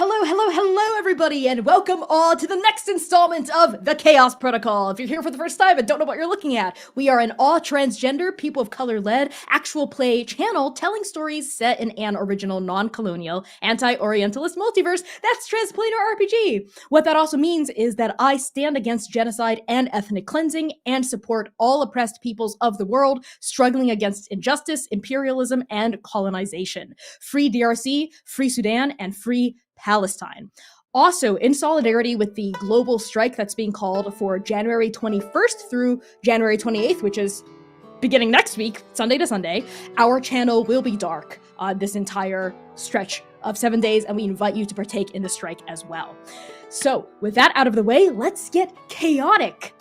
Hello, everybody, and welcome all to the next installment of the Chaos Protocol. If you're here for the first time and don't know what you're looking at, we are an all-transgender, people of color-led, actual play channel telling stories set in an original, non-colonial, anti-Orientalist multiverse that's Transplanar RPG. What that also means is that I stand against genocide and ethnic cleansing and support all oppressed peoples of the world struggling against injustice, imperialism, and colonization. Free DRC, free Sudan, and free Palestine. Also, in solidarity with the global strike that's being called for January 21st through January 28th, which is beginning next week, Sunday to Sunday, our channel will be dark this entire stretch of 7 days, and we invite you to partake in the strike as well. So, with that out of the way, let's get chaotic.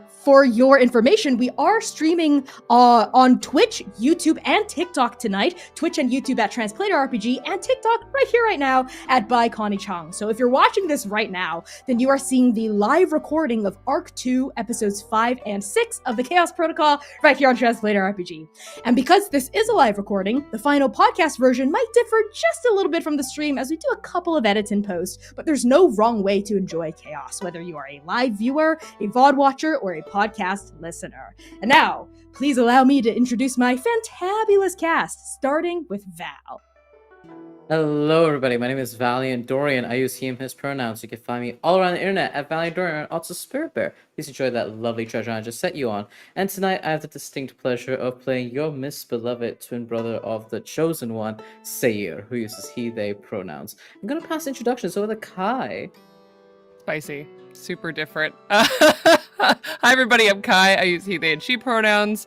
For your information, we are streaming on Twitch, YouTube, and TikTok tonight. Twitch and YouTube at Transplanar RPG, and TikTok right here, right now at by Connie Chung. So if you're watching this right now, then you are seeing the live recording of Arc 2, Episodes 5 and 6 of the Chaos Protocol right here on Transplanar RPG. And because this is a live recording, the final podcast version might differ just a little bit from the stream as we do a couple of edits in post, but there's no wrong way to enjoy chaos, whether you are a live viewer, a VOD watcher, or a podcast listener. And now, please allow me to introduce my fantabulous cast, starting with Val. Hello everybody, my name is Valiant Dorian. I use he, him, his pronouns. You can find me all around the internet at Valiant Dorian, and also Spirit Bear. Please enjoy that lovely treasure I just set you on. And tonight I have the distinct pleasure of playing your misbeloved twin brother of the Chosen One, Sayir, who uses he, they pronouns. I'm gonna pass introductions over to Kai. Spicy. Super different. Hi everybody, I'm Kai. I use he, they, and she pronouns,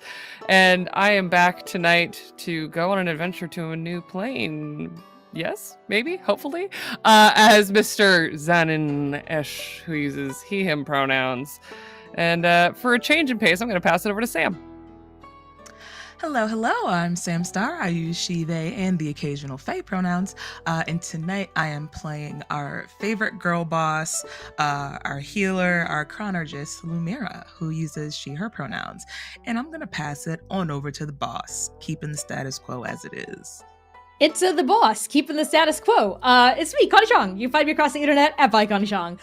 and I am back tonight to go on an adventure to a new plane. Yes, maybe, hopefully, as Mr. Zanin Esh, who uses he, him pronouns. And for a change in pace, I'm going to pass it over to Sam. Hello, I'm Sam Star. I use she, they, and the occasional Fae pronouns. And tonight I am playing our favorite girl boss, our healer, our chronologist, Lumira, who uses she, her pronouns. And I'm going to pass it on over to the boss, keeping the status quo as it is. It's the boss, keeping the status quo. It's me, Connie Chong. You can find me across the internet at by Connie Chong.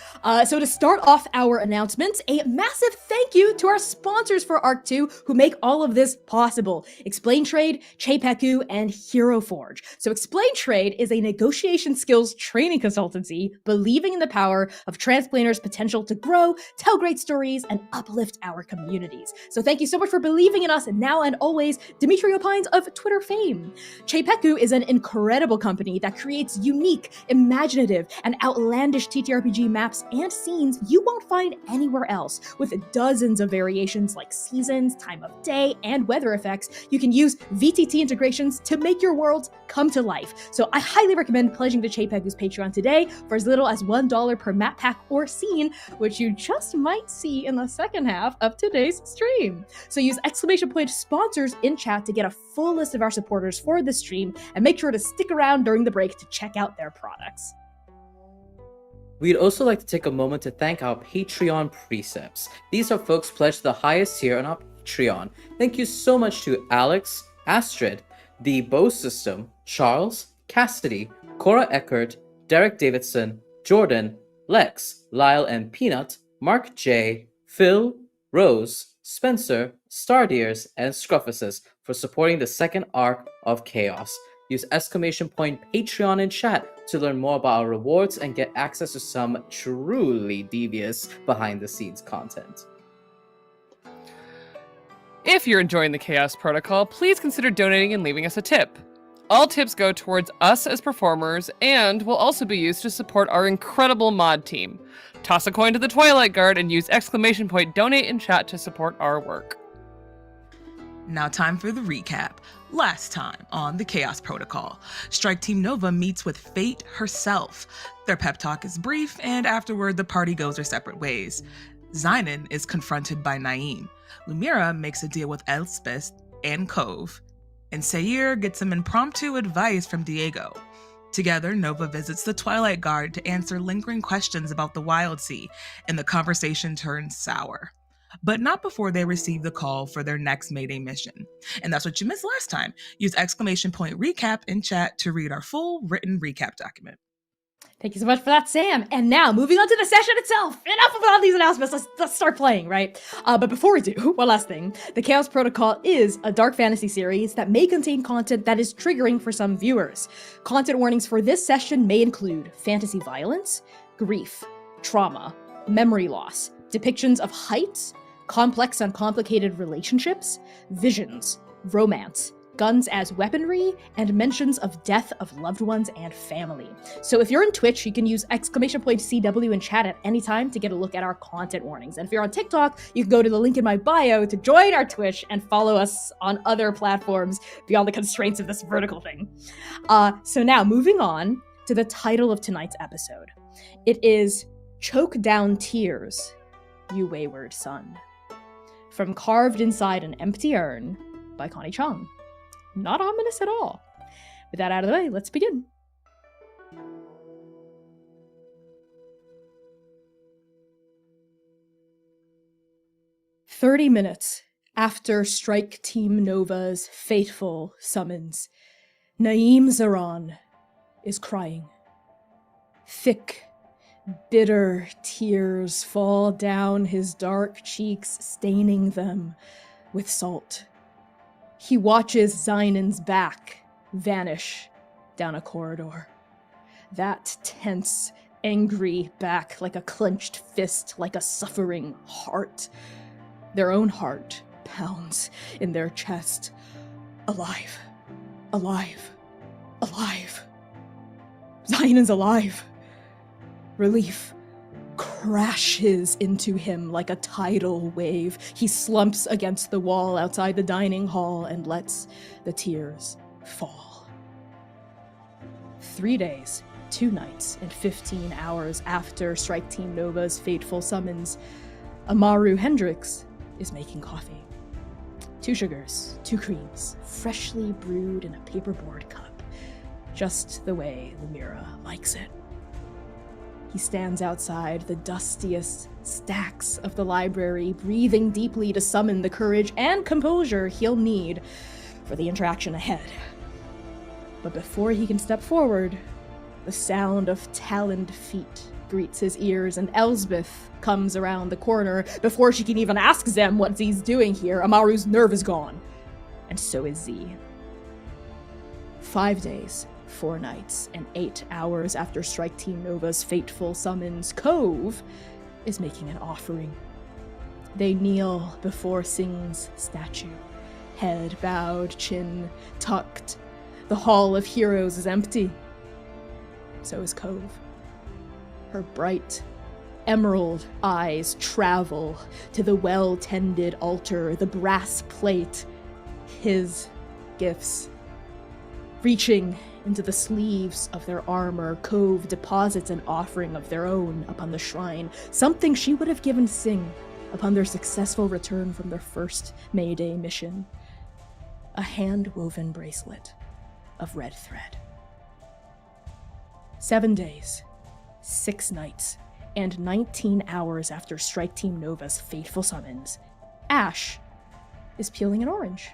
So to start off our announcements, a massive thank you to our sponsors for Arc 2 who make all of this possible. Explain Trade, Chepeku, and Hero Forge. So Explain Trade is a negotiation skills training consultancy believing in the power of Transplanar's potential to grow, tell great stories, and uplift our communities. So thank you so much for believing in us now and always, Dimitri Opines of Twitter fame. Chepeku is an incredible company that creates unique, imaginative, and outlandish TTRPG maps and scenes you won't find anywhere else. With dozens of variations like seasons, time of day, and weather effects, you can use VTT integrations to make your worlds come to life. So I highly recommend pledging to Chepeku's Patreon today for as little as $1 per map pack or scene, which you just might see in the second half of today's stream. So use !sponsors in chat to get a full list of our supporters for this stream, and make sure to stick around during the break to check out their products. We'd also like to take a moment to thank our Patreon precepts. These are folks pledged to the highest tier on our Patreon. Thank you so much to Alex, Astrid, The Bow System, Charles, Cassidy, Cora Eckert, Derek Davidson, Jordan, Lex, Lyle and Peanut, Mark J, Phil, Rose, Spencer, Stardeers, and Scruffuses for supporting the second arc of Chaos. Use !Patreon in chat to learn more about our rewards and get access to some truly devious behind-the-scenes content. If you're enjoying the Chaos Protocol, please consider donating and leaving us a tip. All tips go towards us as performers and will also be used to support our incredible mod team. Toss a coin to the Twilight Guard and use !donate in chat to support our work. Now time for the recap. Last time on the Chaos Protocol, Strike Team Nova meets with Fate herself. Their pep talk is brief, and afterward the party goes their separate ways. Zynon is confronted by Naeem. Lumira makes a deal with Elspeth and Cove. And Sayir gets some impromptu advice from Diego. Together, Nova visits the Twilight Guard to answer lingering questions about the Wild Sea, and the conversation turns sour. But not before they receive the call for their next Mayday mission. And that's what you missed last time. Use !recap in chat to read our full written recap document. Thank you so much for that, Sam. And now, moving on to the session itself. Enough of all these announcements. Let's start playing, right? But before we do, one last thing. The Chaos Protocol is a dark fantasy series that may contain content that is triggering for some viewers. Content warnings for this session may include fantasy violence, grief, trauma, memory loss, depictions of heights, complex and complicated relationships, visions, romance, guns as weaponry, and mentions of death of loved ones and family. So if you're in Twitch, you can use !CW in chat at any time to get a look at our content warnings. And if you're on TikTok, you can go to the link in my bio to join our Twitch and follow us on other platforms beyond the constraints of this vertical thing. So now, moving on to the title of tonight's episode. It is Choke Down Tears, You Wayward Son. From Carved Inside an Empty Urn by Connie Chung. Not ominous at all. With that out of the way, let's begin. "30 minutes after Strike Team Nova's fateful summons, Naeem Zaran is crying. Thick, bitter tears fall down his dark cheeks, staining them with salt. He watches Zainan's back vanish down a corridor. That tense, angry back like a clenched fist, like a suffering heart. Their own heart pounds in their chest. Alive. Alive. Alive. Zainan's alive. Relief crashes into him like a tidal wave. He slumps against the wall outside the dining hall and lets the tears fall. 3 days, 2 nights, and 15 hours after Strike Team Nova's fateful summons, Amaru Hendricks is making coffee. 2 sugars, 2 creams, freshly brewed in a paperboard cup, just the way Lumira likes it. He stands outside the dustiest stacks of the library, breathing deeply to summon the courage and composure he'll need for the interaction ahead. But before he can step forward, the sound of taloned feet greets his ears, and Elsbeth comes around the corner. Before she can even ask Zem what Z's doing here, Amaru's nerve is gone. And so is Z. 5 days, 4 nights, and 8 hours after Strike Team Nova's fateful summons, Cove is making an offering. They kneel before Singh's statue, head bowed, chin tucked. The Hall of Heroes is empty. So is Cove. Her bright, emerald eyes travel to the well-tended altar, the brass plate, his gifts. Reaching into the sleeves of their armor, Cove deposits an offering of their own upon the shrine, something she would have given Singh upon their successful return from their first Mayday mission. A hand-woven bracelet of red thread. 7 days, 6 nights, and 19 hours after Strike Team Nova's fateful summons, Ash is peeling an orange.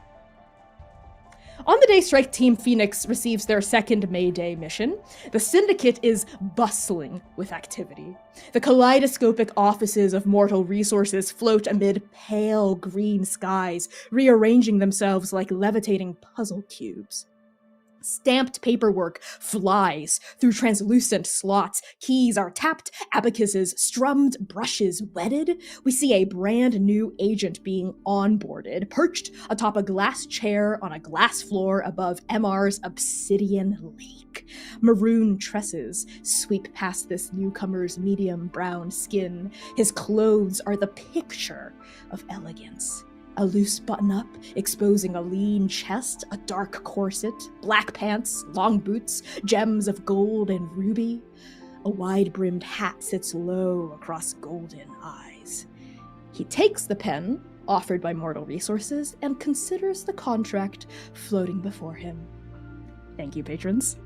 On the day Strike Team Phoenix receives their second Mayday mission, the Syndicate is bustling with activity. The kaleidoscopic offices of Mortal Resources float amid pale green skies, rearranging themselves like levitating puzzle cubes. Stamped paperwork flies through translucent slots. Keys are tapped, abacuses strummed, brushes wetted. We see a brand new agent being onboarded, perched atop a glass chair on a glass floor above MR's obsidian lake. Maroon tresses sweep past this newcomer's medium brown skin. His clothes are the picture of elegance. A loose button-up, exposing a lean chest, a dark corset, black pants, long boots, gems of gold and ruby. A wide-brimmed hat sits low across golden eyes. He takes the pen, offered by Mortal Resources, and considers the contract floating before him. Thank you, patrons.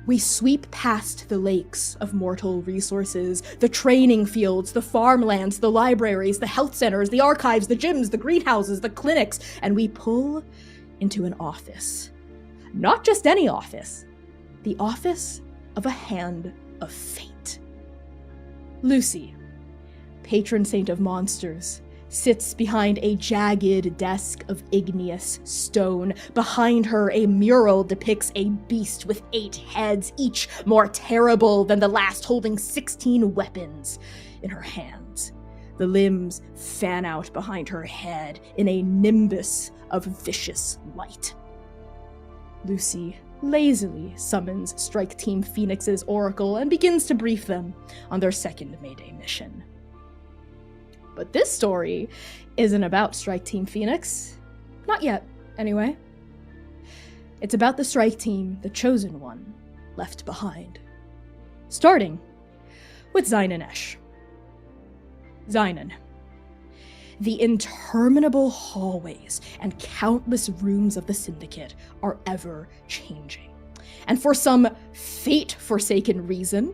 We sweep past the lakes of Mortal Resources, the training fields, the farmlands, the libraries, the health centers, the archives, the gyms, the greenhouses, the clinics, and we pull into an office. Not just any office. The office of a hand of fate. Lucy, patron saint of monsters, sits behind a jagged desk of igneous stone. Behind her, a mural depicts a beast with 8 heads, each more terrible than the last, holding 16 weapons in her hands. The limbs fan out behind her head in a nimbus of vicious light. Lucy lazily summons Strike Team Phoenix's oracle and begins to brief them on their second Mayday mission. But this story isn't about Strike Team Phoenix. Not yet, anyway. It's about the Strike Team, the chosen one, left behind. Starting with Zynanesh. Zynan. The interminable hallways and countless rooms of the Syndicate are ever changing. And for some fate-forsaken reason,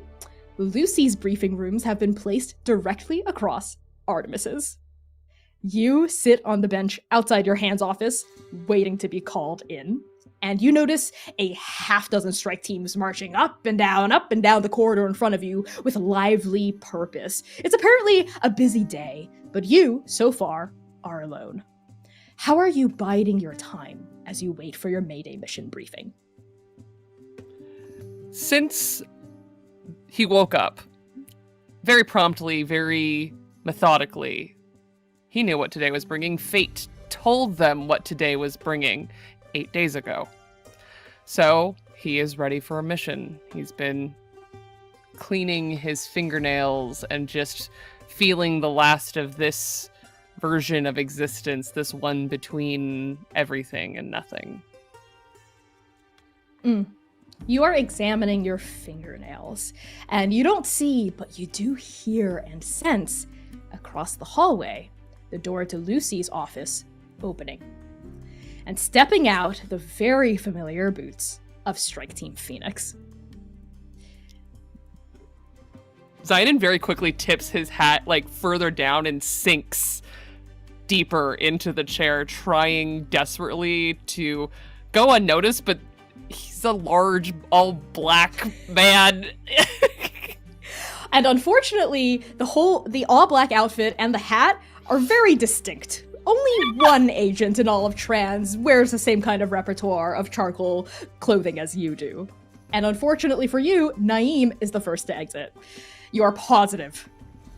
Lucy's briefing rooms have been placed directly across Artemis's. You sit on the bench outside your hand's office, waiting to be called in, and you notice a half-dozen strike teams marching up and down the corridor in front of you with lively purpose. It's apparently a busy day, but you, so far, are alone. How are you biding your time as you wait for your Mayday mission briefing? Since he woke up, very promptly, very methodically, he knew what today was bringing. Fate told them what today was bringing 8 days ago. So he is ready for a mission. He's been cleaning his fingernails and just feeling the last of this version of existence, this one between everything and nothing. You are examining your fingernails, and you don't see, but you do hear and sense, across the hallway, the door to Lucy's office opening. And stepping out, the very familiar boots of Strike Team Phoenix. Zynan very quickly tips his hat further down and sinks deeper into the chair, trying desperately to go unnoticed, but he's a large, all black man. And unfortunately, the all black outfit and the hat are very distinct. Only one agent in all of Trans wears the same kind of repertoire of charcoal clothing as you do. And unfortunately for you, Naeem is the first to exit. You are positive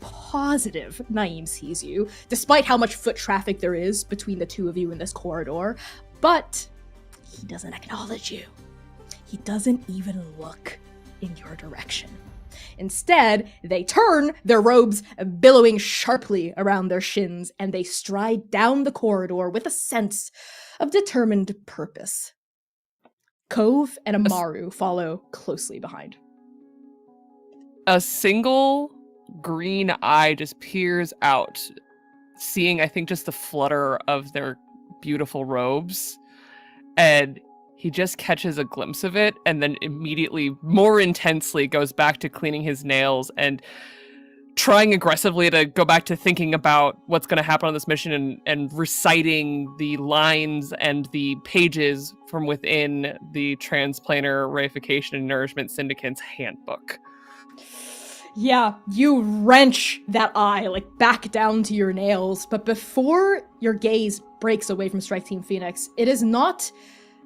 Naeem sees you, despite how much foot traffic there is between the two of you in this corridor. But he doesn't acknowledge you. He doesn't even look in your direction. Instead, they turn, their robes billowing sharply around their shins, and they stride down the corridor with a sense of determined purpose. Cove and Amaru follow closely behind. A single green eye just peers out, seeing, I think, just the flutter of their beautiful robes, and he just catches a glimpse of it and then immediately, more intensely, goes back to cleaning his nails and trying aggressively to go back to thinking about what's going to happen on this mission and reciting the lines and the pages from within the Transplanar Reification and Nourishment Syndicate's handbook. Yeah, you wrench that eye, back down to your nails, but before your gaze breaks away from Strike Team Phoenix, it is not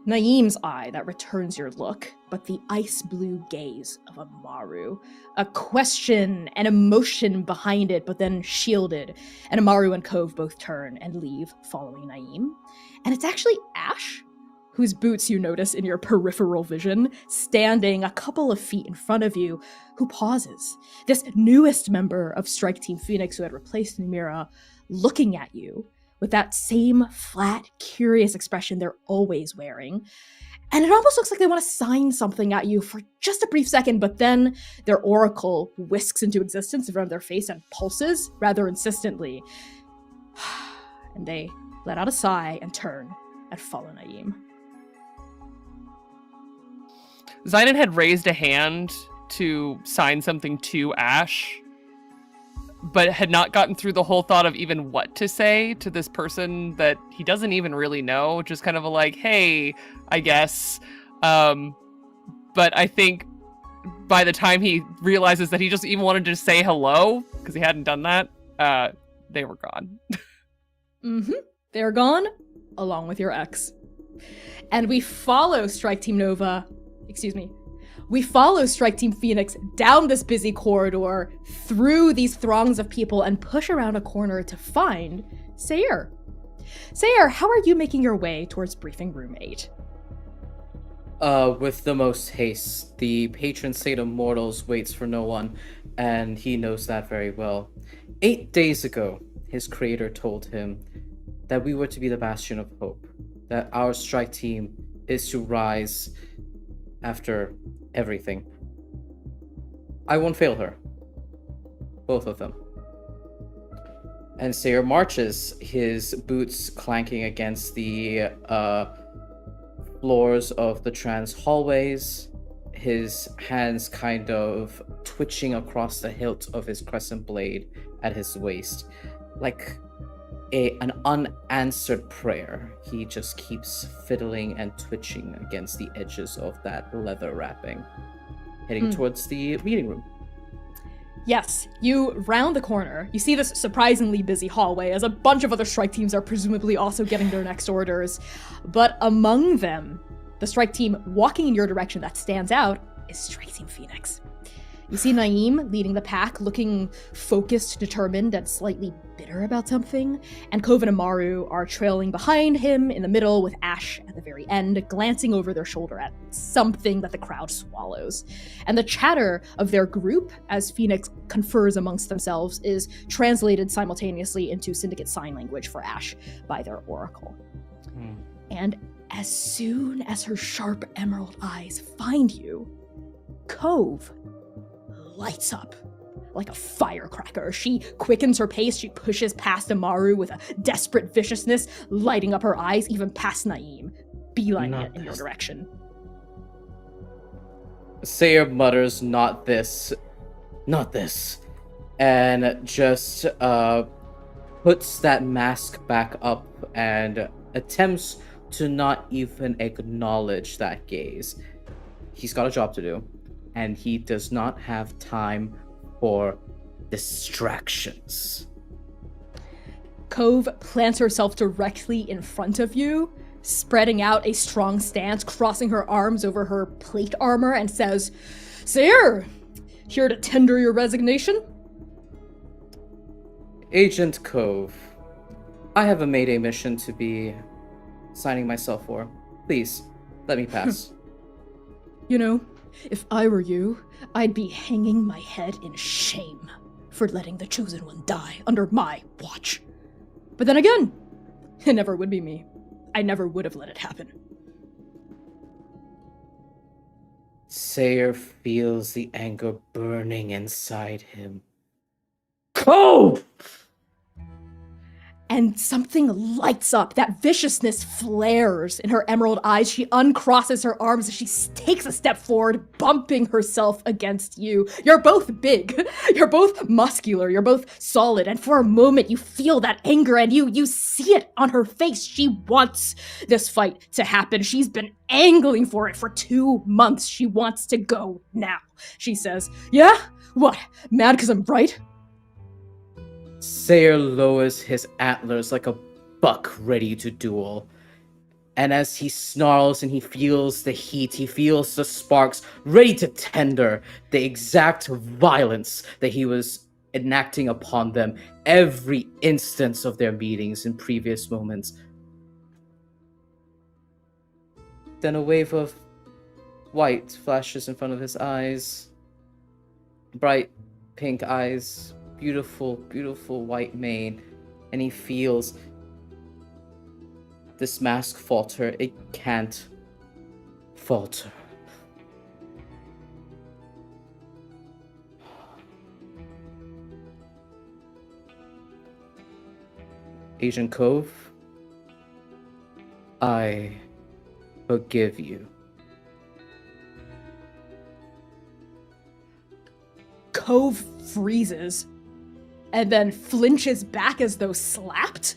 Naeem's eye that returns your look, but the ice blue gaze of Amaru. A question and emotion behind it, but then shielded. And Amaru and Cove both turn and leave, following Naeem. And it's actually Ash, whose boots you notice in your peripheral vision, standing a couple of feet in front of you, who pauses. This newest member of Strike Team Phoenix who had replaced Numira, looking at you with that same flat, curious expression they're always wearing. And it almost looks like they want to sign something at you for just a brief second, but then their oracle whisks into existence in front of their face and pulses rather insistently. And they let out a sigh and turn and follow Naeem. Zynan had raised a hand to sign something to Ash, but had not gotten through the whole thought of even what to say to this person that he doesn't even really know. Just kind of hey, I guess. But I think by the time he realizes that he just even wanted to say hello, because he hadn't done that, they were gone. Mm-hmm. They're gone, along with your ex. And we follow Strike Team Nova, we follow Strike Team Phoenix down this busy corridor, through these throngs of people, and push around a corner to find Sayer. Sayer, how are you making your way towards Briefing Room 8? With the most haste. The patron saint of mortals waits for no one, and he knows that very well. 8 days ago, his creator told him that we were to be the bastion of hope, that our strike team is to rise after everything. I won't fail her. Both of them. And Sayer marches, his boots clanking against the floors of the trans hallways, his hands kind of twitching across the hilt of his crescent blade at his waist. Like an unanswered prayer. He just keeps fiddling and twitching against the edges of that leather wrapping, heading towards the meeting room. Yes, you round the corner. You see this surprisingly busy hallway as a bunch of other strike teams are presumably also getting their next orders. But among them, the strike team walking in your direction that stands out is Strike Team Phoenix. You see Naeem leading the pack, looking focused, determined, and slightly bitter about something. And Kov and Amaru are trailing behind him in the middle, with Ash at the very end, glancing over their shoulder at something that the crowd swallows. And the chatter of their group, as Phoenix confers amongst themselves, is translated simultaneously into Syndicate Sign Language for Ash by their oracle. And as soon as her sharp emerald eyes find you, Kov lights up like a firecracker. She quickens her pace. She pushes past Amaru with a desperate viciousness, lighting up her eyes even past Naeem, beelining it in your direction. Sayer mutters, not this, and just puts that mask back up and attempts to not even acknowledge that gaze. He's got a job to do, and he does not have time for distractions. Kov plants herself directly in front of you, spreading out a strong stance, crossing her arms over her plate armor, and says, "Sayer, here to tender your resignation?" Agent Kov, I have a Mayday mission to be signing myself for. Please, let me pass. You know, if I were you, I'd be hanging my head in shame for letting the Chosen One die under my watch. But then again, it never would be me. I never would have let it happen. Sayer feels the anger burning inside him. Kov! And something lights up. That viciousness flares in her emerald eyes. She uncrosses her arms as she takes a step forward, bumping herself against you. You're both big. You're both muscular. You're both solid. And for a moment, you feel that anger, and you see it on her face. She wants this fight to happen. She's been angling for it for 2 months. She wants to go now. She says, "Yeah? What? Mad because I'm right?" Sayer lowers his antlers like a buck ready to duel. And as he snarls and he feels the heat, he feels the sparks ready to tender the exact violence that he was enacting upon them every instance of their meetings in previous moments. Then a wave of white flashes in front of his eyes. Bright pink eyes. Beautiful, beautiful white mane, and he feels this mask falter. It can't falter. Agent Kov, I forgive you. Kov freezes and then flinches back as though slapped.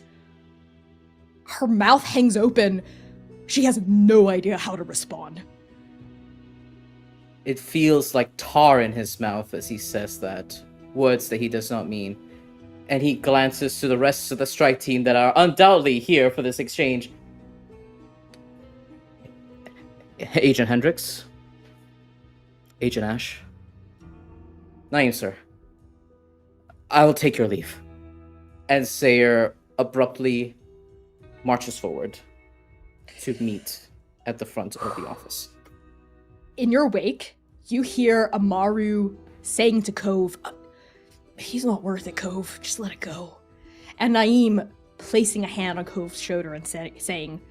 Her mouth hangs open. She has no idea how to respond. It feels like tar in his mouth as he says that, words that he does not mean. And he glances to the rest of the strike team that are undoubtedly here for this exchange. Agent Hendricks? Agent Ash? Naeem, sir. I will take your leave. And Sayer abruptly marches forward to meet at the front of the office. In your wake, you hear Amaru saying to Cove, he's not worth it, Cove. Just let it go. And Naeem placing a hand on Cove's shoulder and saying,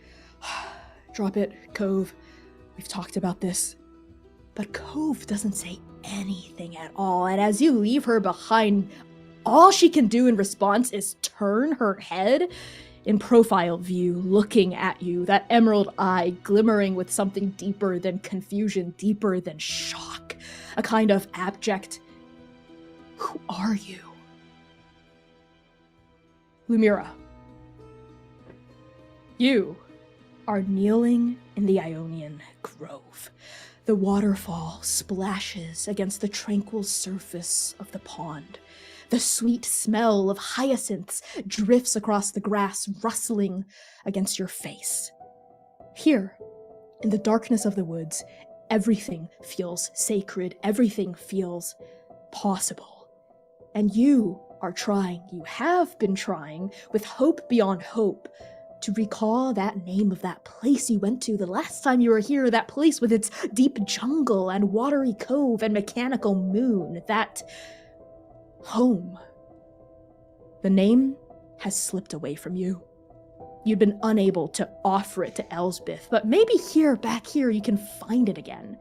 drop it, Cove. We've talked about this. But Cove doesn't say anything at all. And as you leave her behind, all she can do in response is turn her head in profile view, looking at you, that emerald eye glimmering with something deeper than confusion, deeper than shock, a kind of abject, who are you? Lumira, you are kneeling in the Ionian Grove. The waterfall splashes against the tranquil surface of the pond. The sweet smell of hyacinths drifts across the grass, rustling against your face. Here, in the darkness of the woods, everything feels sacred, everything feels possible. And you have been trying, with hope beyond hope, to recall that name of that place you went to the last time you were here, that place with its deep jungle and watery cove and mechanical moon, that home. The name has slipped away from you. You've been unable to offer it to Elsbeth, but maybe back here, you can find it again.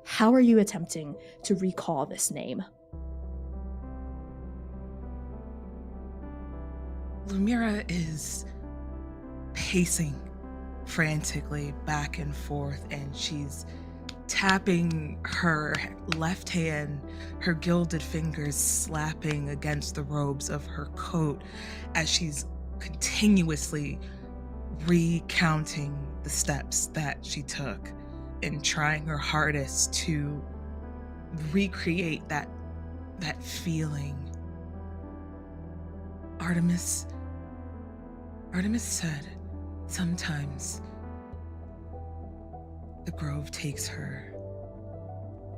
How are you attempting to recall this name? Lumira is pacing frantically back and forth, and she's tapping her left hand, her gilded fingers slapping against the robes of her coat as she's continuously recounting the steps that she took and trying her hardest to recreate that feeling. Artemis said sometimes the grove takes her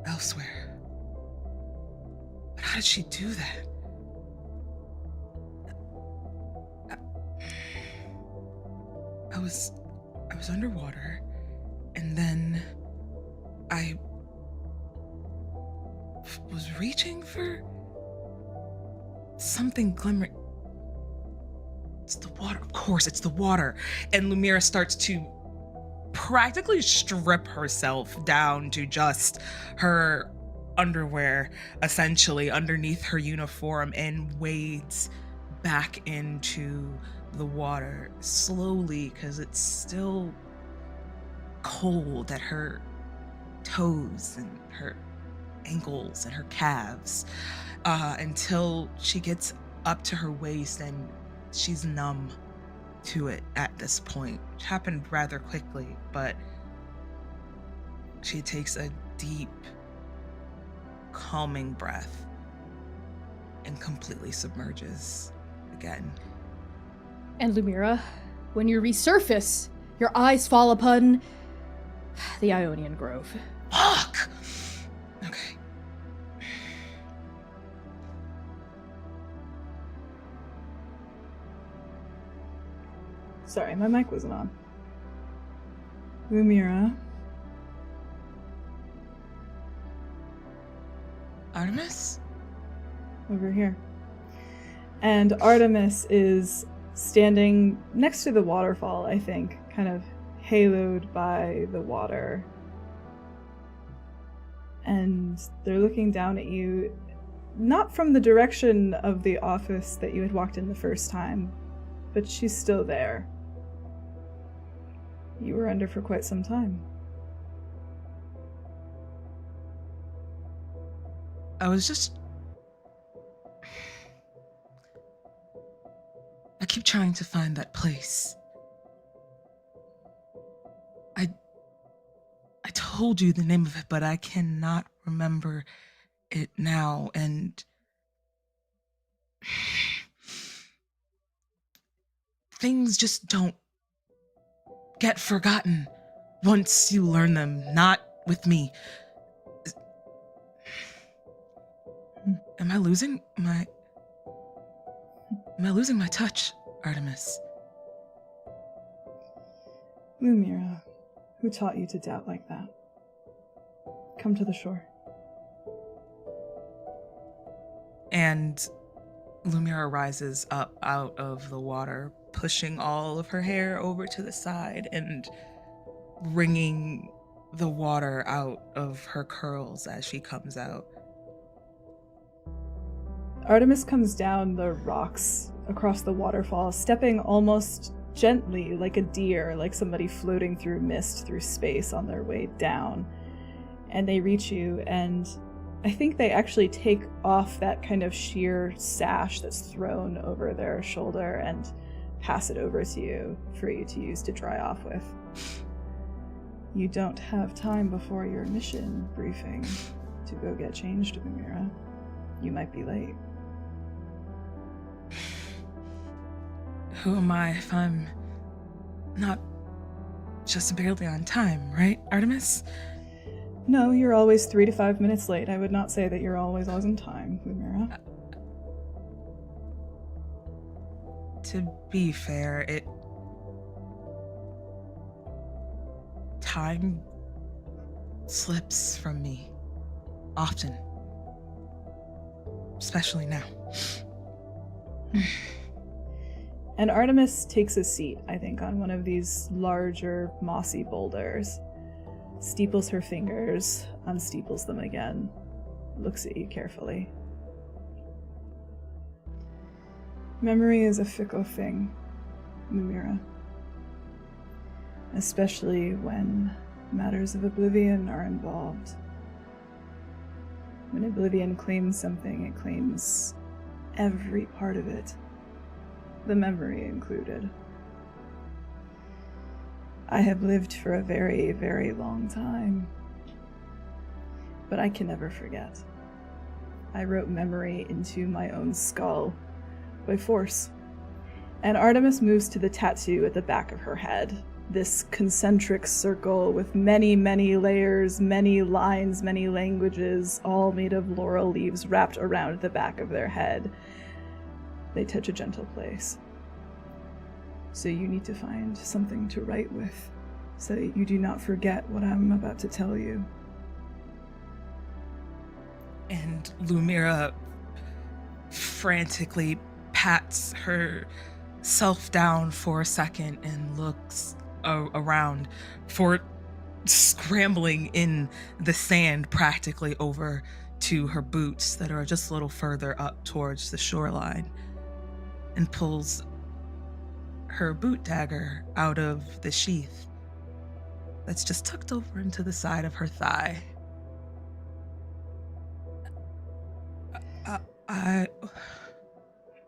elsewhere. But how did she do that? I was underwater, and then I was reaching for something glimmering. It's the water, of course, it's the water. And Lumira starts to practically strip herself down to just her underwear, essentially, underneath her uniform, and wades back into the water slowly, because it's still cold at her toes and her ankles and her calves, until she gets up to her waist and she's numb to it at this point, which happened rather quickly, but she takes a deep, calming breath and completely submerges again. And Lumira, when you resurface, your eyes fall upon the Ionian Grove. Fuck! Okay. Sorry, my mic wasn't on. Lumira. Artemis? Over here. And Artemis is standing next to the waterfall, I think, kind of haloed by the water. And they're looking down at you, not from the direction of the office that you had walked in the first time, but she's still there. You were under for quite some time. I keep trying to find that place. I told told you the name of it, but I cannot remember it now, and things just don't get forgotten once you learn them. Not with me. Am I losing my touch, Artemis? Lumira, who taught you to doubt like that? Come to the shore. And Lumira rises up out of the water, pushing all of her hair over to the side and wringing the water out of her curls as she comes out. Artemis comes down the rocks across the waterfall, stepping almost gently like a deer, like somebody floating through mist through space on their way down. And they reach you, and I think they actually take off that kind of sheer sash that's thrown over their shoulder and pass it over to you for you to use to dry off with. You don't have time before your mission briefing to go get changed, Lumira. You might be late. Who am I if I'm not just barely on time, right, Artemis? No, you're always 3 to 5 minutes late. I would not say that you're always on time, Lumira. To be fair, time slips from me often, especially now. And Artemis takes a seat, I think, on one of these larger mossy boulders, steeples her fingers, unsteeples them again, looks at you carefully. Memory is a fickle thing, Lumira. Especially when matters of oblivion are involved. When oblivion claims something, it claims every part of it, the memory included. I have lived for a very, very long time, but I can never forget. I wrote memory into my own skull by force. And Artemis moves to the tattoo at the back of her head, this concentric circle with many, many layers, many lines, many languages, all made of laurel leaves wrapped around the back of their head. They touch a gentle place. So you need to find something to write with, so that you do not forget what I'm about to tell you. And Lumira frantically pats herself down for a second and looks around for scrambling in the sand practically over to her boots that are just a little further up towards the shoreline, and pulls her boot dagger out of the sheath that's just tucked over into the side of her thigh.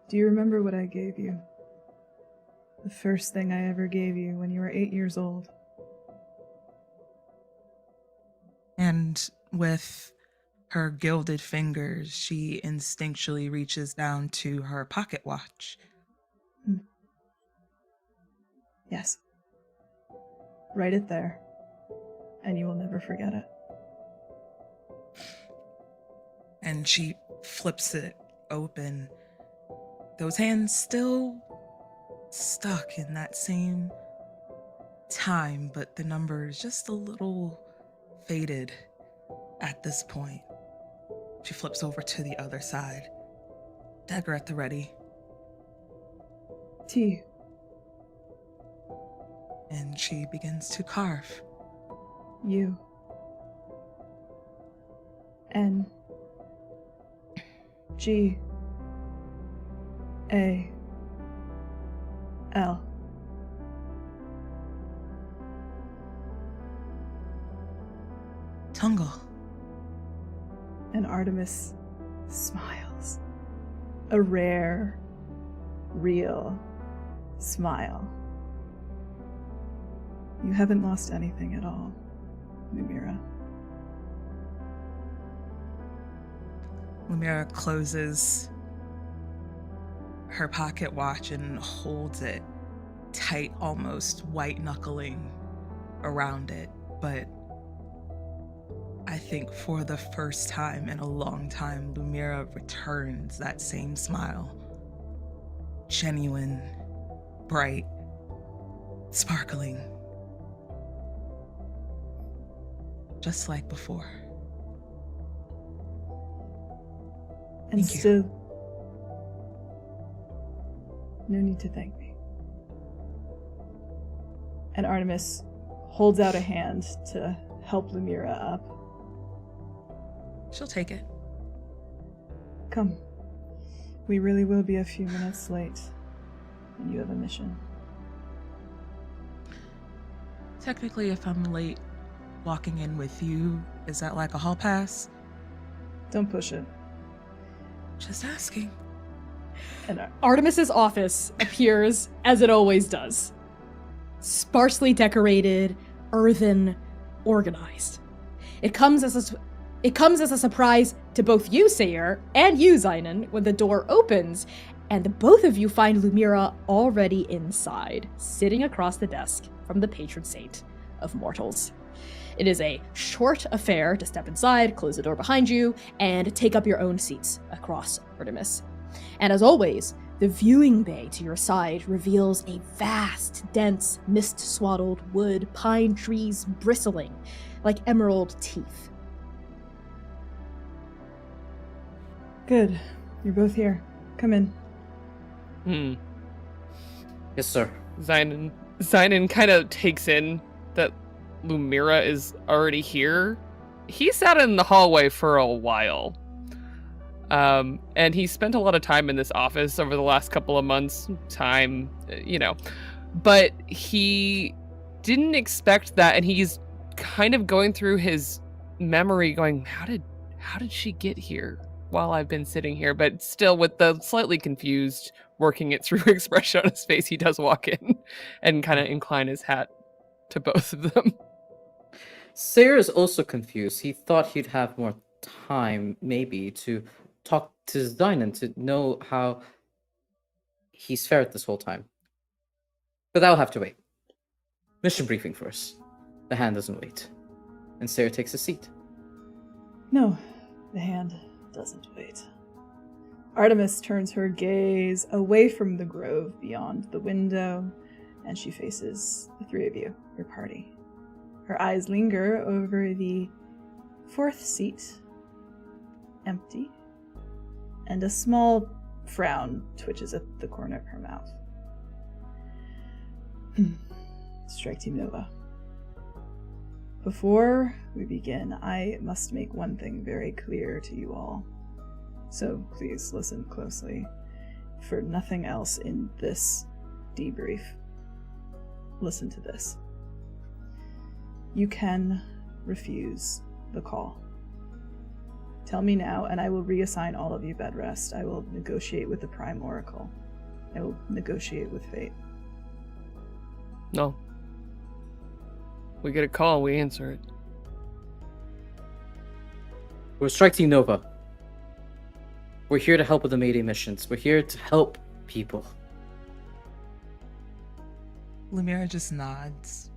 Do you remember what I gave you? The first thing I ever gave you when you were 8 years old. And with her gilded fingers, she instinctually reaches down to her pocket watch. Yes. Write it there, and you will never forget it. And she flips it open. Those hands still stuck in that same time, but the number is just a little faded at this point. She flips over to the other side. Dagger at the ready. T. And she begins to carve. U. N. G. A. L. Tungle. And Artemis smiles. A rare, real smile. You haven't lost anything at all, Lumira. Lumira closes her pocket watch and holds it tight, almost white knuckling around it. But I think for the first time in a long time, Lumira returns that same smile. Genuine, bright, sparkling. Just like before. And Thank you. still, no need to thank me. And Artemis holds out a hand to help Lumira up. She'll take it. Come. We really will be a few minutes late, and you have a mission. Technically, if I'm late walking in with you, is that like a hall pass? Don't push it. Just asking. And Artemis's office appears as it always does. Sparsely decorated, earthen, organized. It comes as a surprise to both you, Sayer, and you, Zynon, when the door opens, and the both of you find Lumira already inside, sitting across the desk from the patron saint of mortals. It is a short affair to step inside, close the door behind you, and take up your own seats across Artemis. And as always, the viewing bay to your side reveals a vast, dense, mist-swaddled wood, pine trees bristling like emerald teeth. good. You're both here. Come in. Yes, sir. Zynon kind of takes in that Lumira is already here. He sat in the hallway for a while. And he spent a lot of time in this office over the last couple of months. But he didn't expect that, and he's kind of going through his memory going, how did she get here while I've been sitting here? But still, with the slightly confused, working it through expression on his face, he does walk in and kind of incline his hat to both of them. Sayer is also confused. He thought he'd have more time, maybe, to talk to Zynon to know how he's fared this whole time. But that'll have to wait. Mission briefing first. The hand doesn't wait. And Sayer takes a seat. No, the hand doesn't wait. Artemis turns her gaze away from the grove beyond the window, and she faces the three of you, your party. Her eyes linger over the fourth seat, empty, and a small frown twitches at the corner of her mouth. Strike Team Nova. Before we begin, I must make one thing very clear to you all. So please listen closely. For nothing else in this debrief, listen to this. You can refuse the call. Tell me now, and I will reassign all of you bed rest. I will negotiate with the Prime Oracle. I will negotiate with fate. No. We get a call, we answer it. We're Strike Team Nova. We're here to help with the Mayday missions. We're here to help people. Lumira just nods.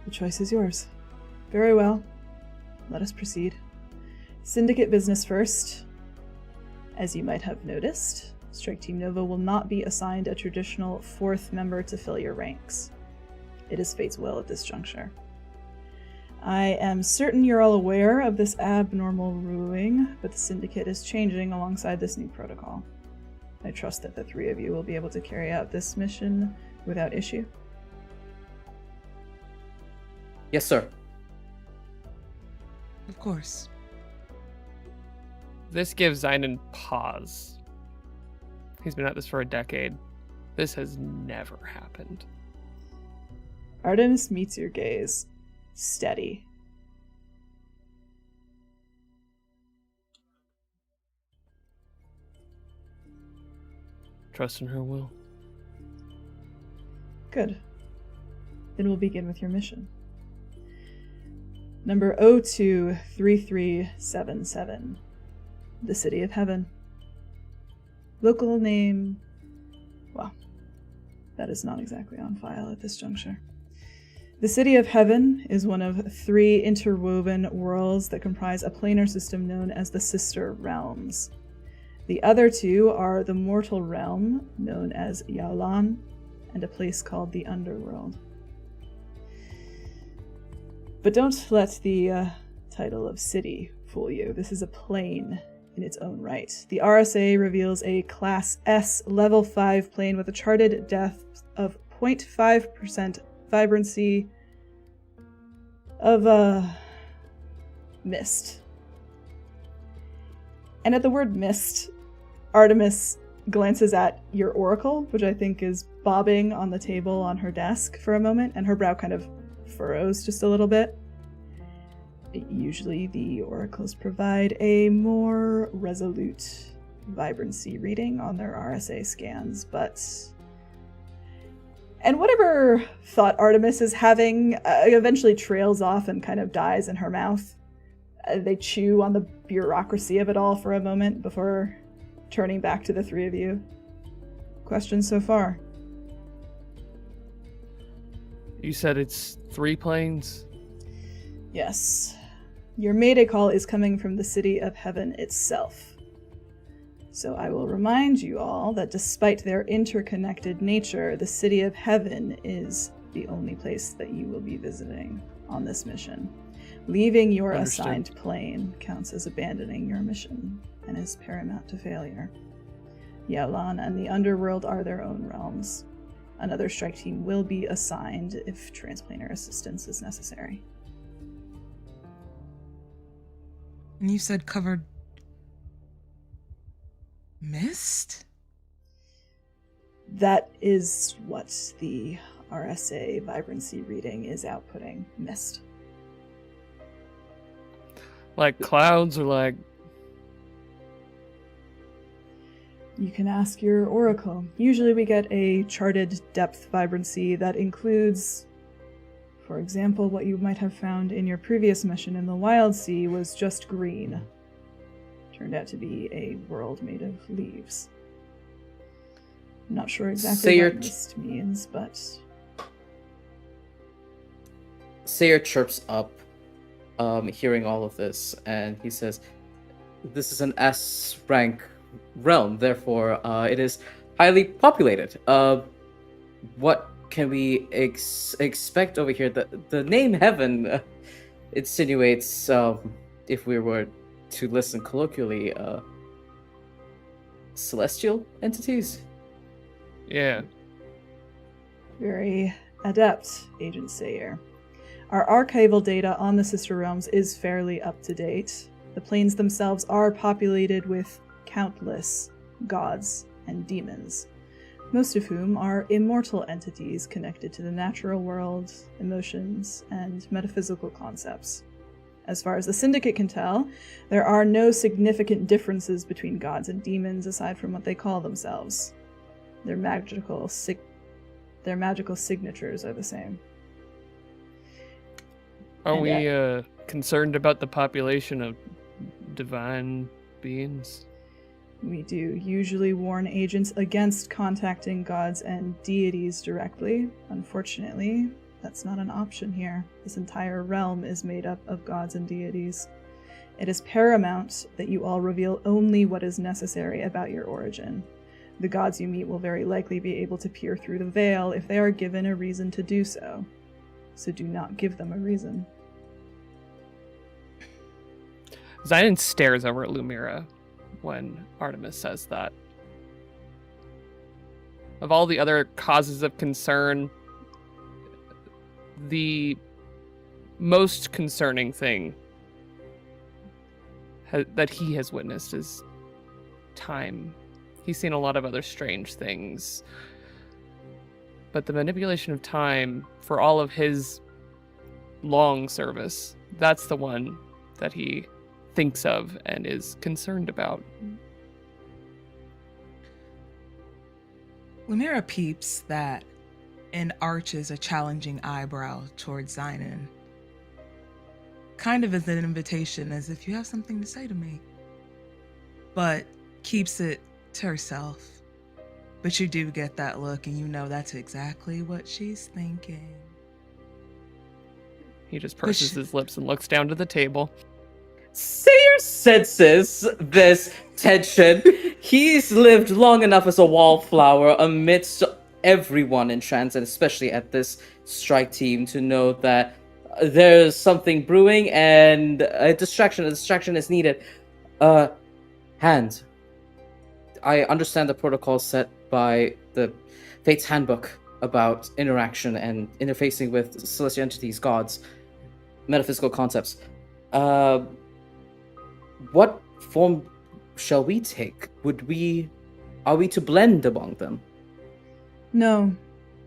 The choice is yours. Very well. Let us proceed. Syndicate business first. As you might have noticed, Strike Team Nova will not be assigned a traditional fourth member to fill your ranks. It is fate's will at this juncture. I am certain you're all aware of this abnormal ruling, but the Syndicate is changing alongside this new protocol. I trust that the three of you will be able to carry out this mission without issue. Yes, sir. Of course. This gives Zynon pause. He's been at this for a decade. This has never happened. Artemis meets your gaze. Steady. Trust in her will. Good. Then we'll begin with your mission. Number 023377. The City of Heaven. Local name... well, that is not exactly on file at this juncture. The City of Heaven is one of 3 interwoven worlds that comprise a planar system known as the Sister Realms. The other 2 are the mortal realm, known as Yalan, and a place called the Underworld. But don't let the title of city fool you. This is a plane in its own right. The RSA reveals a Class S Level 5 plane with a charted depth of 0.5% vibrancy of mist. And at the word mist, Artemis glances at your oracle, which I think is bobbing on the table on her desk for a moment, and her brow kind of furrows just a little bit. Usually the oracles provide a more resolute vibrancy reading on their RSA scans, but... and whatever thought Artemis is having eventually trails off and kind of dies in her mouth. They chew on the bureaucracy of it all for a moment before turning back to the 3 of you. Questions so far? You said it's 3 planes? Yes. Your Mayday call is coming from the City of Heaven itself. So I will remind you all that despite their interconnected nature, the City of Heaven is the only place that you will be visiting on this mission. Leaving your assigned plane counts as abandoning your mission and is paramount to failure. Yalan and the Underworld are their own realms. Another strike team will be assigned if transplanar assistance is necessary. And you said covered mist? That is what the RSA vibrancy reading is outputting. Mist. Like clouds or like... You can ask your oracle. Usually we get a charted depth vibrancy that includes, for example, what you might have found in your previous mission in the Wild Sea was just green. Turned out to be a world made of leaves. I'm not sure exactly what mist means, but... Sayer chirps up, hearing all of this, and he says, "This is an S rank realm, therefore it is highly populated. What can we expect over here? The name Heaven insinuates, if we were to listen colloquially, celestial entities." Yeah. Very adept, Agent Sayer. Our archival data on the Sister Realms is fairly up to date. The planes themselves are populated with countless gods and demons, most of whom are immortal entities connected to the natural world, emotions, and metaphysical concepts. As far as the Syndicate can tell, there are no significant differences between gods and demons aside from what they call themselves. Their magical signatures are the same. Are we concerned about the population of divine beings? We do usually warn agents against contacting gods and deities directly. Unfortunately, that's not an option here. This entire realm is made up of gods and deities. It is paramount that you all reveal only what is necessary about your origin. The gods you meet will very likely be able to peer through the veil if they are given a reason to do so. So do not give them a reason. Zion stares over at Lumira when Artemis says that. Of all the other causes of concern, the most concerning thing that he has witnessed is time. He's seen a lot of other strange things. But the manipulation of time, for all of his long service, that's the one that he thinks of and is concerned about. Lumira peeps that and arches a challenging eyebrow towards Zynon. Kind of as an invitation, as if you have something to say to me. But keeps it to herself. But you do get that look, and you know that's exactly what she's thinking. He just purses his lips and looks down to the table. Sayer senses this tension. He's lived long enough as a wallflower amidst everyone in transit, especially at this strike team, to know that there's something brewing and a distraction is needed. Hand. I understand the protocol set by the Fate's Handbook about interaction and interfacing with celestial entities, gods, metaphysical concepts. What form shall we take? Are we to blend among them? No,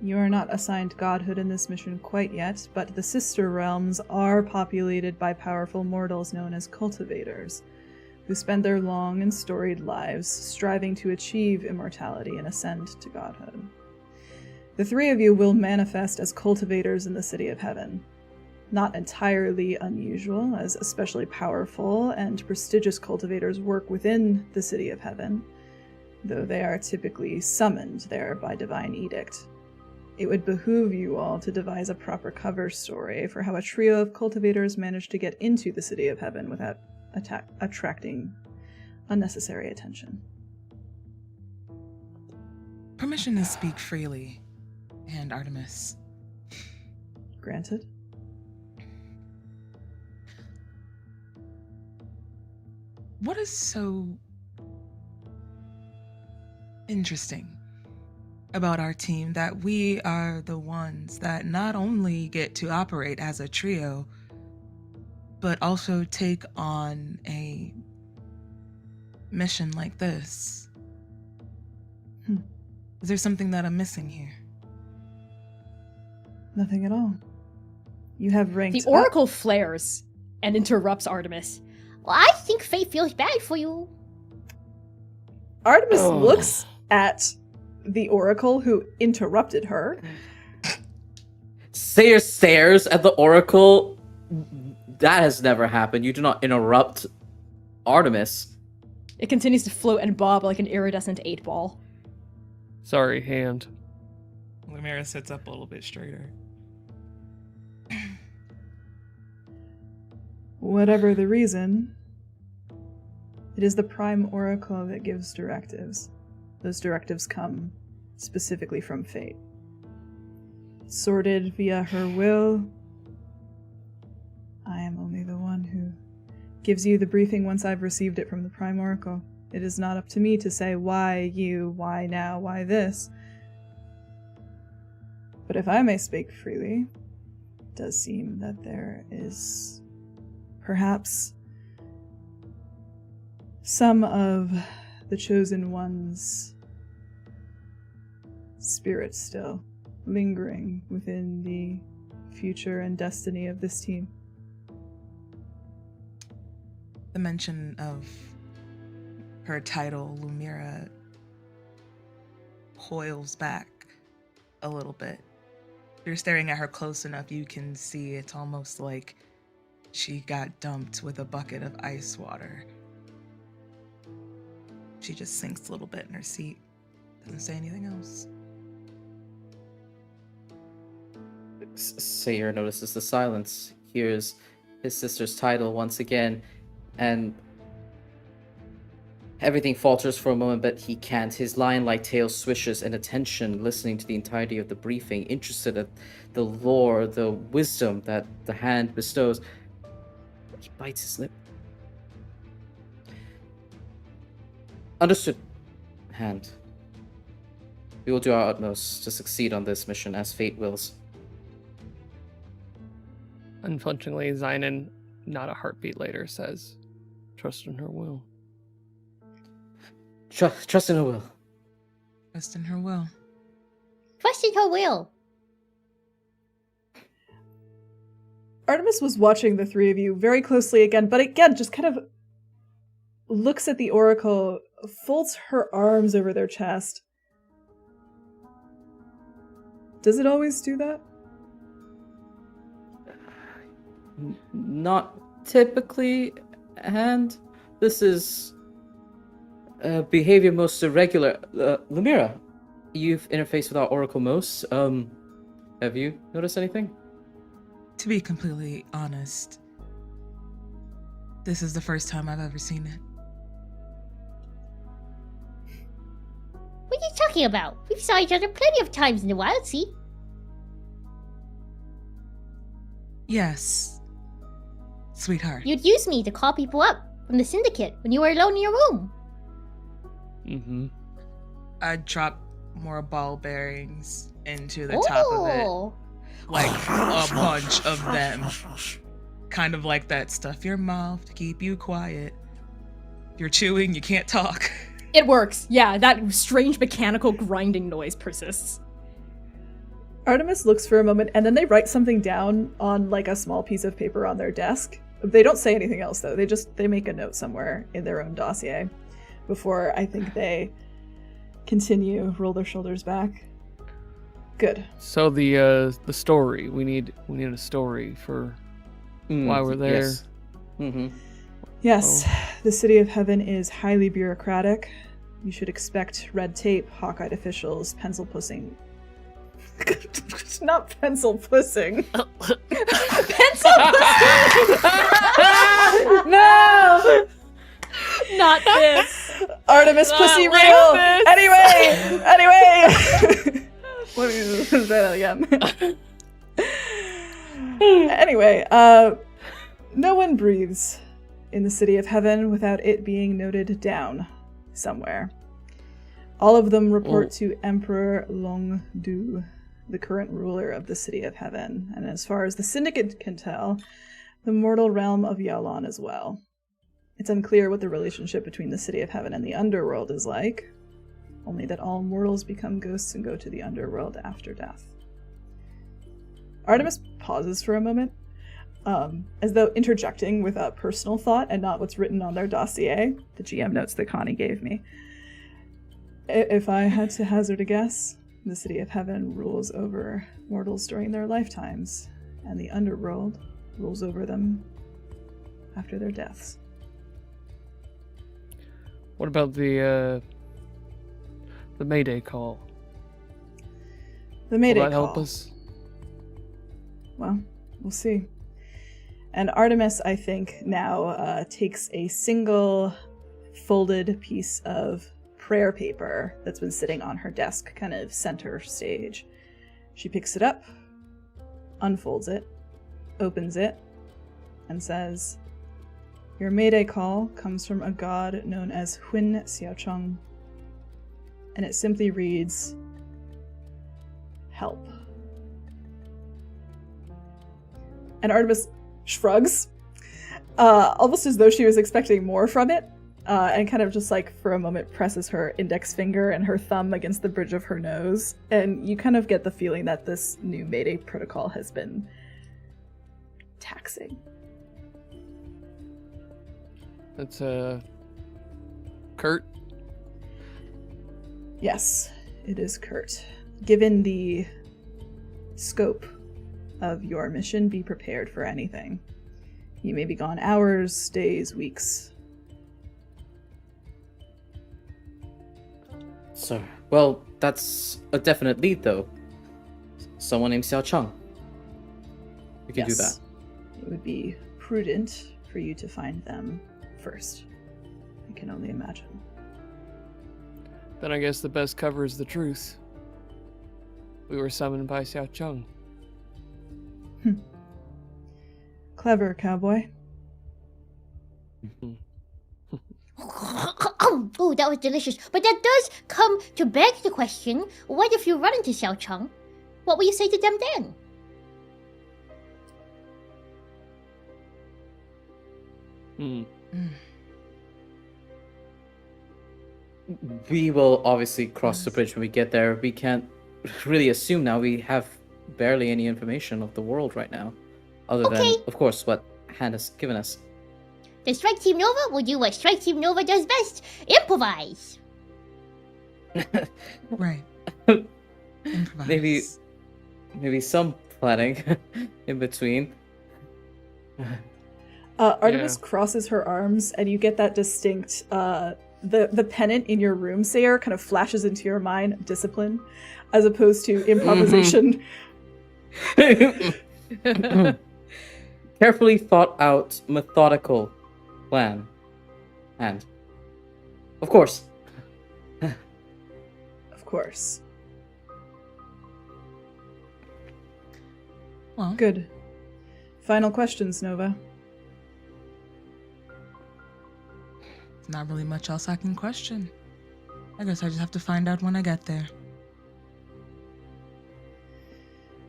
you are not assigned godhood in this mission quite yet, but the sister realms are populated by powerful mortals known as cultivators, who spend their long and storied lives striving to achieve immortality and ascend to godhood. The three of you will manifest as cultivators in the City of Heaven. Not entirely unusual, as especially powerful and prestigious cultivators work within the City of Heaven, though they are typically summoned there by divine edict. It would behoove you all to devise a proper cover story for how a trio of cultivators managed to get into the City of Heaven without attracting unnecessary attention. Permission to speak freely, and Artemis. Granted. What is so interesting about our team that we are the ones that not only get to operate as a trio, but also take on a mission like this? Is there something that I'm missing here? Nothing at all. You have ranked The Oracle flares and interrupts Artemis. Well, I think fate feels bad for you. Artemis looks at the Oracle who interrupted her. Sayer stares at the Oracle. That has never happened. You do not interrupt Artemis. It continues to float and bob like an iridescent 8-ball. Sorry, Hand. Lumira sits up a little bit straighter. Whatever the reason, it is the Prime Oracle that gives directives. Those directives come specifically from Fate. Sorted via her will, I am only the one who gives you the briefing once I've received it from the Prime Oracle. It is not up to me to say why you, why now, why this. But if I may speak freely, it does seem that there is perhaps some of the Chosen One's spirit still lingering within the future and destiny of this team. The mention of her title, Lumira, coils back a little bit. If you're staring at her close enough, you can see it's almost like she got dumped with a bucket of ice water. She just sinks a little bit in her seat. Doesn't say anything else. Sayer notices the silence, hears his sister's title once again, and everything falters for a moment, but he can't. His lion-like tail swishes in attention, listening to the entirety of the briefing, interested at the lore, the wisdom that the hand bestows. He bites his lip. Understood, Hand. We will do our utmost to succeed on this mission as fate wills. Unflinchingly, Zynon, not a heartbeat later, says, "Trust in her will." Trust in her will. Trust in her will. Question her will. Artemis was watching the three of you very closely again, but again, just kind of looks at the Oracle, folds her arms over their chest. Does it always do that? Not typically, and this is behavior most irregular. Lemira, you've interfaced with our Oracle most. Have you noticed anything? To be completely honest, this is the first time I've ever seen it. What are you talking about? We've saw each other plenty of times in the wild, see? Yes, sweetheart. You'd use me to call people up from the syndicate when you were alone in your room. Mm-hmm. I'd drop more ball bearings into the top of it. Oh. Like a bunch of them. Kind of like that stuff your mouth to keep you quiet. You're chewing, you can't talk. It works. Yeah, that strange mechanical grinding noise persists. Artemis looks for a moment, and then they write something down on like a small piece of paper on their desk. They don't say anything else though. They make a note somewhere in their own dossier before I think they continue, roll their shoulders back. Good. So the story, we need a story for why we're there. Yes. Mm-hmm. Yes, the City of Heaven is highly bureaucratic. You should expect red tape, hawk-eyed officials, pencil pussing. Not pencil pussing. Pencil No! Not this. Artemis pussy like real. this. Anyway. Let me try that again. Anyway, no one breathes in the City of Heaven without it being noted down somewhere. All of them report to Emperor Longdu, the current ruler of the City of Heaven, and as far as the Syndicate can tell, the mortal realm of Yalan as well. It's unclear what the relationship between the City of Heaven and the Underworld is like, only that all mortals become ghosts and go to the Underworld after death. Artemis pauses for a moment, as though interjecting with a personal thought and not what's written on their dossier, the GM notes that Connie gave me. If I had to hazard a guess, the City of Heaven rules over mortals during their lifetimes, and the Underworld rules over them after their deaths. What about the Mayday call? The Mayday Will that call. help us? Well, we'll see. And Artemis, I think, now takes a single folded piece of prayer paper that's been sitting on her desk, kind of center stage. She picks it up, unfolds it, opens it, and says, "Your Mayday call comes from a god known as Huin Xiaocheng." And it simply reads, "Help." And Artemis shrugs, almost as though she was expecting more from it, and kind of just like for a moment presses her index finger and her thumb against the bridge of her nose. And you kind of get the feeling that this new Mayday protocol has been taxing. That's Kurt. Yes, it is Kurt. Given the scope of your mission, be prepared for anything. You may be gone hours, days, weeks. So, well, that's a definite lead, though. Someone named Xiao Cheng. We can do that. It would be prudent for you to find them first. I can only imagine. Then I guess the best cover is the truth. We were summoned by Xiao Cheng. Clever, cowboy. Oh, that was delicious. But that does come to beg the question, what if you run into Xiao Cheng? What will you say to them then? We will obviously cross the bridge when we get there. We can't really assume now. We have barely any information of the world right now. Other than, of course, what Han has given us. The Strike Team Nova will do what Strike Team Nova does best. Improvise. Right. Improvise. maybe some planning in between. Artemis Yeah. crosses her arms, and you get that distinct, the pennant in your room, Sayer, kind of flashes into your mind, discipline, as opposed to improvisation. Carefully thought out, methodical plan. And, of course, Of course. Well, Good. Final questions, Nova. not really much else I can question. I guess I just have to find out when I get there.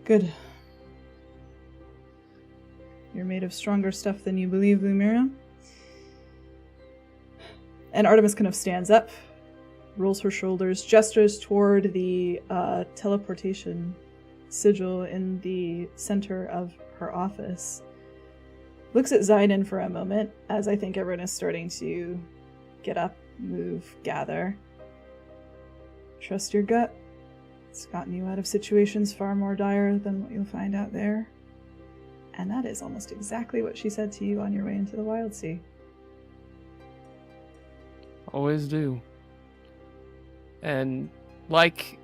Good. You're made of stronger stuff than you believe, Lumira. And Artemis kind of stands up, rolls her shoulders, gestures toward the teleportation sigil in the center of her office. Looks at Zidon for a moment, as I think everyone is starting to get up, move, gather. Trust your gut. It's gotten you out of situations far more dire than what you'll find out there. And that is almost exactly what she said to you on your way into the Wild Sea. Always do. And like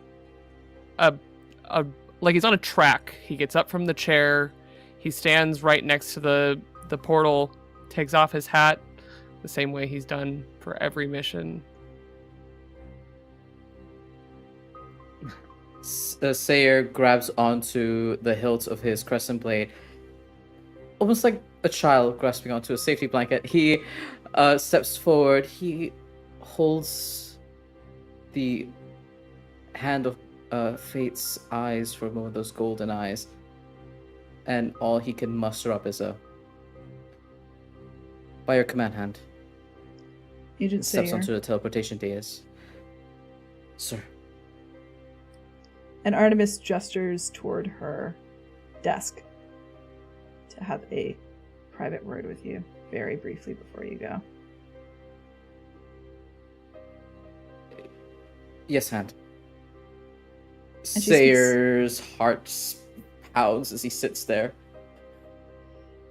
like he's on a track. He gets up from the chair. He stands right next to the portal, takes off his hat, the same way he's done for every mission. Sayer grabs onto the hilt of his crescent blade, almost like a child grasping onto a safety blanket. He steps forward. He holds the hand of Fate's eyes for a moment, those golden eyes, and all he can muster up is a "By your command, hand." Agent Steps Sayer. onto the teleportation dais. Sir. And Artemis gestures toward her desk to have a private word with you very briefly before you go. Yes, hand. she Sayer's heart pounds as he sits there.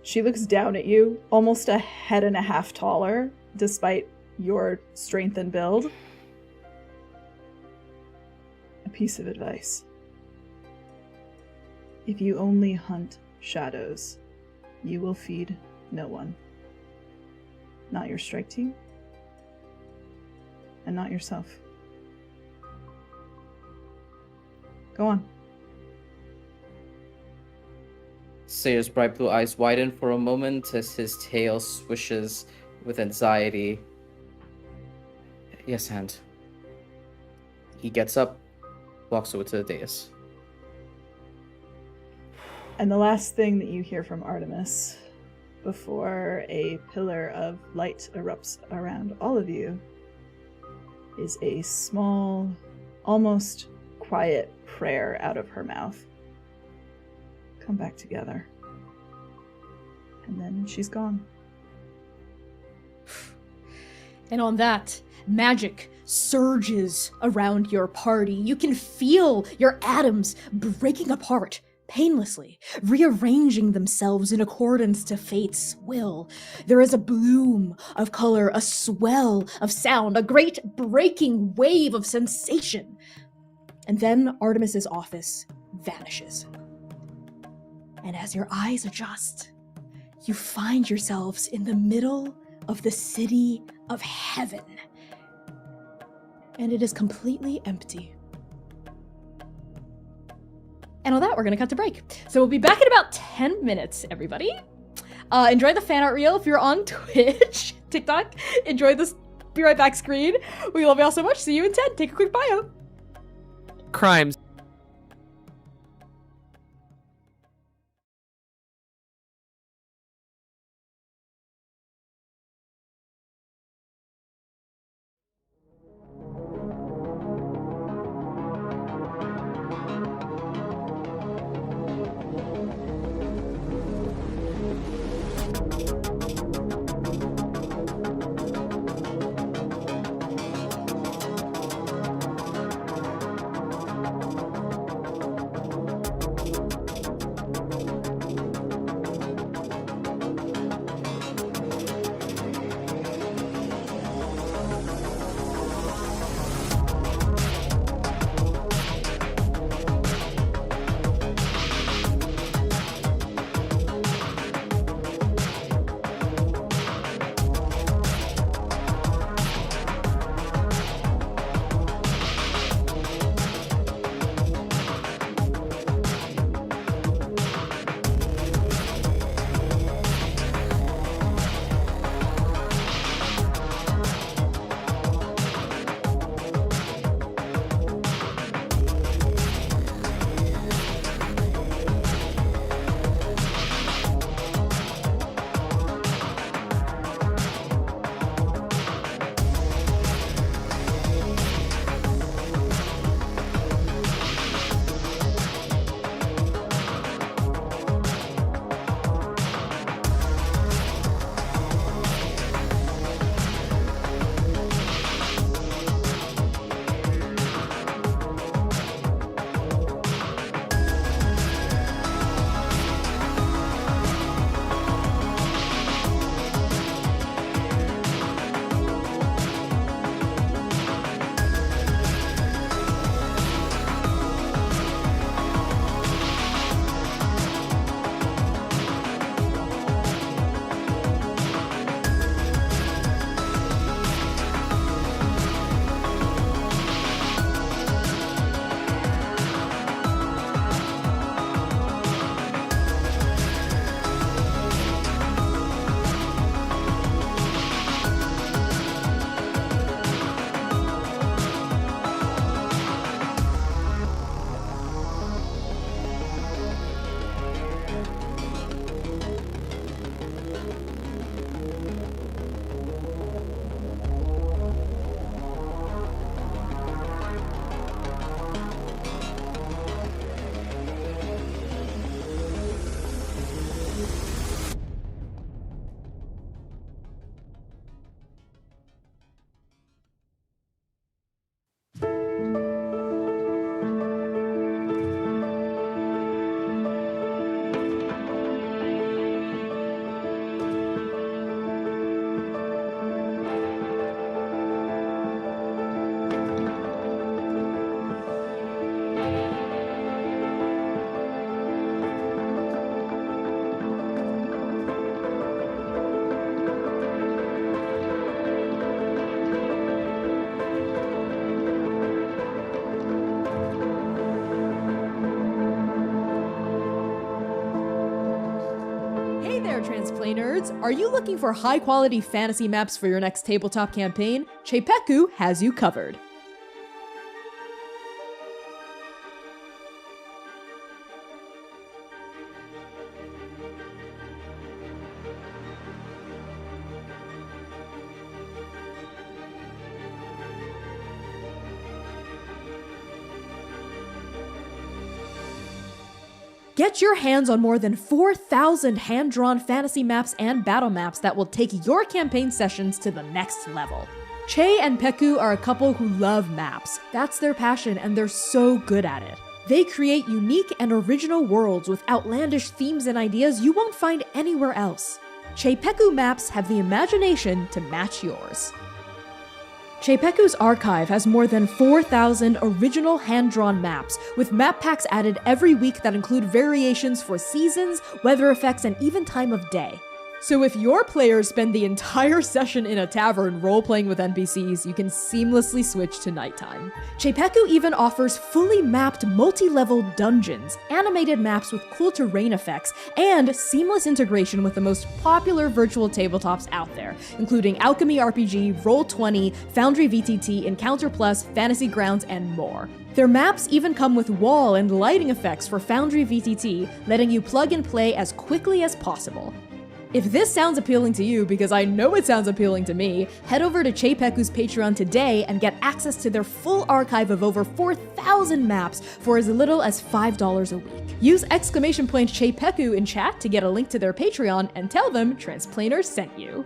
She looks down at you, almost a head and a half taller, despite your strength and build. A piece of advice. If you only hunt shadows, you will feed no one. Not your strike team, and not yourself. Go on. Sayer's bright blue eyes widen for a moment as his tail swishes with anxiety. Yes, hand. He gets up, walks over to the dais. And the last thing that you hear from Artemis before a pillar of light erupts around all of you is a small, almost quiet prayer out of her mouth. Come back together. And then she's gone. And on that, magic surges around your party. You can feel your atoms breaking apart painlessly, rearranging themselves in accordance to Fate's will. There is a bloom of color, a swell of sound, a great breaking wave of sensation. And then Artemis's office vanishes. And as your eyes adjust, you find yourselves in the middle of the city of heaven. And it is completely empty. And on that, we're going to cut to break. So we'll be back in about 10 minutes, everybody. Enjoy the fan art reel if you're on Twitch, TikTok. Enjoy this Be Right Back screen. We love y'all so much. See you in 10. Take a quick bio. Crimes. there, Transplay Nerds! Are you looking for high-quality fantasy maps for your next tabletop campaign? Cheipeku has you covered. Get your hands on more than 4,000 hand-drawn fantasy maps and battle maps that will take your campaign sessions to the next level. Che and Peku are a couple who love maps. That's their passion, and they're so good at it. They create unique and original worlds with outlandish themes and ideas you won't find anywhere else. Cheipeku maps have the imagination to match yours. Cheipeku's archive has more than 4,000 original hand-drawn maps, with map packs added every week that include variations for seasons, weather effects, and even time of day. So if your players spend the entire session in a tavern role-playing with NPCs, you can seamlessly switch to nighttime. Cheipeku even offers fully mapped multi-level dungeons, animated maps with cool terrain effects, and seamless integration with the most popular virtual tabletops out there, including Alchemy RPG, Roll20, Foundry VTT, Encounter Plus, Fantasy Grounds, and more. Their maps even come with wall and lighting effects for Foundry VTT, letting you plug and play as quickly as possible. If this sounds appealing to you, because I know it sounds appealing to me, head over to Cheipeku's Patreon today and get access to their full archive of over 4,000 maps for as little as $5 a week. Use !Cheipeku in chat to get a link to their Patreon and tell them Transplaner sent you.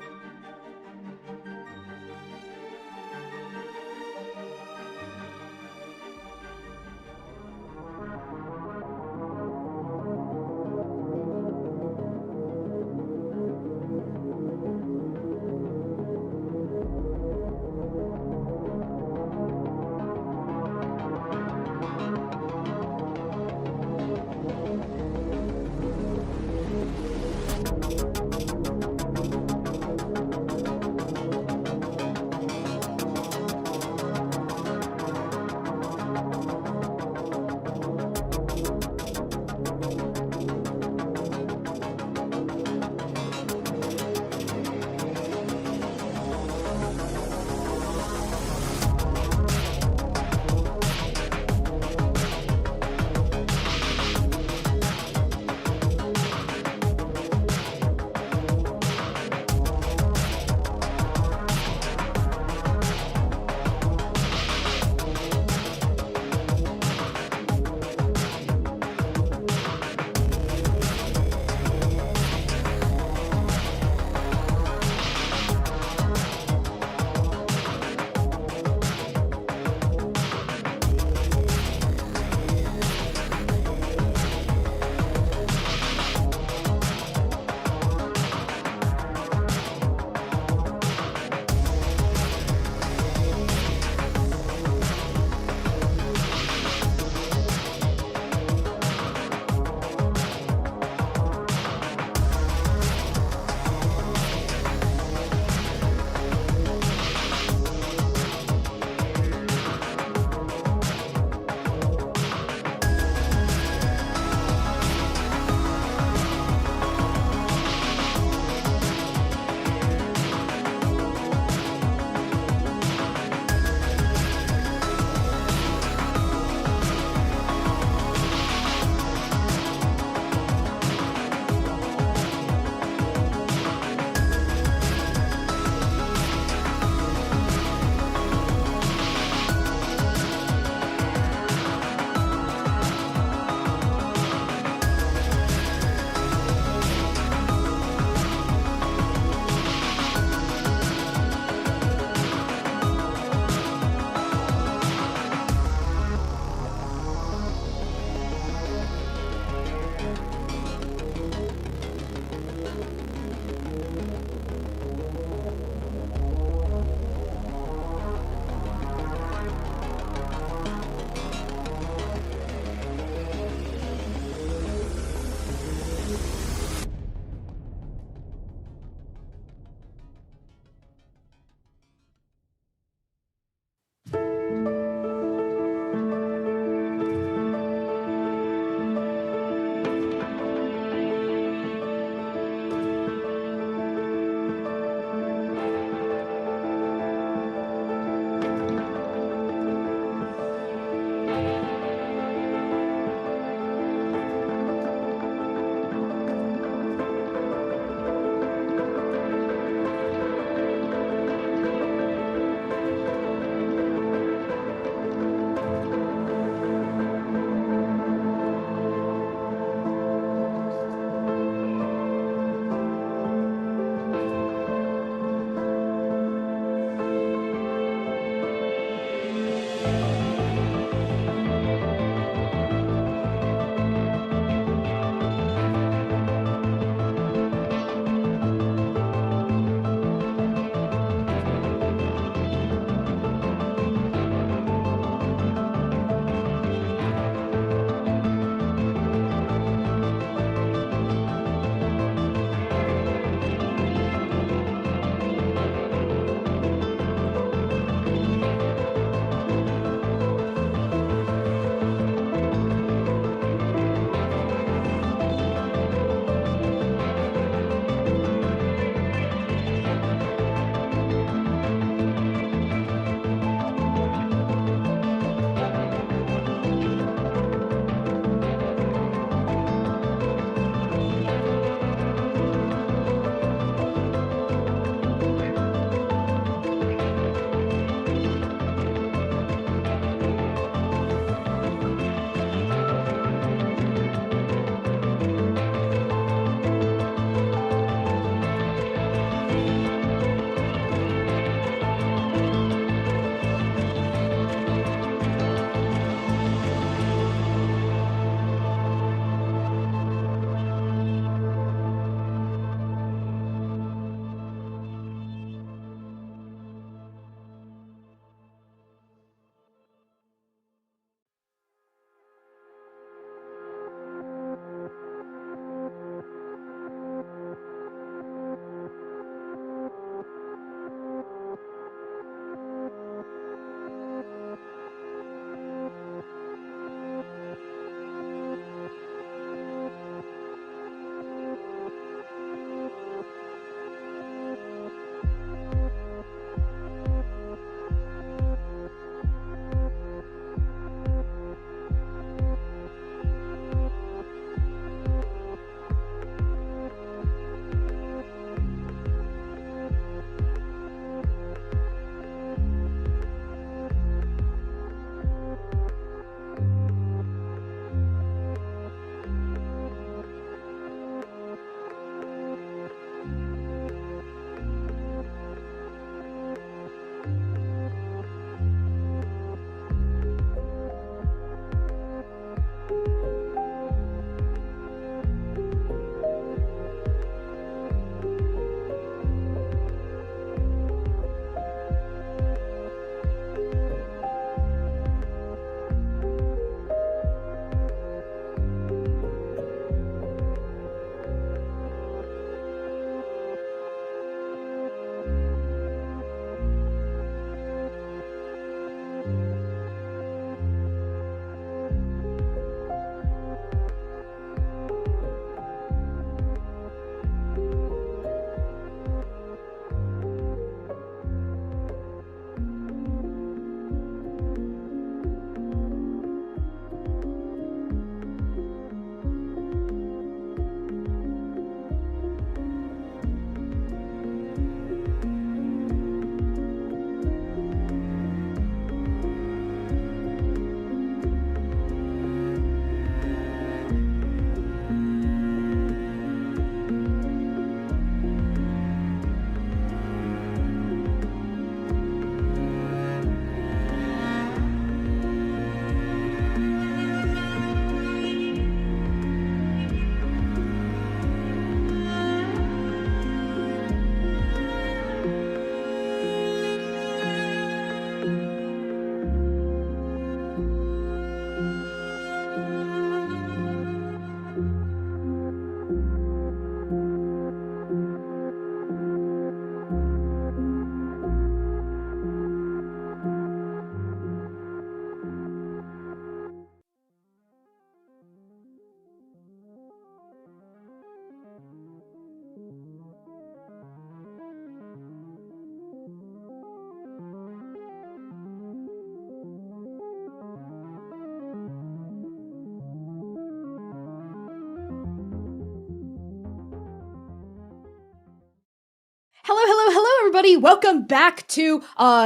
Hello, everybody. Welcome back to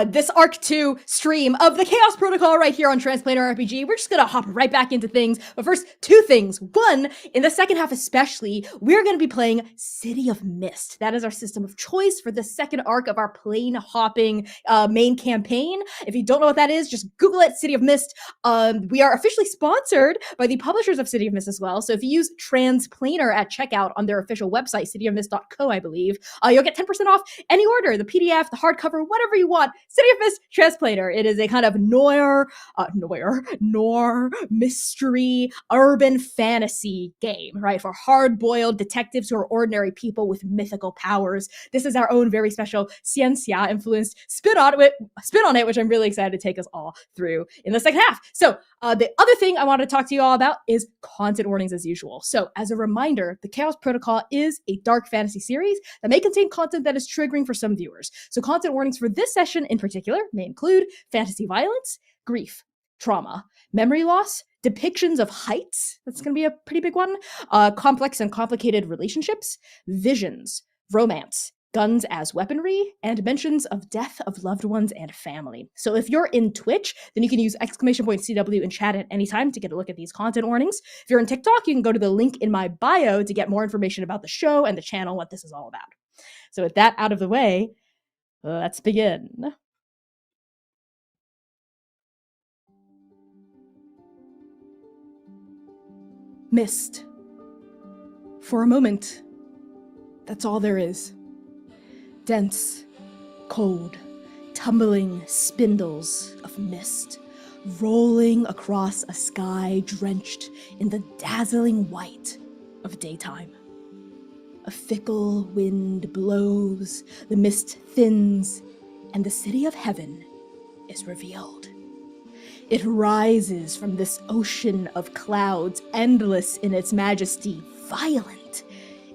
this Arc 2 stream of the Chaos Protocol right here on Transplanar RPG. We're just gonna hop right back into things. But first, two things. One, in the second half especially, we're gonna be playing City of Mist. That is our system of choice for the second arc of our plane hopping main campaign. If you don't know what that is, just Google it, City of Mist. We are officially sponsored by the publishers of City of Mist as well. So if you use Transplanar at checkout on their official website, cityofmist.co, I believe, you'll get 10% off any order, the PDF, the hardcover, whatever you want. City of Mist Transplanar. It is a kind of noir mystery, urban fantasy game, right? For hard-boiled detectives who are ordinary people with mythical powers. This is our own very special ciencia influenced spin on it, which I'm really excited to take us all through in the second half. So the other thing I want to talk to you all about is content warnings as usual. So as a reminder, the Chaos Protocol is a dark fantasy series that may contain content that is triggering for some viewers. So content warnings for this session in particular may include fantasy violence, grief, trauma, memory loss, depictions of heights, that's going to be a pretty big one, complex and complicated relationships, visions, romance, guns as weaponry, and mentions of death of loved ones and family. So if you're in Twitch, then you can use !CW in chat at any time to get a look at these content warnings. If you're in TikTok, you can go to the link in my bio to get more information about the show and the channel, what this is all about. So with that out of the way, let's begin. Mist. For a moment, that's all there is. Dense, cold, tumbling spindles of mist rolling across a sky drenched in the dazzling white of daytime. A fickle wind blows, the mist thins, and the city of heaven is revealed. It rises from this ocean of clouds, endless in its majesty, violent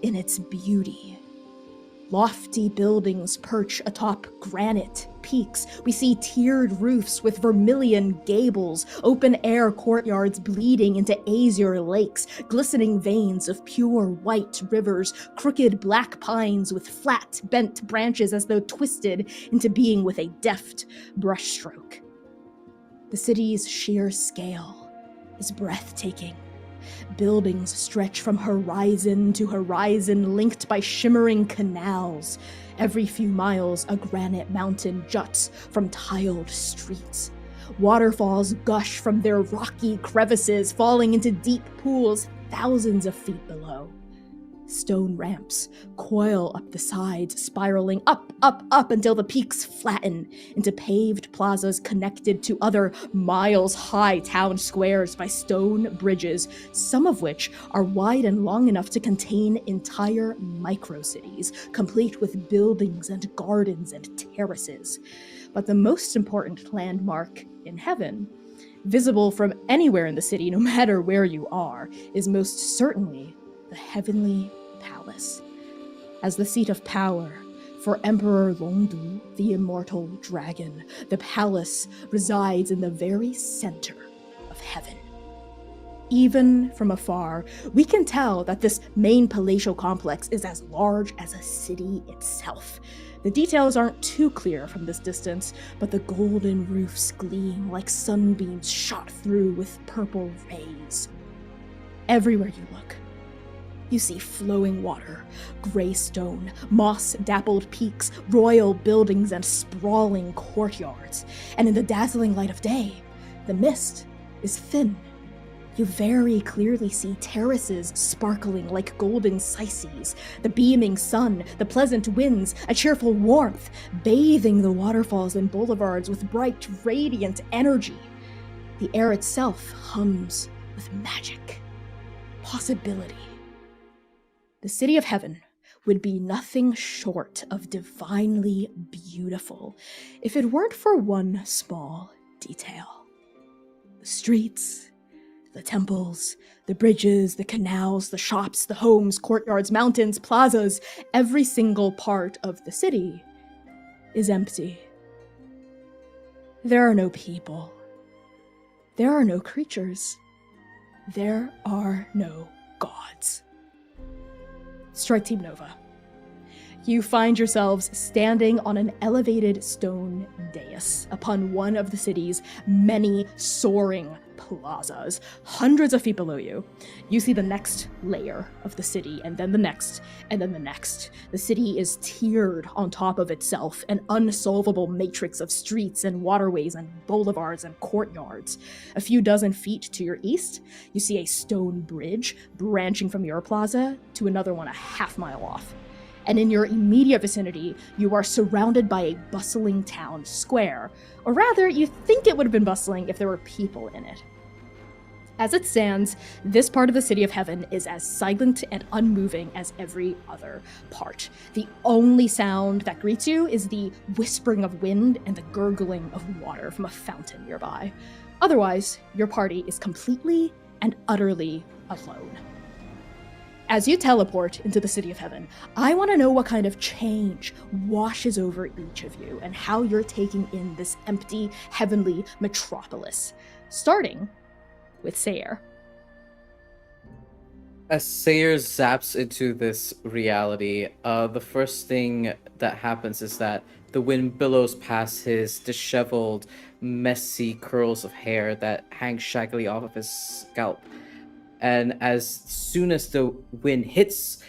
in its beauty. Lofty buildings perch atop granite peaks. We see tiered roofs with vermilion gables, open-air courtyards bleeding into azure lakes, glistening veins of pure white rivers, crooked black pines with flat, bent branches as though twisted into being with a deft brushstroke. The city's sheer scale is breathtaking. Buildings stretch from horizon to horizon, linked by shimmering canals. Every few miles, a granite mountain juts from tiled streets. Waterfalls gush from their rocky crevices, falling into deep pools thousands of feet below. Stone ramps coil up the sides, spiraling up until the peaks flatten into paved plazas connected to other miles-high town squares by stone bridges, some of which are wide and long enough to contain entire micro-cities, complete with buildings and gardens and terraces. But the most important landmark in heaven, visible from anywhere in the city, no matter where you are, is most certainly the Heavenly Palace. As the seat of power for Emperor Longdu, the immortal dragon, the palace resides in the very center of heaven. Even from afar, we can tell that this main palatial complex is as large as a city itself. The details aren't too clear from this distance, but the golden roofs gleam like sunbeams shot through with purple rays. Everywhere you look, you see flowing water, gray stone, moss-dappled peaks, royal buildings, and sprawling courtyards. And in the dazzling light of day, the mist is thin. You very clearly see terraces sparkling like golden Sises, the beaming sun, the pleasant winds, a cheerful warmth, bathing the waterfalls and boulevards with bright, radiant energy. The air itself hums with magic, possibility. The city of heaven would be nothing short of divinely beautiful if it weren't for one small detail. The streets, the temples, the bridges, the canals, the shops, the homes, courtyards, mountains, plazas, every single part of the city is empty. There are no people. There are no creatures. There are no gods. Strike Team Nova. You find yourselves standing on an elevated stone dais upon one of the city's many soaring plazas, hundreds of feet below you. You see the next layer of the city, and then the next, and then the next. The city is tiered on top of itself, an unsolvable matrix of streets and waterways and boulevards and courtyards. A few dozen feet to your east, you see a stone bridge branching from your plaza to another one a half mile off. And in your immediate vicinity, you are surrounded by a bustling town square. Or rather, you think it would have been bustling if there were people in it. As it stands, this part of the City of Heaven is as silent and unmoving as every other part. The only sound that greets you is the whispering of wind and the gurgling of water from a fountain nearby. Otherwise, your party is completely and utterly alone. As you teleport into the City of Heaven, I want to know what kind of change washes over each of you and how you're taking in this empty, heavenly metropolis. Starting with Sayer. As Sayer zaps into this reality, the first thing that happens is that the wind billows past his disheveled, messy curls of hair that hang shaggily off of his scalp. And as soon as the wind hits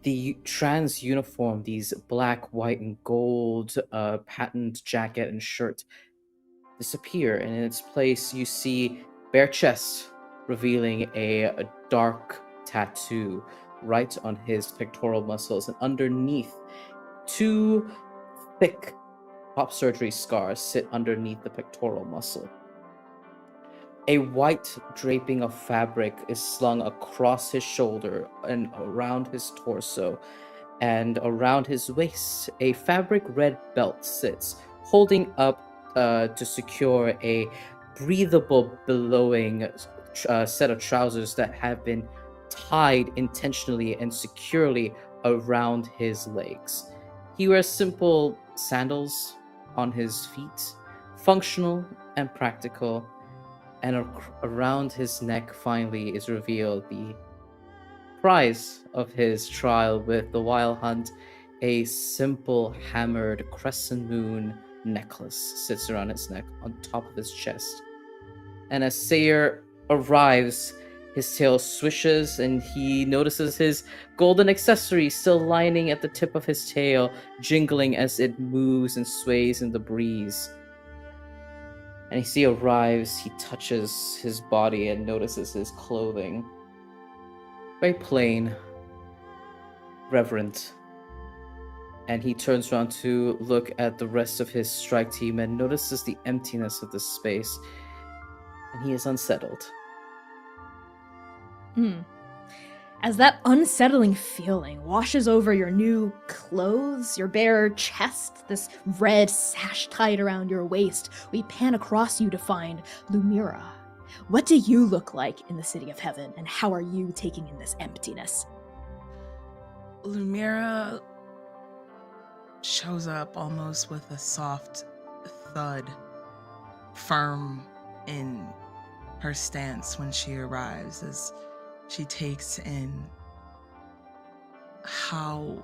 the trans uniform, these black, white, and gold patterned jacket and shirt disappear, and in its place you see bare chest, revealing a dark tattoo right on his pectoral muscles, and underneath, two thick top surgery scars sit underneath the pectoral muscle. A white draping of fabric is slung across his shoulder and around his torso, and around his waist, a fabric red belt sits, holding up to secure a breathable, billowing set of trousers that have been tied intentionally and securely around his legs. He wears simple sandals on his feet, functional and practical. And around his neck finally is revealed the prize of his trial with the Wild Hunt. A simple hammered crescent moon necklace sits around his neck on top of his chest. And as Sayer arrives, his tail swishes and he notices his golden accessory still lining at the tip of his tail, jingling as it moves and sways in the breeze. And as he arrives, he touches his body and notices his clothing. Very plain, reverent. And he turns around to look at the rest of his strike team and notices the emptiness of the space. And he is unsettled. As that unsettling feeling washes over your new clothes, your bare chest, this red sash tied around your waist, we pan across you to find Lumira. What do you look like in the City of Heaven, and how are you taking in this emptiness? Lumira shows up almost with a soft thud, firm in her stance when she arrives, as she takes in how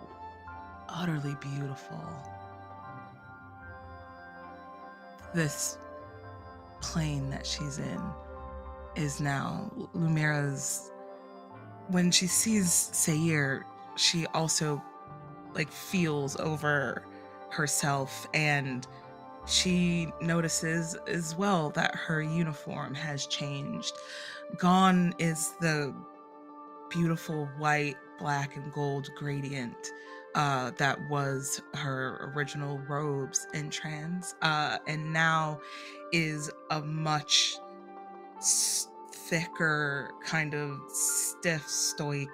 utterly beautiful this plane that she's in is now. Lumira's, when she sees Sayer, she also feels over herself, and she notices as well that her uniform has changed. Gone is the beautiful white, black, and gold gradient that was her original robes in trans, and now is a much thicker, kind of stiff, stoic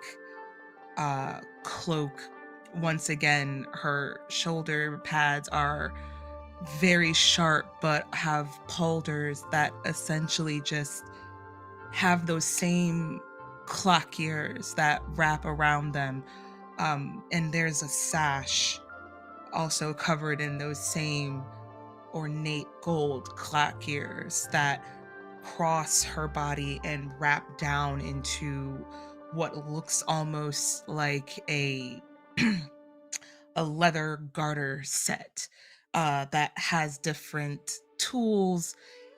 cloak. Once again, her shoulder pads are very sharp, but have paulders that essentially just have those same clock ears that wrap around them. And there's a sash also covered in those same ornate gold clock ears that cross her body and wrap down into what looks almost like a a leather garter set that has different tools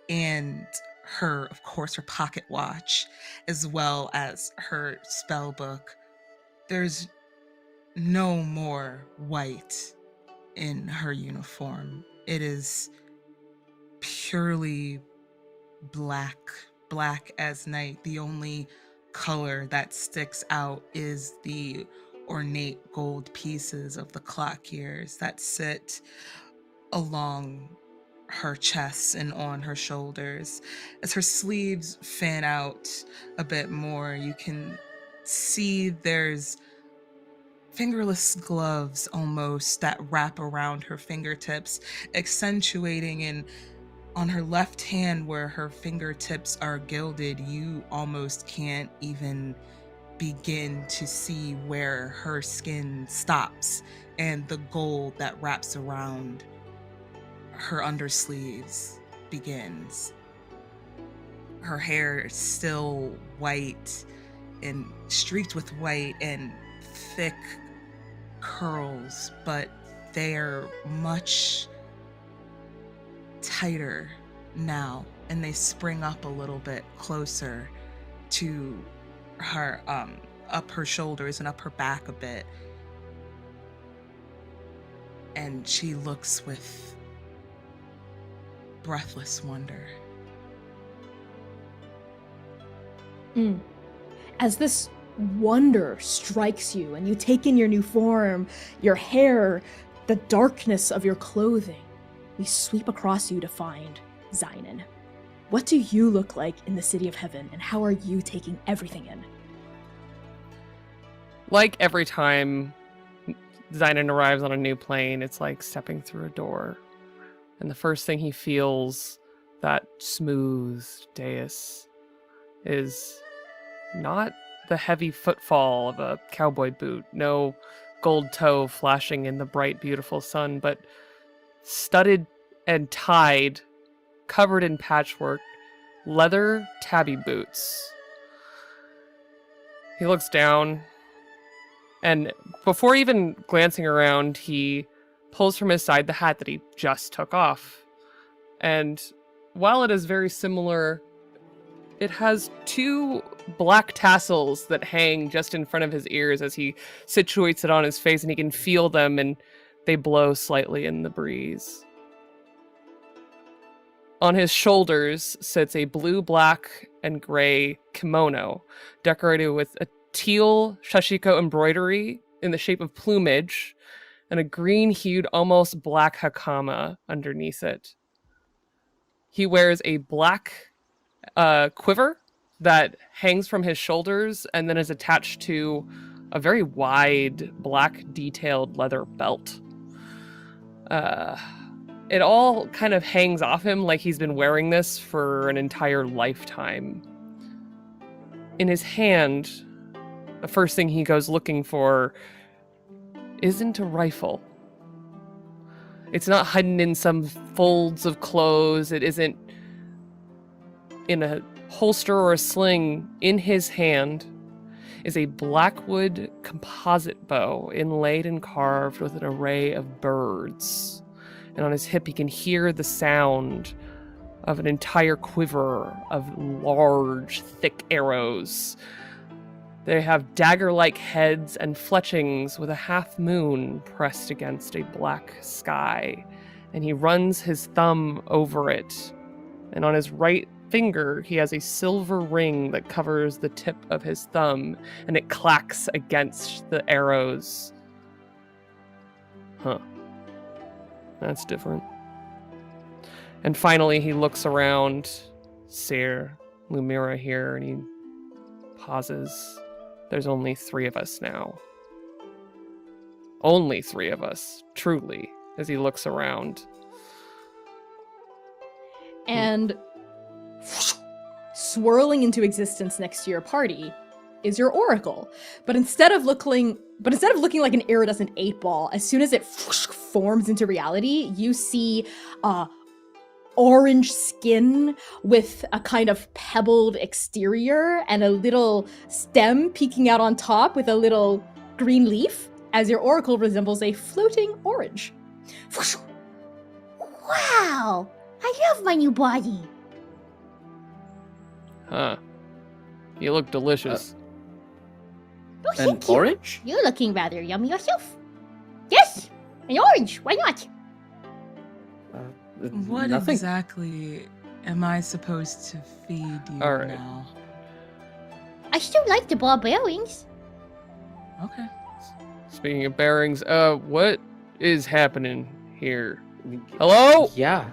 and her, of course, her pocket watch, as well as her spell book. There's no more white in her uniform. It is purely black, black as night. The only color that sticks out is the ornate gold pieces of the clock gears that sit along her chest and on her shoulders. As her sleeves fan out a bit more, you can see there's fingerless gloves almost that wrap around her fingertips, accentuating, and on her left hand where her fingertips are gilded, you almost can't even begin to see where her skin stops and the gold that wraps around her undersleeves begins. Her hair is still white and streaked with white and thick curls, but they're much tighter now, and they spring up a little bit closer to her, up her shoulders and up her back a bit. And she looks with breathless wonder. As this wonder strikes you and you take in your new form, your hair, the darkness of your clothing, we sweep across you to find Zynon. What do you look like in the City of Heaven, and how are you taking everything in? Like every time Zynon arrives on a new plane, it's like stepping through a door. And the first thing he feels, that smooth dais, is not the heavy footfall of a cowboy boot, no gold toe flashing in the bright, beautiful sun, but studded and tied, covered in patchwork, leather tabby boots. He looks down, and before even glancing around, he pulls from his side the hat that he just took off. And while it is very similar, it has two black tassels that hang just in front of his ears as he situates it on his face, and he can feel them, and they blow slightly in the breeze. On his shoulders sits a blue, black, and gray kimono, decorated with a teal shashiko embroidery in the shape of plumage, and a green-hued, almost black hakama underneath it. He wears a black quiver that hangs from his shoulders and then is attached to a very wide, black, detailed leather belt. It all kind of hangs off him like he's been wearing this for an entire lifetime. In his hand, the first thing he goes looking for isn't a rifle. It's not hidden in some folds of clothes. It isn't in a holster or a sling. In his hand is a blackwood composite bow inlaid and carved with an array of birds. And on his hip he can hear the sound of an entire quiver of large, thick arrows. They have dagger-like heads and fletchings with a half moon pressed against a black sky. And he runs his thumb over it. And on his right finger, he has a silver ring that covers the tip of his thumb, and it clacks against the arrows. Huh. That's different. And finally, he looks around. Seer, Lumira here, and he pauses. There's only 3 of us now. Only 3 of us, truly, as he looks around. And swirling into existence next to your party is your oracle. But instead of looking like an iridescent 8-ball, as soon as it forms into reality, you see orange skin with a kind of pebbled exterior and a little stem peeking out on top with a little green leaf. as your oracle resembles a floating orange. Wow! I love my new body. Huh. You look delicious. Oh, An thank you. orange? You're looking rather yummy yourself. Yes! An orange! Why not? What Nothing. exactly am I supposed to feed you All right. now? I still like the ball bearings. Okay. Speaking of bearings, what is happening here? Hello? Yeah.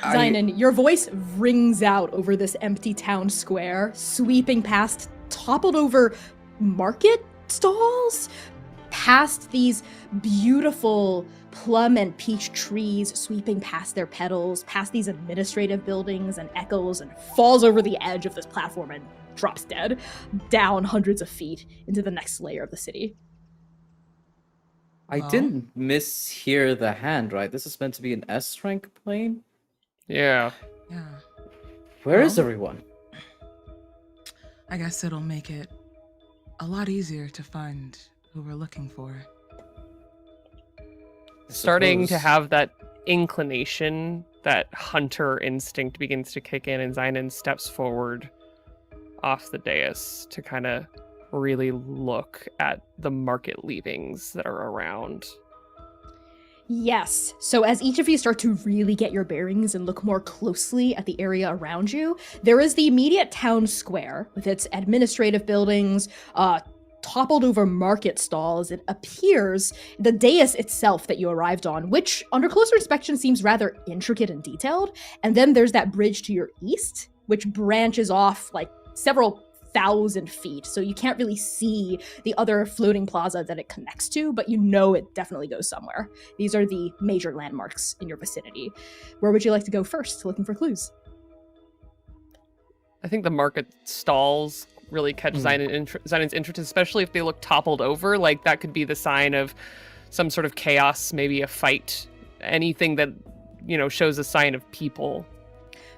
Zynon, your voice rings out over this empty town square, sweeping past toppled over market stalls, past these beautiful plum and peach trees sweeping past their petals, past these administrative buildings, and echoes, and falls over the edge of this platform and drops dead down hundreds of feet into the next layer of the city. I Well. didn't mishear the hand, right? This is meant to be an S rank plane? Yeah. Yeah. Where is Well. everyone? I guess it'll make it a lot easier to find who we're looking for. Starting to Suppose- have that inclination, that hunter instinct begins to kick in, and Zynon steps forward off the dais to kind of really look at the market leavings that are around. Yes. So as each of you start to really get your bearings and look more closely at the area around you, there is the immediate town square with its administrative buildings, toppled over market stalls. It appears the dais itself that you arrived on, which under closer inspection seems rather intricate and detailed. And then there's that bridge to your east, which branches off like several thousand feet. So you can't really see the other floating plaza that it connects to, but you know it definitely goes somewhere. These are the major landmarks in your vicinity. Where would you like to go first, looking for clues? I think the market stalls really catch Zynon's interest, especially if they look toppled over. Like, that could be the sign of some sort of chaos, maybe a fight, anything that, you know, shows a sign of people.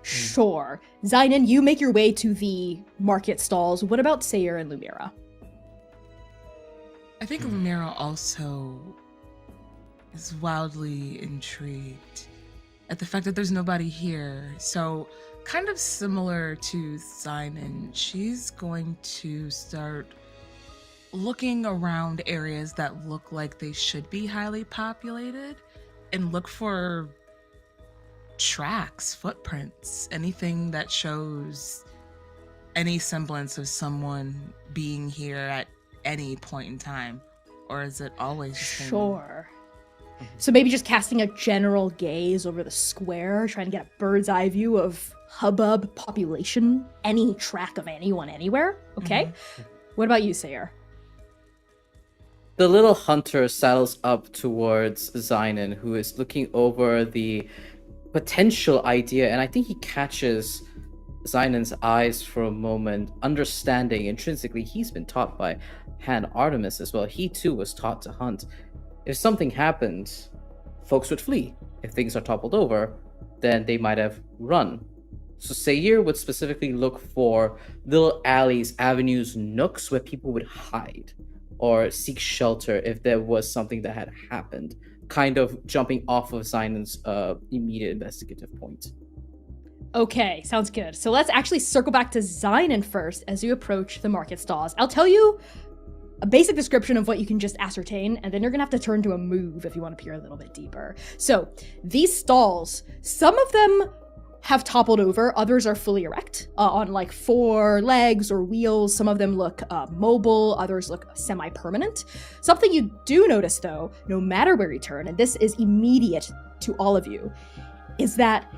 Sure. Zynon, you make your way to the market stalls. What about Sayer and Lumira? I think Lumira also is wildly intrigued at the fact that there's nobody here. So, kind of similar to Zynon, she's going to start looking around areas that look like they should be highly populated and look for tracks, footprints, anything that shows any semblance of someone being here at any point in time. Or is it always just been- Sure. So maybe just casting a general gaze over the square, trying to get a bird's eye view of hubbub, population, any track of anyone anywhere. Okay. What about you, Sayer? The little hunter saddles up towards Zynon, who is looking over the potential idea, and I think he catches Zynon's eyes for a moment, understanding intrinsically he's been taught by Han Artemis as well. He too was taught to hunt. If something happened, folks would flee. If things are toppled over, then they might have run. So Sayer would specifically look for little alleys, avenues, nooks where people would hide or seek shelter if there was something that had happened, kind of jumping off of Zynon's immediate investigative point. Okay, sounds good. So let's actually circle back to Zynon first as you approach the market stalls. I'll tell you a basic description of what you can just ascertain, and then you're gonna have to turn to a move if you want to peer a little bit deeper. So these stalls, some of them have toppled over, others are fully erect on like 4 legs or wheels. Some of them look mobile, others look semi-permanent. Something you do notice though, no matter where you turn, and this is immediate to all of you, is that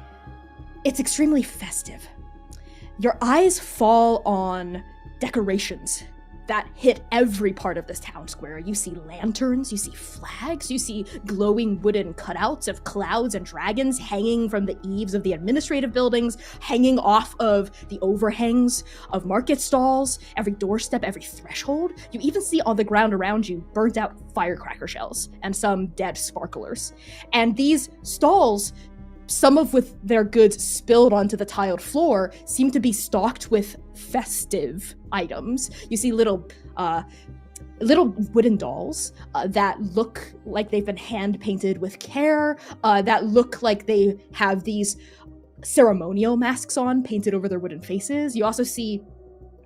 it's extremely festive. Your eyes fall on decorations that hit every part of this town square. You see lanterns, you see flags, you see glowing wooden cutouts of clouds and dragons hanging from the eaves of the administrative buildings, hanging off of the overhangs of market stalls, every doorstep, every threshold. You even see on the ground around you burnt out firecracker shells and some dead sparklers. And these stalls, some of with their goods spilled onto the tiled floor, seem to be stocked with festive items. You see little little wooden dolls that look like they've been hand painted with care, that look like they have these ceremonial masks on painted over their wooden faces. You also see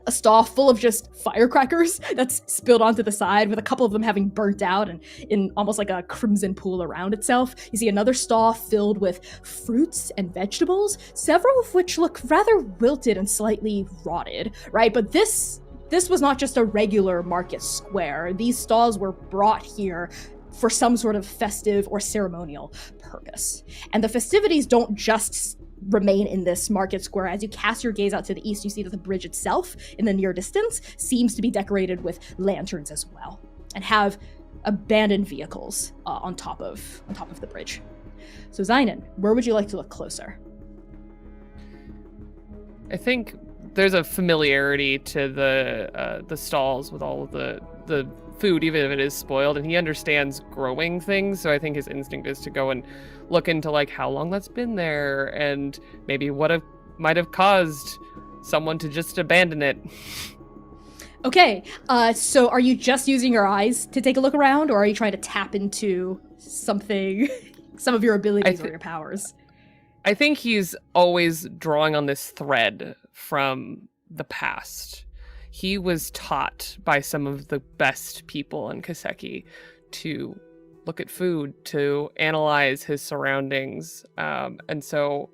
a stall full of just firecrackers that's spilled onto the side, with a couple of them having burnt out and in almost like a crimson pool around itself. You see another stall filled with fruits and vegetables, several of which look rather wilted and slightly rotted, right? But this was not just a regular market square. These stalls were brought here for some sort of festive or ceremonial purpose. And the festivities don't just remain in this market square. As you cast your gaze out to the east, you see that the bridge itself in the near distance seems to be decorated with lanterns as well, and have abandoned vehicles on top of the bridge. So Zynon, where would you like to look closer? I think there's a familiarity to the stalls with all of the food, even if it is spoiled, and he understands growing things, so I think his instinct is to go and look into like how long that's been there and maybe what might have caused someone to just abandon it. Okay, so are you just using your eyes to take a look around, or are you trying to tap into something, some of your abilities or your powers? I think he's always drawing on this thread from the past. He was taught by some of the best people in Kaseki to look at food, to analyze his surroundings. And so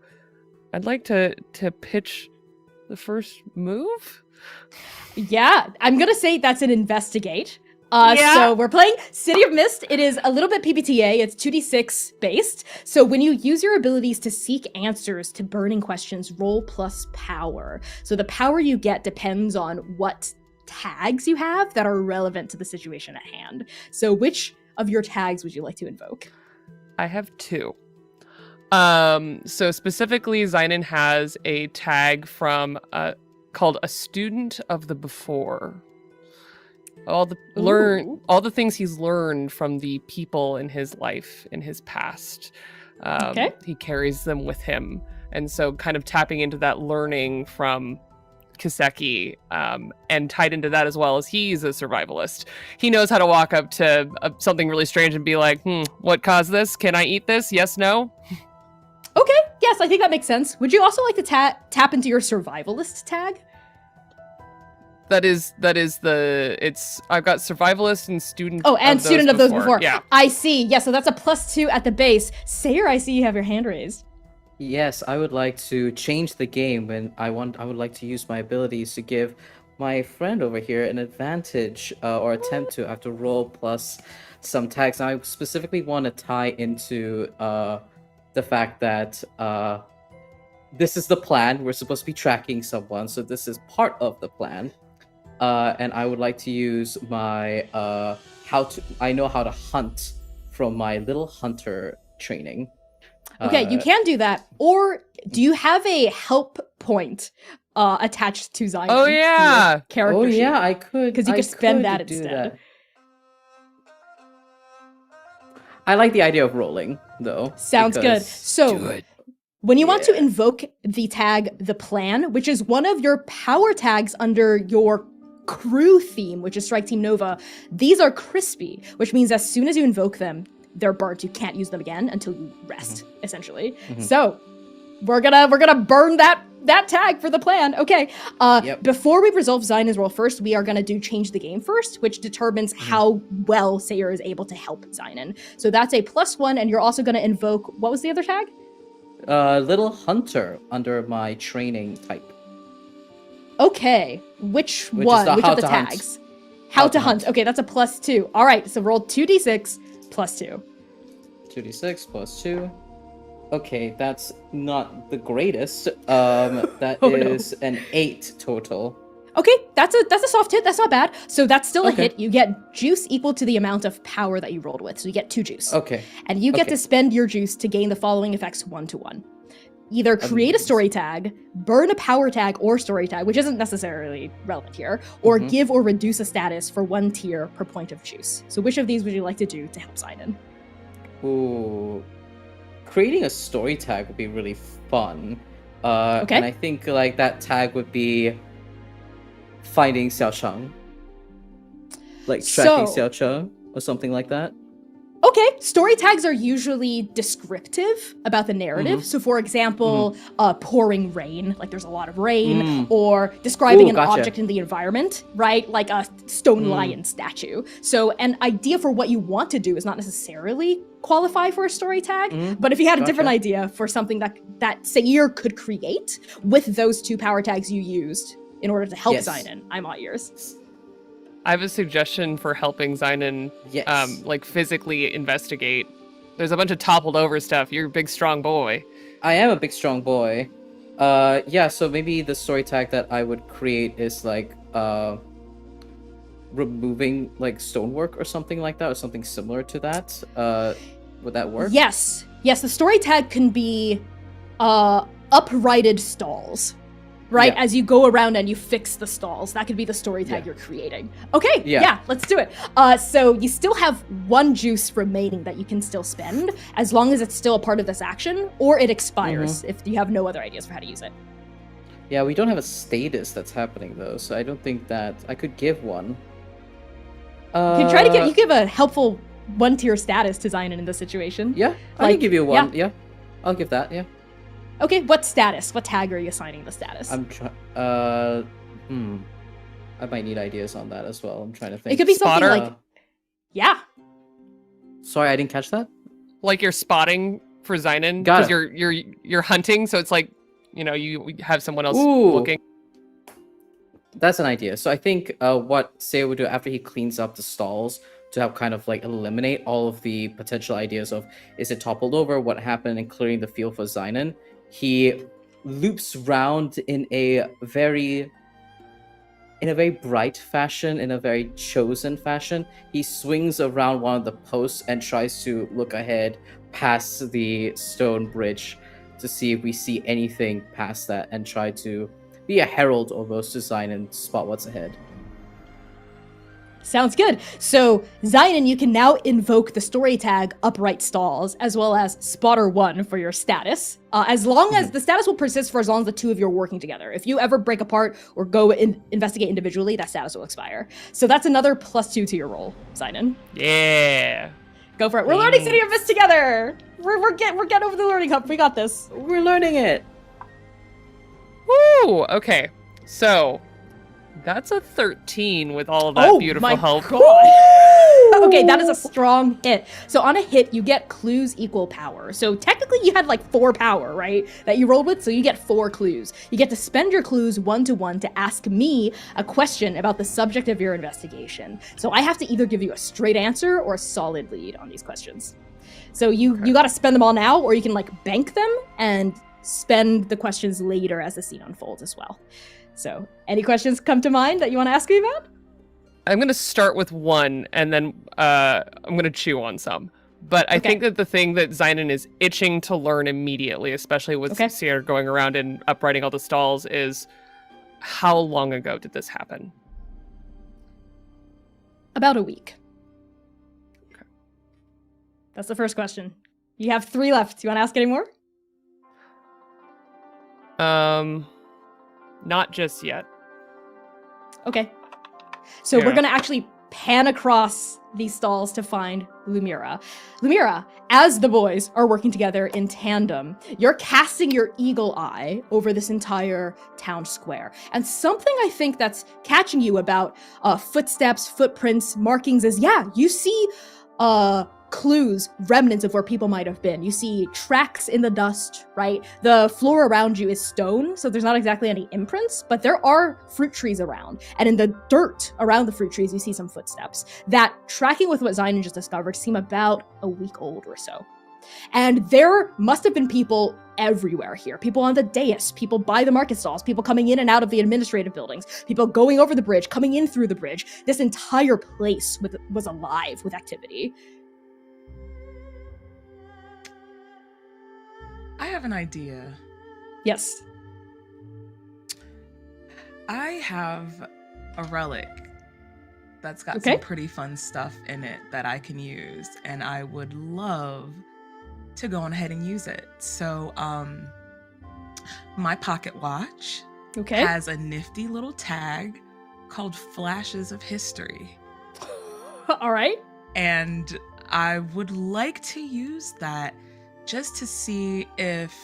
I'd like to pitch the first move. Yeah, I'm going to say that's an investigate. Yeah. So we're playing City of Mist. It is a little bit PBTA. It's 2d6 based. So when you use your abilities to seek answers to burning questions, roll plus power. So the power you get depends on what tags you have that are relevant to the situation at hand. So which of your tags would you like to invoke? I have 2. So specifically, Zynon has a tag from called A Student of the Before. All the things he's learned from the people in his life, in his past. Okay. He carries them with him. And so kind of tapping into that learning from Kaseki, and tied into that as well as he's a survivalist. He knows how to walk up to something really strange and be like, what caused this? Can I eat this? Yes, no? Okay, yes, I think that makes sense. Would you also like to tap into your survivalist tag? I've got survivalist and student. Oh, and student of those before. Yeah. I see. Yeah, so that's a +2 at the base. Sayer, I see you have your hand raised. Yes, I would like to change the game, and I would like to use my abilities to give my friend over here an advantage, or attempt to. I have to roll plus some tags. And I specifically want to tie into the fact that this is the plan. We're supposed to be tracking someone, so this is part of the plan. And I would like to use my I know how to hunt from my little hunter training. Okay, you can do that. Or do you have a help point attached to Zynon? Oh, yeah. Character Oh, sheet? yeah, I could. Because you could spend that do instead. that. I like the idea of rolling, though. Sounds good. because- So, when you want to invoke the tag The Plan, which is one of your power tags under your crew theme, which is Strike Team Nova, these are crispy, which means as soon as you invoke them, they're burnt. You can't use them again until you rest, essentially. So we're gonna burn that tag for the plan. Okay. Before we resolve Zynon's roll first, we are gonna do change the game first, which determines how well Sayer is able to help Zynon. So that's a +1, and you're also gonna invoke, what was the other tag? Little hunter under my training type. Okay. Which Which is one? the Which how of the to hunt. tags? How to hunt. Okay, that's a +2. All right, so roll 2d6 +2. 2d6 plus 2. Okay, that's not the greatest. That Oh, no. is an 8 total. Okay, that's a soft hit. That's not bad. So that's still a Okay. hit. You get juice equal to the amount of power that you rolled with. So you get 2 juice. Okay. And you get Okay. to spend your juice to gain the following effects 1-to-1. Either create a story tag, burn a power tag or story tag, which isn't necessarily relevant here, or give or reduce a status for 1 tier per point of juice. So which of these would you like to do to help Zynon? Ooh. Creating a story tag would be really fun. Okay. And I think like that tag would be finding Xiaocheng. Like tracking So- Xiao Cheng or something like that? Okay, story tags are usually descriptive about the narrative. Mhm. So, for example, pouring rain, like there's a lot of rain, Mm. or describing Ooh, an gotcha. object in the environment, right? Like a stone Mm. lion statue. So, an idea for what you want to do is not necessarily qualify for a story tag. Mm. But if you had a different Gotcha. idea for something that Seir could create with those two power tags you used in order to help Yes. Zynon, I'm all ears. I have a suggestion for helping Zynon Yes. like physically investigate. There's a bunch of toppled over stuff. You're a big strong boy. I am a big strong boy. Yeah, so maybe the story tag that I would create is like removing like stonework or something like that, or something similar to that. Would that work? Yes. Yes, the story tag can be uprighted stalls. Right? Yeah. As you go around and you fix the stalls. That could be the story tag Yeah. you're creating. Okay, Yeah. yeah, let's do it. So you still have one juice remaining that you can still spend, as long as it's still a part of this action, or it expires if you have no other ideas for how to use it. Yeah, we don't have a status that's happening though, so I don't think that I could give one. You can try to give a helpful one-tier status to Zynon in this situation. Yeah, I like, can give you one. Yeah. I'll give that. Yeah. Okay, what status? What tag are you assigning the status? I'm trying. I might need ideas on that as well. I'm trying to think. It could be something Spotter? like, yeah. Sorry, I didn't catch that. Like you're spotting for Zynon Got because you're hunting, so it's like, you know, you have someone else Ooh. looking. That's an idea. So I think what Seiya would do after he cleans up the stalls to help kind of like eliminate all of the potential ideas of is it toppled over, what happened, and clearing the field for Zynon, he loops round in a very bright fashion, in a very chosen fashion. He swings around one of the posts and tries to look ahead past the stone bridge to see if we see anything past that, and try to be a herald almost to Zynon and spot what's ahead. Sounds good. So, Zynon, you can now invoke the story tag Upright Stalls, as well as Spotter 1 for your status. As long as the status will persist for as long as the two of you are working together. If you ever break apart or go investigate individually, that status will expire. So that's another +2 to your roll, Zynon. Yeah. Go for it. We're learning City of Mist together! We're getting over the learning hump. We got this. We're learning it. Woo! Okay. So that's a 13 with all of that beautiful help. God. Okay, that is a strong hit. So on a hit, you get clues equal power. So technically you had like 4 power, right? That you rolled with, so you get 4 clues. You get to spend your clues 1-to-1 to ask me a question about the subject of your investigation. So I have to either give you a straight answer or a solid lead on these questions. So you got to spend them all now, or you can like bank them and spend the questions later as the scene unfolds as well. So, any questions come to mind that you want to ask me about? I'm going to start with one, and then I'm going to chew on some. But I think that the thing that Zynon is itching to learn immediately, especially with Seir going around and uprighting all the stalls, is how long ago did this happen? About a week. Okay. That's the first question. You have 3 left. Do you want to ask any more? Not just yet. Okay. So we're going to actually pan across these stalls to find Lumira. Lumira, as the boys are working together in tandem, you're casting your eagle eye over this entire town square. And something I think that's catching you about footsteps, footprints, markings is, you see clues, remnants of where people might have been. You see tracks in the dust, right? The floor around you is stone, so there's not exactly any imprints, but there are fruit trees around. And in the dirt around the fruit trees, you see some footsteps that, tracking with what Zynon just discovered, seem about a week old or so. And there must have been people everywhere here. People on the dais, people by the market stalls, people coming in and out of the administrative buildings, people going over the bridge, coming in through the bridge. This entire place was alive with activity. I have an idea. Yes. I have a relic that's got some pretty fun stuff in it that I can use, and I would love to go on ahead and use it. So, my pocket watch has a nifty little tag called Flashes of History. All right. And I would like to use that just to see if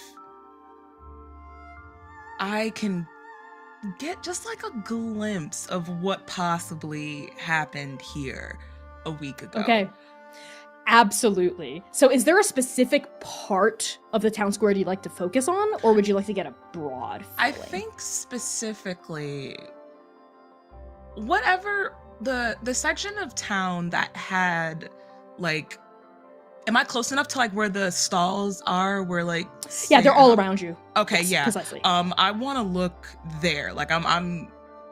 I can get just like a glimpse of what possibly happened here a week ago. Okay. Absolutely. So is there a specific part of the town square you'd like to focus on, or would you like to get a broad feeling? I think specifically whatever the section of town that had like, am I close enough to like where the stalls are, where like Yeah, they're all around you. Okay, Yes, yeah. precisely. I want to look there. Like I'm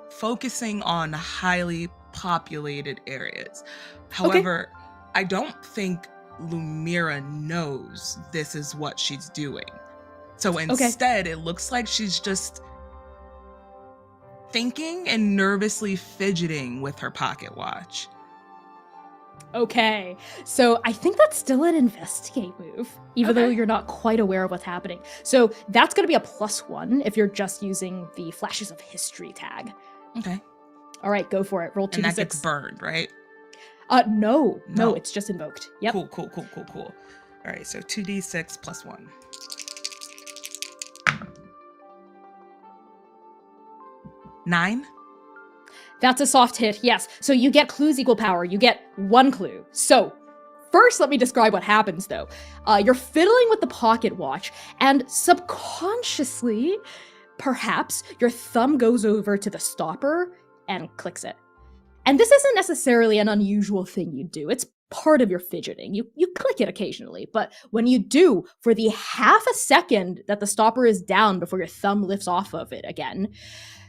focusing on highly populated areas. However, I don't think Lumira knows this is what she's doing. So instead, it looks like she's just thinking and nervously fidgeting with her pocket watch. Okay, so I think that's still an investigate move, even though you're not quite aware of what's happening. So that's going to be a +1 if you're just using the Flashes of History tag. Okay. All right, go for it. Roll 2d6. And that gets burned, right? No, No. it's just invoked. Yep. Cool. All right, so 2d6 + 1. 9. That's a soft hit, yes. So you get clues equal power. You get 1 clue. So first, let me describe what happens, though. You're fiddling with the pocket watch, and subconsciously, perhaps, your thumb goes over to the stopper and clicks it. And this isn't necessarily an unusual thing you do. It's part of your fidgeting. You click it occasionally, but when you do, for the half a second that the stopper is down before your thumb lifts off of it again,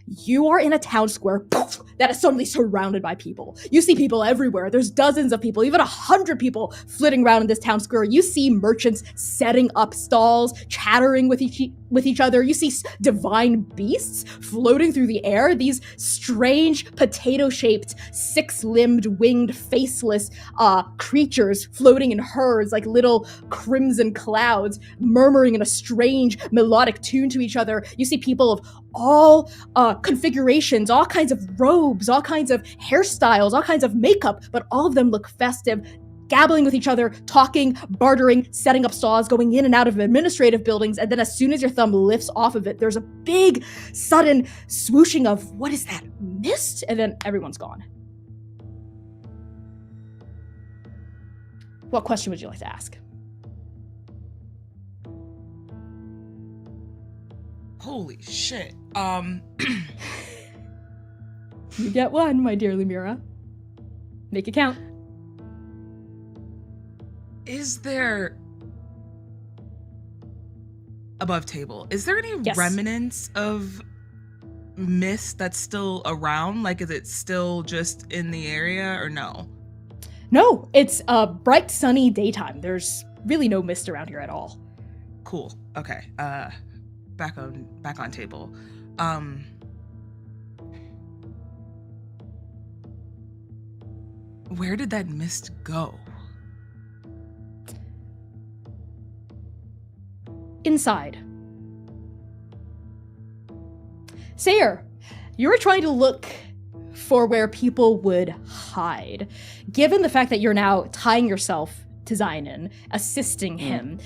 you are in a town square poof, that is suddenly surrounded by people. You see people everywhere. There's dozens of people, even 100 people flitting around in this town square. You see merchants setting up stalls, chattering with each other. You see divine beasts floating through the air. These strange potato-shaped, 6-limbed, winged, faceless creatures floating in herds like little crimson clouds, murmuring in a strange melodic tune to each other. You see people of all configurations, all kinds of robes, all kinds of hairstyles, all kinds of makeup, but all of them look festive, gabbling with each other, talking, bartering, setting up stalls, going in and out of administrative buildings, and then as soon as your thumb lifts off of it, there's a big, sudden swooshing of, what is that, mist? And then everyone's gone. What question would you like to ask? Holy shit. You get 1, my dear Lumira. Make it count. Is there above table? Is there any Yes. remnants of mist that's still around? Like, is it still just in the area or no? No, it's a bright, sunny daytime. There's really no mist around here at all. Cool. Okay. Back on table. Where did that mist go? Inside. Sayer, you were trying to look for where people would hide. Given the fact that you're now tying yourself to Zynon, assisting him,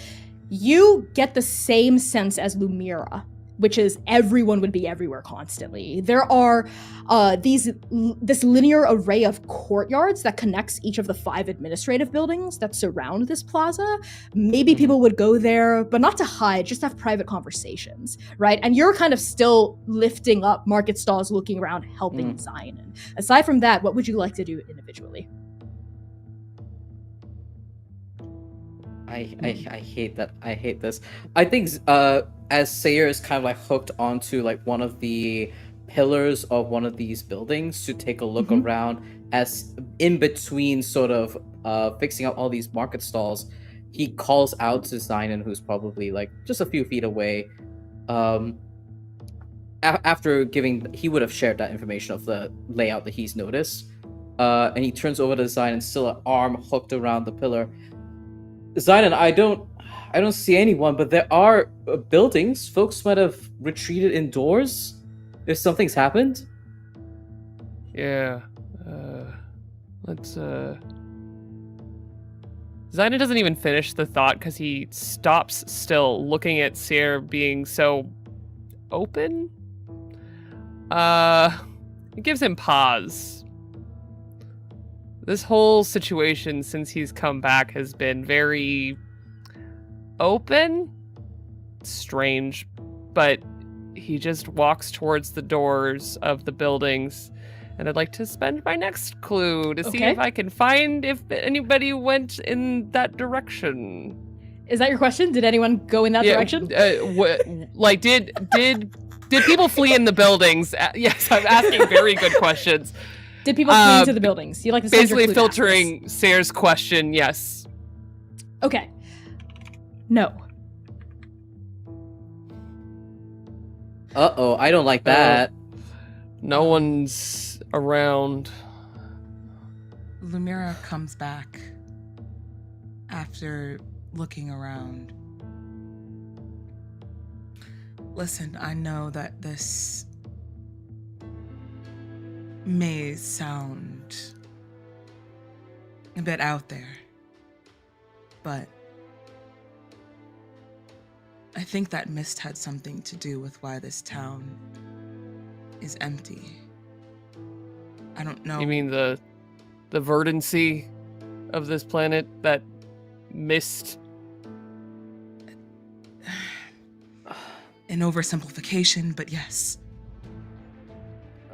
you get the same sense as Lumira, which is everyone would be everywhere constantly. There are this linear array of courtyards that connects each of the 5 administrative buildings that surround this plaza. Maybe people would go there, but not to hide, just have private conversations, right? And you're kind of still lifting up market stalls, looking around, helping Zynon. Aside from that, what would you like to do individually? I hate that. I hate this. I think as Sayer is kind of like hooked onto like one of the pillars of one of these buildings to take a look around, as in between sort of fixing up all these market stalls, he calls out to Zynon, who's probably like just a few feet away. After he would have shared that information of the layout that he's noticed, and he turns over to Zynon, still an arm hooked around the pillar. Zynon, I don't see anyone, but there are buildings. Folks might have retreated indoors if something's happened. Yeah. let's Zaina doesn't even finish the thought because he stops still, looking at Seer being so open. It gives him pause. This whole situation since he's come back has been very open, strange, but he just walks towards the doors of the buildings. And I'd like to spend my next clue to see if I can find if anybody went in that direction. Is that your question? Did anyone go in that direction? Did people flee in the buildings? Yes, I'm asking very good questions. Did people flee into the buildings? You like to basically filtering Sayre's question? Yes. Okay. No. Uh-oh, I don't like that. No one's around. Lumira comes back after looking around. Listen, I know that this may sound a bit out there, but I think that mist had something to do with why this town is empty. I don't know. You mean the verdancy of this planet, that mist? An oversimplification, but yes.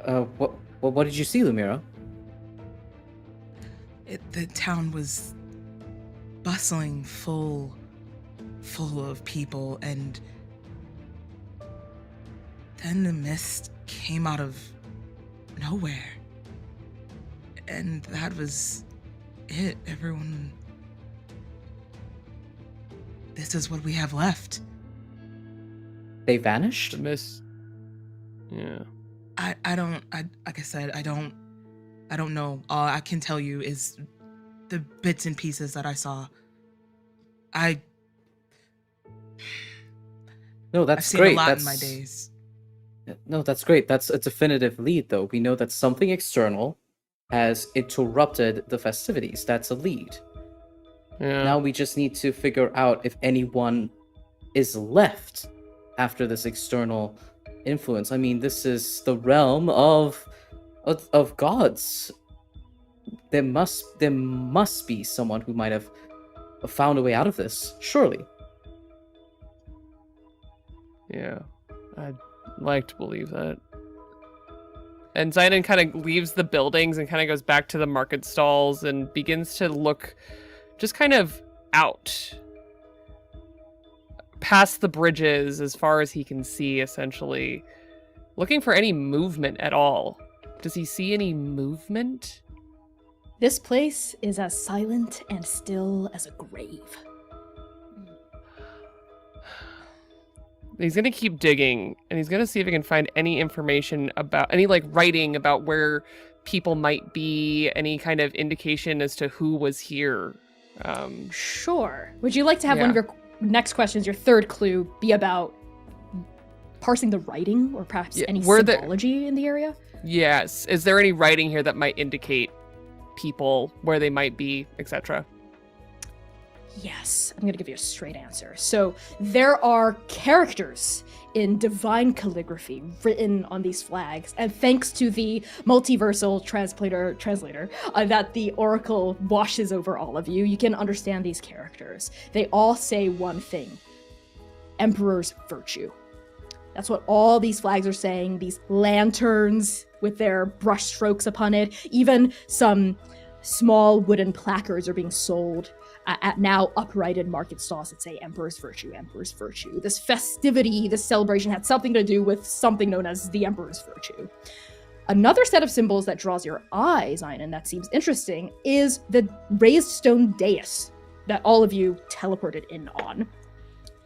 What did you see, Lumira? The town was bustling, full of people, and then the mist came out of nowhere. And that was it. Everyone... This is what we have left. They vanished? The mist. Yeah. Like I said, I don't know. All I can tell you is the bits and pieces that I saw. No, that's I've seen great. a lot That's in my days. No, that's great. That's a definitive lead, though. We know that something external has interrupted the festivities. That's a lead. Yeah. Now we just need to figure out if anyone is left after this external influence. I mean, this is the realm of gods. There must be someone who might have found a way out of this, surely. Yeah, I'd like to believe that. And Zaiden kind of leaves the buildings and kind of goes back to the market stalls and begins to look just kind of out past the bridges as far as he can see, essentially, looking for any movement at all. Does he see any movement? This place is as silent and still as a grave. He's gonna keep digging, and he's gonna see if he can find any information about any writing about where people might be, any kind of indication as to who was here. Sure. Would you like to have one of your next questions, your third clue, be about parsing the writing or perhaps any symbology in the area? Yes. Is there any writing here that might indicate people, where they might be, etc.? Yes, I'm going to give you a straight answer. So there are characters in divine calligraphy written on these flags, and thanks to the multiversal translator that the Oracle washes over all of you, you can understand these characters. They all say one thing: Emperor's virtue. That's what all these flags are saying. These lanterns with their brush strokes upon it, even some small wooden placards are being sold at now uprighted market stalls that say Emperor's Virtue, Emperor's Virtue. This festivity, this celebration had something to do with something known as the Emperor's Virtue. Another set of symbols that draws your eye, Zainen, that seems interesting, is the raised stone dais that all of you teleported in on.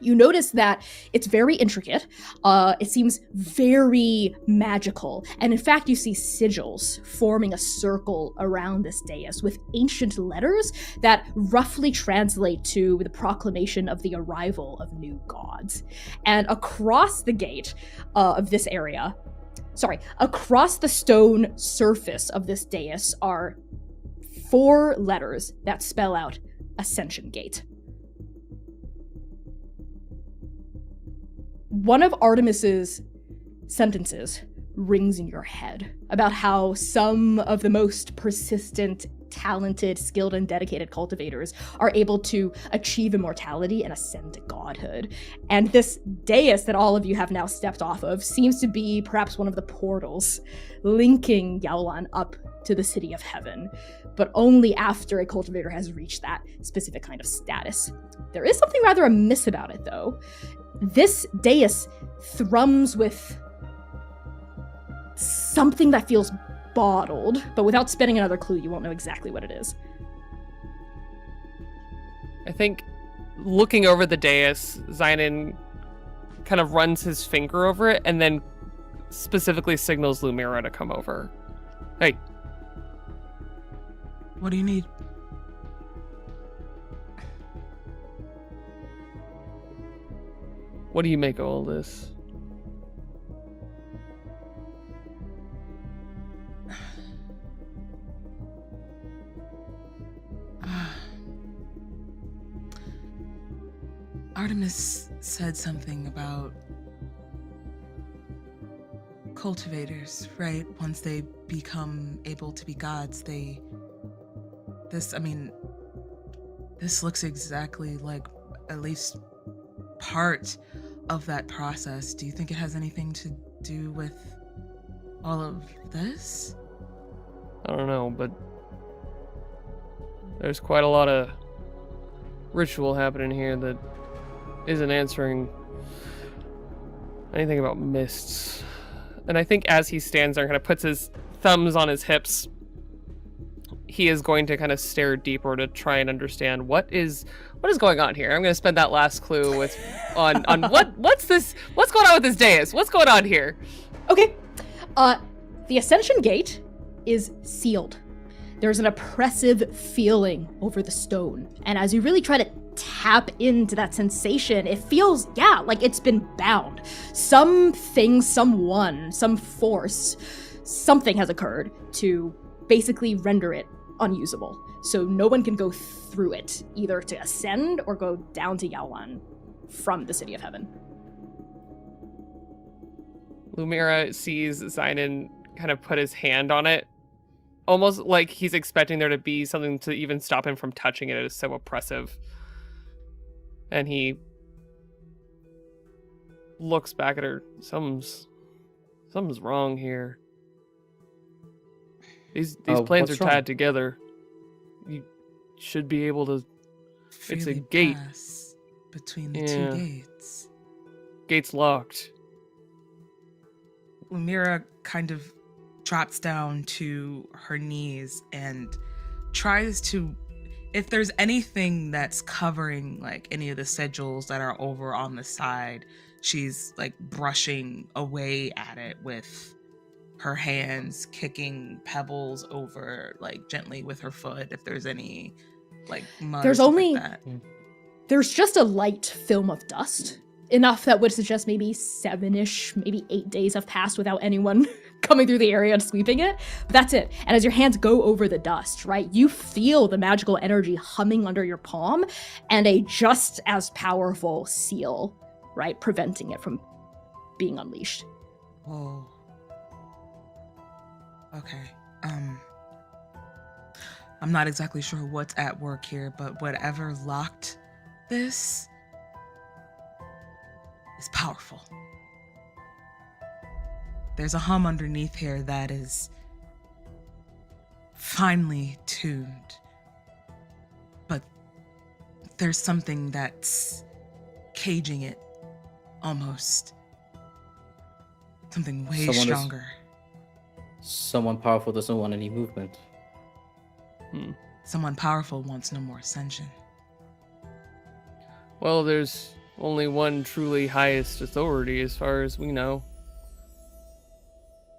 You notice that it's very intricate. It seems very magical. And in fact, you see sigils forming a circle around this dais with ancient letters that roughly translate to the proclamation of the arrival of new gods. And across the gate of this area, across the stone surface of this dais are 4 letters that spell out Ascension Gate. One of Artemis's sentences rings in your head about how some of the most persistent, talented, skilled, and dedicated cultivators are able to achieve immortality and ascend to godhood. And this dais that all of you have now stepped off of seems to be perhaps one of the portals linking Yaolan up to the city of heaven, but only after a cultivator has reached that specific kind of status. There is something rather amiss about it, though. This dais thrums with something that feels bottled, but without spinning another clue, you won't know exactly what it is. I think looking over the dais, Zynon kind of runs his finger over it and then specifically signals Lumira to come over. Hey. What do you need? What do you make of all this? Artemis said something about cultivators, right? Once they become able to be gods, this looks exactly like at least part of that process. Do you think it has anything to do with all of this? I don't know, but there's quite a lot of ritual happening here that isn't answering anything about mists. And I think as he stands there and kind of puts his thumbs on his hips, he is going to kind of stare deeper to try and understand what is going on here. I'm going to spend that last clue with on what's going on with this dais? What's going on here? Okay. The Ascension Gate is sealed. There's an oppressive feeling over the stone. And as you really try to tap into that sensation, it feels, like it's been bound. Something, someone, some force, something has occurred to basically render it unusable. So no one can go through it, either to ascend or go down to Yaolan from the City of Heaven. Lumira sees Zynon kind of put his hand on it, almost like he's expecting there to be something to even stop him from touching it. It is so oppressive. And he looks back at her. Something's wrong here. These planes are tied together. You should be able to. It's a gate between the two gates. Gate's locked. Lumira kind of drops down to her knees and tries to, if there's anything that's covering like any of the sigils that are over on the side, she's like brushing away at it with her hands, kicking pebbles over like gently with her foot if there's any like mud. There's only like that. There's just a light film of dust, enough that would suggest maybe 7-ish, maybe 8 days have passed without anyone coming through the area and sweeping it. But that's it. And as your hands go over the dust, right, you feel the magical energy humming under your palm and a just as powerful seal, right, preventing it from being unleashed. Whoa. Okay. I'm not exactly sure what's at work here, but whatever locked this is powerful. There's a hum underneath here that is finely tuned, but there's something that's caging it almost. Something way stronger. Someone powerful doesn't want any movement. Someone powerful wants no more ascension. Well, there's only one truly highest authority as far as we know.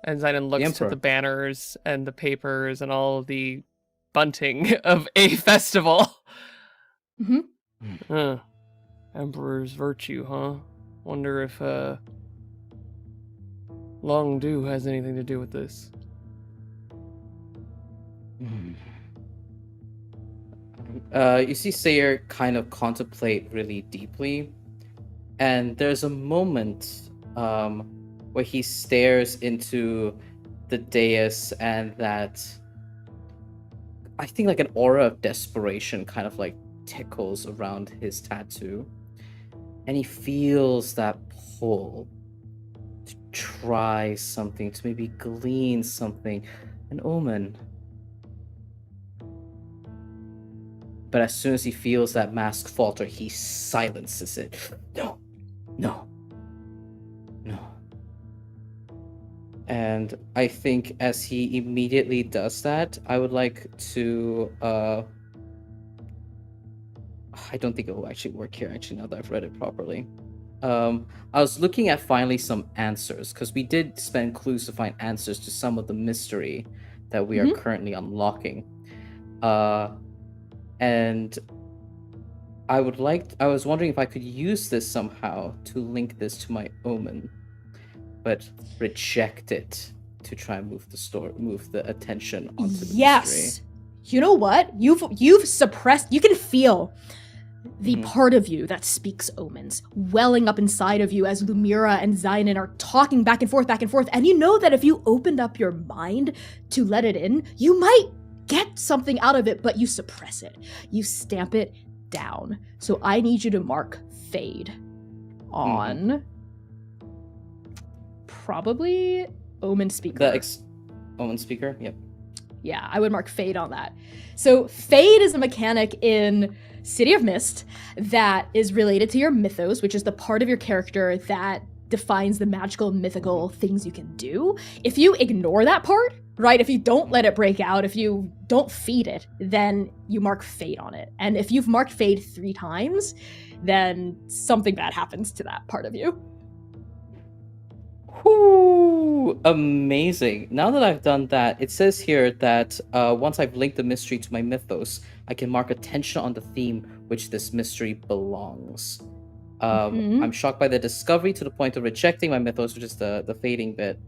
And Zynon looks to the banners and the papers and all of the bunting of a festival. Mm-hmm. Emperor's virtue, huh? Wonder if Longdu has anything to do with this. You see Sayer kind of contemplate really deeply, and there's a moment where he stares into the dais, and that I think like an aura of desperation kind of like tickles around his tattoo, and he feels that pull to try something, to maybe glean something, an omen. But as soon as he feels that mask falter, he silences it. No, no, no. And I think as he immediately does that, I would like to... I don't think it will actually work here, actually, now that I've read it properly. I was looking at finally some answers, because we did spend clues to find answers to some of the mystery that we are currently unlocking. And I was wondering if I could use this somehow to link this to my omen, but reject it to try and move the attention onto the mystery. You know what? You've suppressed. You can feel the part of you that speaks omens welling up inside of you as Lumira and Zynon are talking back and forth, and you know that if you opened up your mind to let it in, you might get something out of it, but you suppress it. You stamp it down. So I need you to mark fade on probably omen speaker. Omen speaker? Yep. Yeah, I would mark fade on that. So fade is a mechanic in City of Mist that is related to your mythos, which is the part of your character that defines the magical, mythical things you can do. If you ignore that part, right, if you don't let it break out, if you don't feed it, then you mark fade on it. And if you've marked fade 3 times, then something bad happens to that part of you. Whoo! Amazing. Now that I've done that, it says here that once I've linked the mystery to my mythos, I can mark attention on the theme which this mystery belongs. I'm shocked by the discovery to the point of rejecting my mythos, which is the fading bit.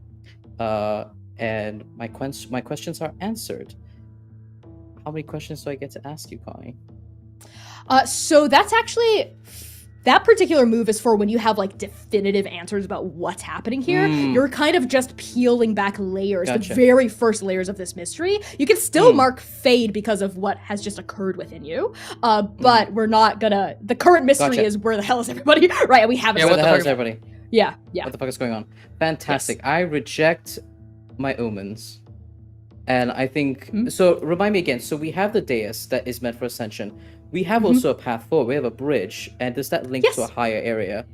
And my questions are answered. How many questions do I get to ask you, Connie? So that's actually... That particular move is for when you have like definitive answers about what's happening here. You're kind of just peeling back layers, Gotcha. the very first layers of this mystery. You can still mark fade because of what has just occurred within you. But we're not gonna... The current mystery Gotcha. is where the hell is everybody? Right, and we haven't... Yeah, Where what the the hell fuck- is everybody? Yeah. What the fuck is going on? Fantastic. Yes. I reject my omens. And I think... So, remind me again. So, we have the dais that is meant for ascension. We have also a path forward. We have a bridge. And does that link to a higher area?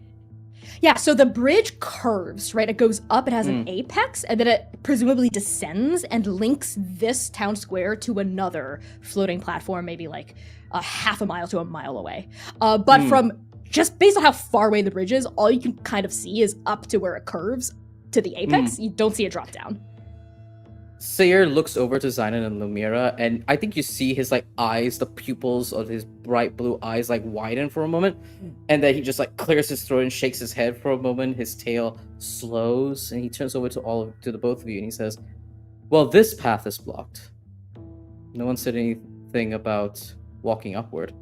Yeah, so the bridge curves, right? It goes up, it has an apex, and then it presumably descends and links this town square to another floating platform, maybe like a half a mile to a mile away. But from just based on how far away the bridge is, all you can kind of see is up to where it curves to the apex. You don't see a drop down. Sayer looks over to Zynon and Lumira, and I think you see his like eyes, the pupils of his bright blue eyes like widen for a moment, and then he just like clears his throat and shakes his head for a moment. His tail slows, and he turns over to the both of you, and he says, "Well, this path is blocked. No one said anything about walking upward.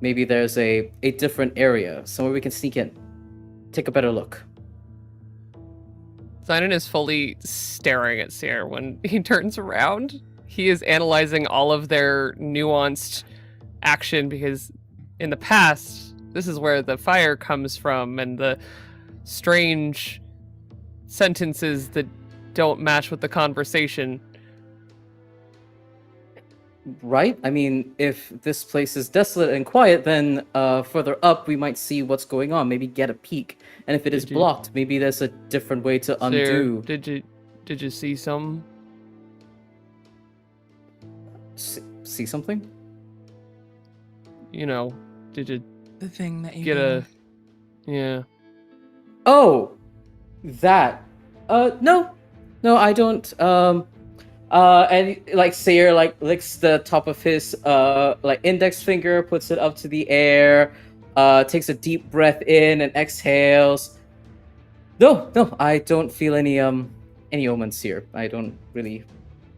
Maybe there's a different area, somewhere we can sneak in. Take a better look." Zynon is fully staring at Seer when he turns around. He is analyzing all of their nuanced action because in the past, this is where the fire comes from and the strange sentences that don't match with the conversation. Right? I mean, if this place is desolate and quiet, then further up we might see what's going on, maybe get a peek. And if it is blocked, maybe there's a different way to undo. Seer, did you see some? See something? You know, did you The thing that you get a... Yeah. Oh! That. No, I don't. And like Sayer like licks the top of his like index finger, puts it up to the air, takes a deep breath in and exhales. No, I don't feel any omens here. I don't really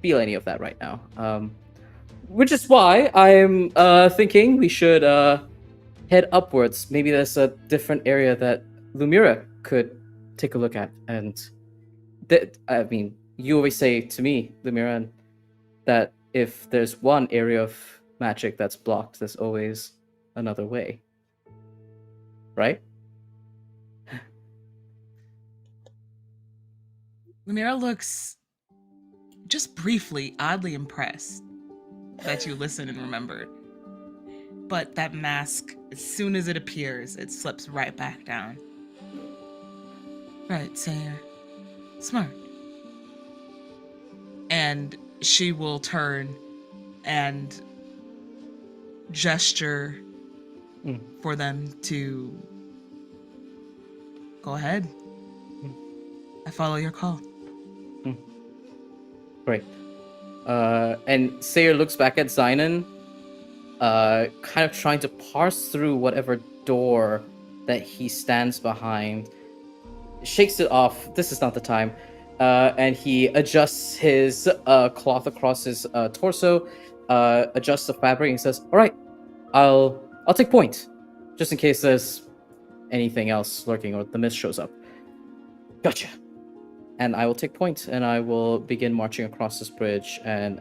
feel any of that right now. which is why I'm thinking we should head upwards. Maybe there's a different area that Lumira could take a look at. And I mean, you always say to me, Lumira, that if there's one area of magic that's blocked, there's always another way. Right? Lumira looks just briefly oddly impressed that you listened and remembered. But that mask, as soon as it appears, it slips right back down. Right, Sayer. Smart. And she will turn and gesture for them to go ahead. I follow your call. Great. And Sayer looks back at Zynon, kind of trying to parse through whatever door that he stands behind. Shakes it off. This is not the time. And he adjusts his cloth across his torso, adjusts the fabric, and says, "All right, I'll take point, just in case there's anything else lurking or the mist shows up." Gotcha. And I will take point, and I will begin marching across this bridge and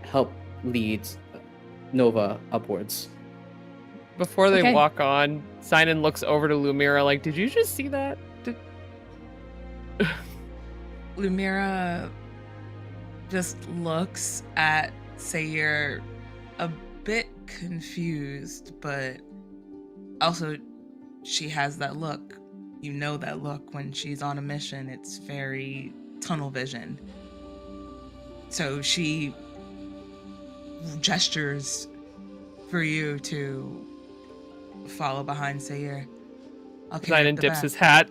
help lead Nova upwards. Before they Okay. walk on, Sinan looks over to Lumira like, "Did you just see that?" Lumira just looks at Sayer a bit confused, but also she has that look. You know that look when she's on a mission. It's very tunnel vision. So she gestures for you to follow behind Sayer. I'll carry Sinan the dips back. his hat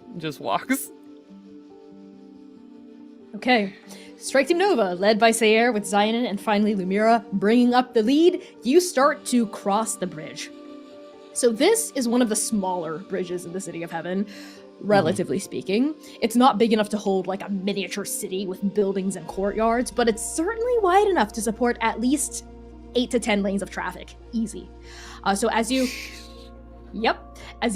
and just walks. Okay. Strike Team Nova, led by Sayer with Zynon and finally Lumira bringing up the lead, you start to cross the bridge. So this is one of the smaller bridges in the City of Heaven, relatively speaking. It's not big enough to hold like a miniature city with buildings and courtyards, but it's certainly wide enough to support at least 8 to 10 lanes of traffic. Easy. So as you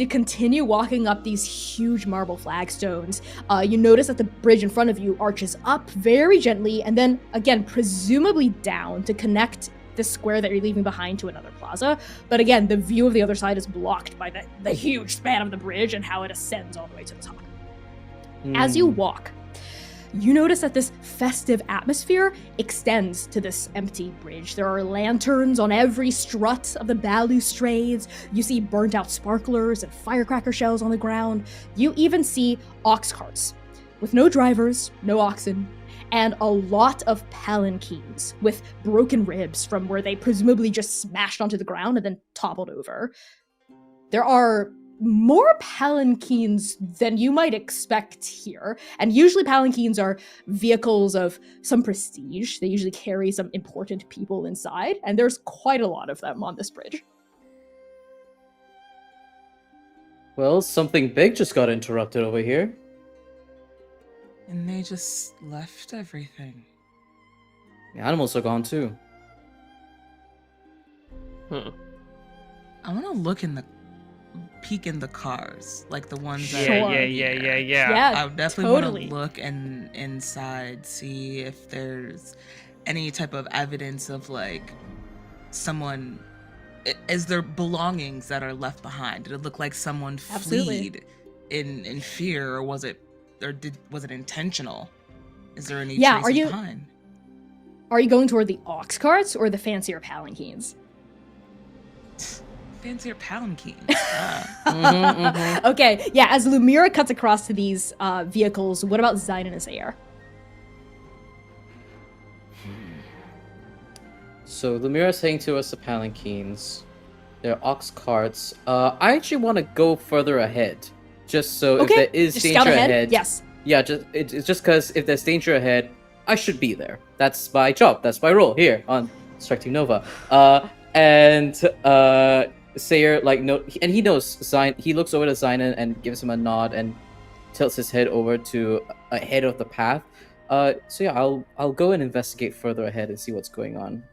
continue walking up these huge marble flagstones, you notice that the bridge in front of you arches up very gently and then, again, presumably down to connect the square that you're leaving behind to another plaza. But again, the view of the other side is blocked by the huge span of the bridge and how it ascends all the way to the top. As you walk, you notice that this festive atmosphere extends to this empty bridge. There are lanterns on every strut of the balustrades. You see burnt out sparklers and firecracker shells on the ground. You even see ox carts with no drivers, no oxen, and a lot of palanquins with broken ribs from where they presumably just smashed onto the ground and then toppled over. There are more palanquins than you might expect here, and usually palanquins are vehicles of some prestige. They usually carry some important people inside, and there's quite a lot of them on this bridge. Well, something big just got interrupted over here. And they just left everything. The animals are gone too. Huh. I want to look in the peek in the cars, like the ones that Sure. are Yeah. Yeah, I would definitely want totally. to look inside, see if there's any type of evidence of like someone. Is there belongings that are left behind? Did it look like someone Absolutely. fled in fear, or was it intentional? Is there any Yeah, traces behind? Are you going toward the ox carts or the fancier palanquins? Fancier palanquins. Okay, yeah, as Lumira cuts across to these vehicles, what about Zynon and Sayer? So Lumira's saying to us the palanquins. There are ox carts. I actually want to go further ahead, just so if there is just danger scout ahead. Yes. Yeah, it's just because if there's danger ahead, I should be there. That's my job. That's my role here on Strike Team Nova. Sayer and he knows Zynon. He looks over to Zynon and gives him a nod and tilts his head over to ahead of the path. So yeah, I'll go and investigate further ahead and see what's going on.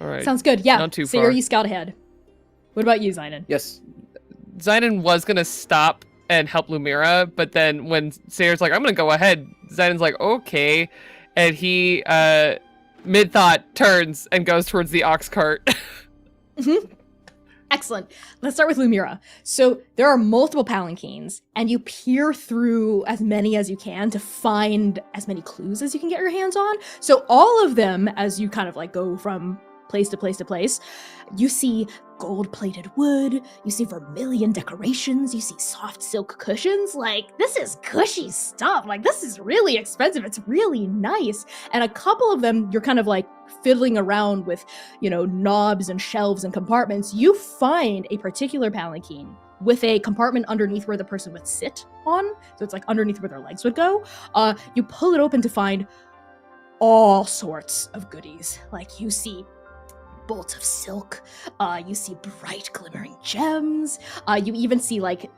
All right. Sounds good. Yeah. Not too Sayre, far. you scout ahead. What about you, Zynon? Yes. Zidon was gonna stop and help Lumira, but then when Sayre's like, I'm gonna go ahead, Zidon's like, okay. And he, mid-thought, turns and goes towards the ox cart. Excellent. Let's start with Lumira. So there are multiple palanquins, and you peer through as many as you can to find as many clues as you can get your hands on. So all of them, as you kind of like go from place to place to place, you see gold-plated wood, you see vermilion decorations, you see soft silk cushions. Like, this is cushy stuff. Like, this is really expensive. It's really nice. And a couple of them, you're kind of like fiddling around with, you know, knobs and shelves and compartments. You find a particular palanquin with a compartment underneath where the person would sit on. So it's like underneath where their legs would go. You pull it open to find all sorts of goodies. Like, you see bolts of silk, you see bright glimmering gems, you even see like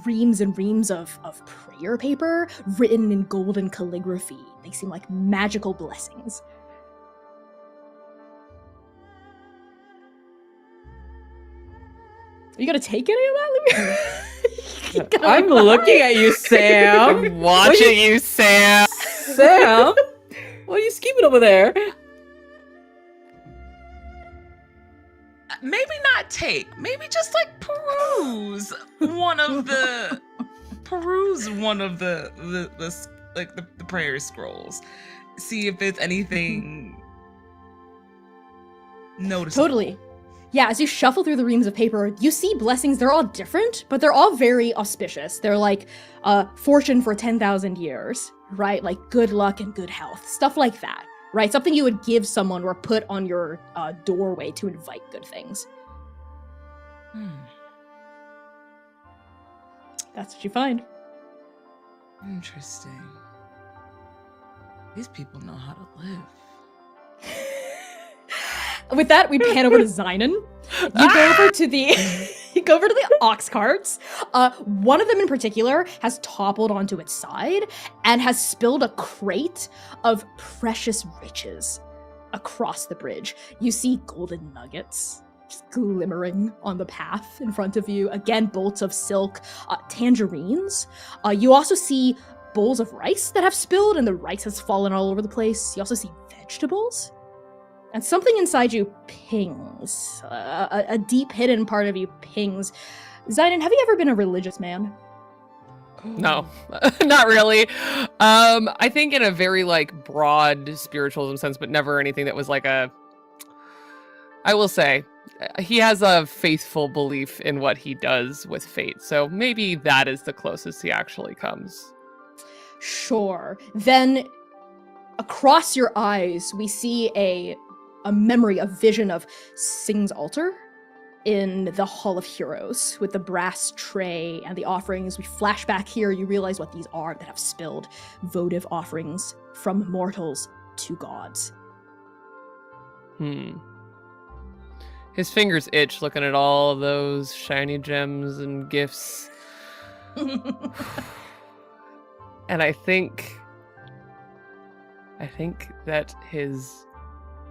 reams and reams of prayer paper written in golden calligraphy. They seem like magical blessings. Are you gonna take any of that, Lumira? I'm looking at you, Sam. I'm watching you, Sam. Sam, what are you scheming over there? Maybe not take. Maybe just like peruse one of the the prayer scrolls. See if it's anything noticeable. Totally. Yeah, as you shuffle through the reams of paper, you see blessings. They're all different, but they're all very auspicious. They're like fortune for 10,000 years, right? Like good luck and good health, stuff like that, right? Something you would give someone or put on your doorway to invite good things. That's what you find. Interesting. These people know how to live. With that, we pan over to Zynon. You go over to the ox carts. One of them in particular has toppled onto its side and has spilled a crate of precious riches across the bridge. You see golden nuggets just glimmering on the path in front of you. Again, bolts of silk, tangerines. You also see bowls of rice that have spilled, and the rice has fallen all over the place. You also see vegetables. And something inside you pings. A deep hidden part of you pings. Zynon, have you ever been a religious man? No, not really. I think in a very like broad spiritualism sense, but never anything that was like I will say, he has a faithful belief in what he does with fate. So maybe that is the closest he actually comes. Sure. Then across your eyes, we see a memory, a vision of Sing's altar in the Hall of Heroes with the brass tray and the offerings. We flash back here, you realize what these are that have spilled. Votive offerings from mortals to gods. His fingers itch looking at all of those shiny gems and gifts. And I think that his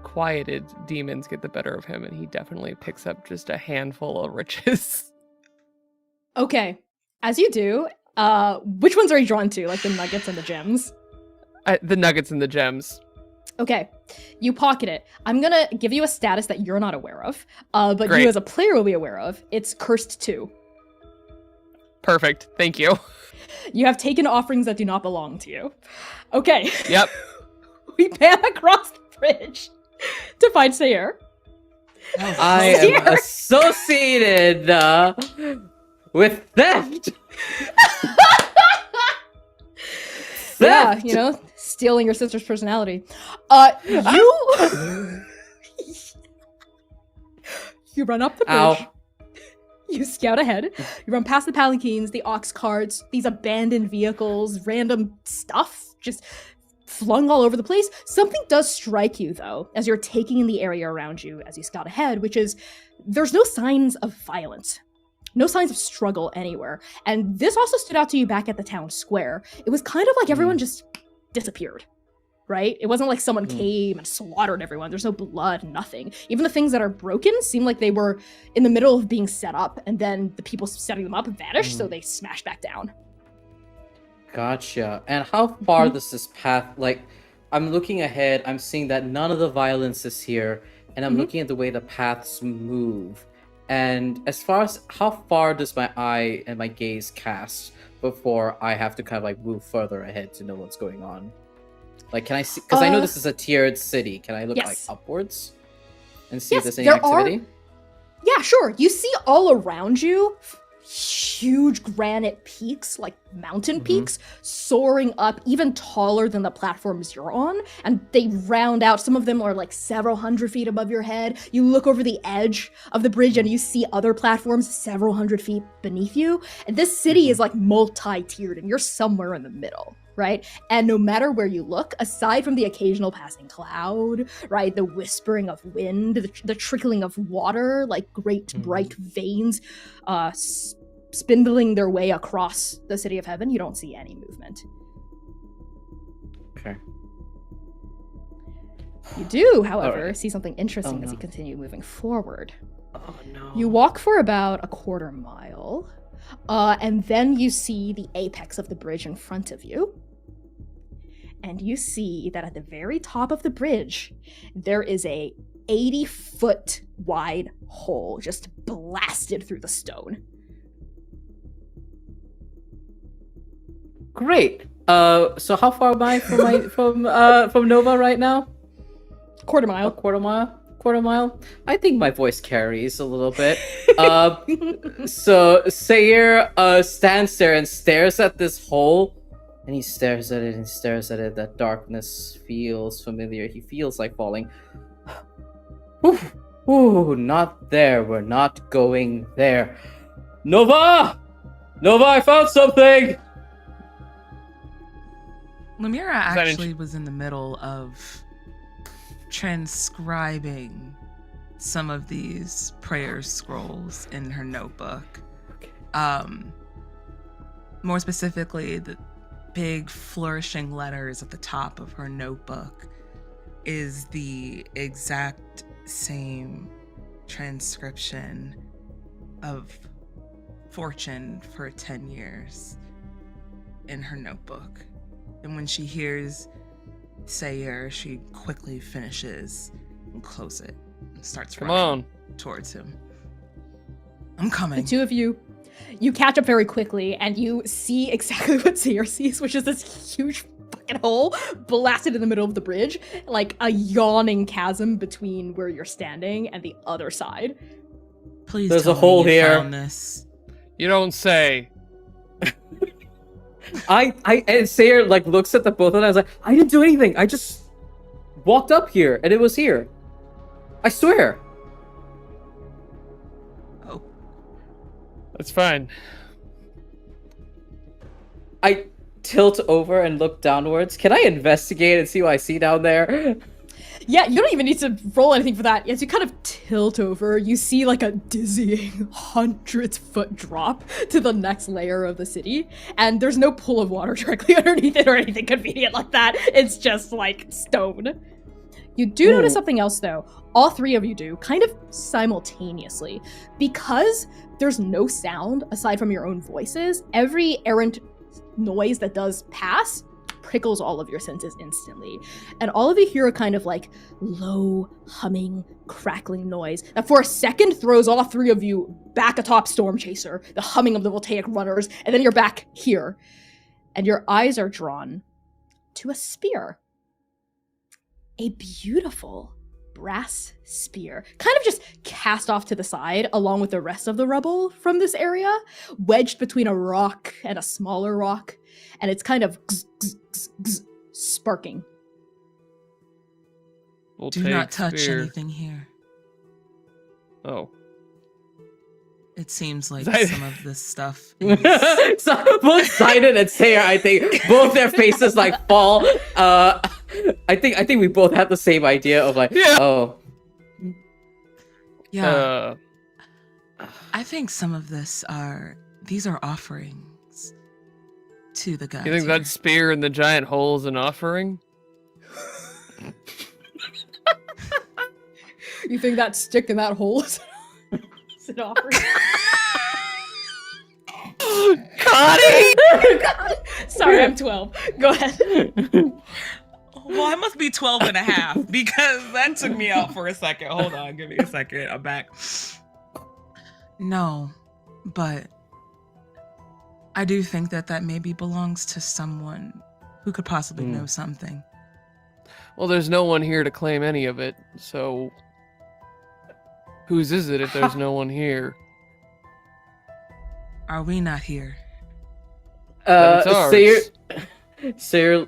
quieted demons get the better of him, and he definitely picks up just a handful of riches. Okay, as you do, which ones are you drawn to? Like the nuggets and the gems? The nuggets and the gems. Okay, you pocket it. I'm gonna give you a status that you're not aware of, but Great. you as a player will be aware of. It's Cursed 2. Perfect. Thank you. You have taken offerings that do not belong to you. Okay. Yep. We pan across the bridge to find Sayre. I am associated with theft. Yeah, you know, stealing your sister's personality. You run up the bridge. Ow. You scout ahead. You run past the palanquins, the ox carts, these abandoned vehicles, random stuff just flung all over the place. Something does strike you, though, as you're taking in the area around you as you scout ahead, which is there's no signs of violence. No signs of struggle anywhere. And this also stood out to you back at the town square. It was kind of like everyone just disappeared. right? It wasn't like someone came and slaughtered everyone. There's no blood, nothing. Even the things that are broken seem like they were in the middle of being set up, and then the people setting them up vanished, so they smashed back down. Gotcha. And how far does this path, like, I'm looking ahead, I'm seeing that none of the violence is here, and I'm looking at the way the paths move. And as far as how far does my eye and my gaze cast before I have to kind of like move further ahead to know what's going on? Like, can I see? Because I know this is a tiered city. Can I look like upwards and see if there's any activity? Yeah, sure. You see all around you huge granite peaks, like mountain peaks, soaring up even taller than the platforms you're on, and they round out. Some of them are like several hundred feet above your head. You look over the edge of the bridge and you see other platforms several hundred feet beneath you. And this city is like multi-tiered, and you're somewhere in the middle, right? And no matter where you look, aside from the occasional passing cloud, right, the whispering of wind, the trickling of water, like great bright veins spindling their way across the city of heaven, you don't see any movement. Okay. You do, however, see something interesting as you continue moving forward. Oh no. You walk for about a quarter mile, and then you see the apex of the bridge in front of you. And you see that at the very top of the bridge, there is a 80-foot wide hole just blasted through the stone. Great. So how far am I from Nova right now? Quarter mile. A quarter mile? Quarter mile? I think my voice carries a little bit. So Sayir stands there and stares at this hole. And he stares at it and stares at it. That darkness feels familiar. He feels like falling. Ooh, not there. We're not going there. Nova! Nova, I found something! Lemira actually was in the middle of transcribing some of these prayer scrolls in her notebook. More specifically, the big flourishing letters at the top of her notebook is the exact same transcription of fortune for 10 years in her notebook. And when she hears Sayir, she quickly finishes and closes it and starts running towards him. I'm coming. The two of you catch up very quickly, and you see exactly what Sayir sees, which is this huge fucking hole blasted in the middle of the bridge, like a yawning chasm between where you're standing and the other side. Please, there's tell a hole me you here. found this. You don't say. And Sayir like looks at the both of them and is like, I didn't do anything. I just walked up here and it was here. I swear. Oh. That's fine. I tilt over and look downwards. Can I investigate and see what I see down there? Yeah, you don't even need to roll anything for that. As you kind of tilt over, you see like a dizzying 100-foot drop to the next layer of the city. And there's no pool of water directly underneath it or anything convenient like that. It's just like stone. You do notice something else though. All three of you do, kind of simultaneously. Because there's no sound aside from your own voices, every errant noise that does pass prickles all of your senses instantly. And all of you hear a kind of like low, humming, crackling noise that for a second throws all three of you back atop Storm Chaser, the humming of the voltaic runners, and then you're back here. And your eyes are drawn to a spear. A beautiful brass spear, kind of just cast off to the side along with the rest of the rubble from this area, wedged between a rock and a smaller rock, and it's kind of sparking. We'll Do not touch anything here. Oh. It seems like Zidon. some of this stuff is... So both Zidon and Sayir, I think, both their faces like fall. I think we both have the same idea of like, Yeah. I think some of these are offerings to the gods. You think here. that spear and the giant hole is an offering? You think that stick in that hole is an offering? Connie! Sorry, I'm 12. Go ahead. Well, I must be 12 and a half because that took me out for a second. Hold on, give me a second. I'm back. No, but I do think that maybe belongs to someone who could possibly know something. Well, there's no one here to claim any of it, so whose is it if there's no one here? Are we not here? Then it's ours. Sayre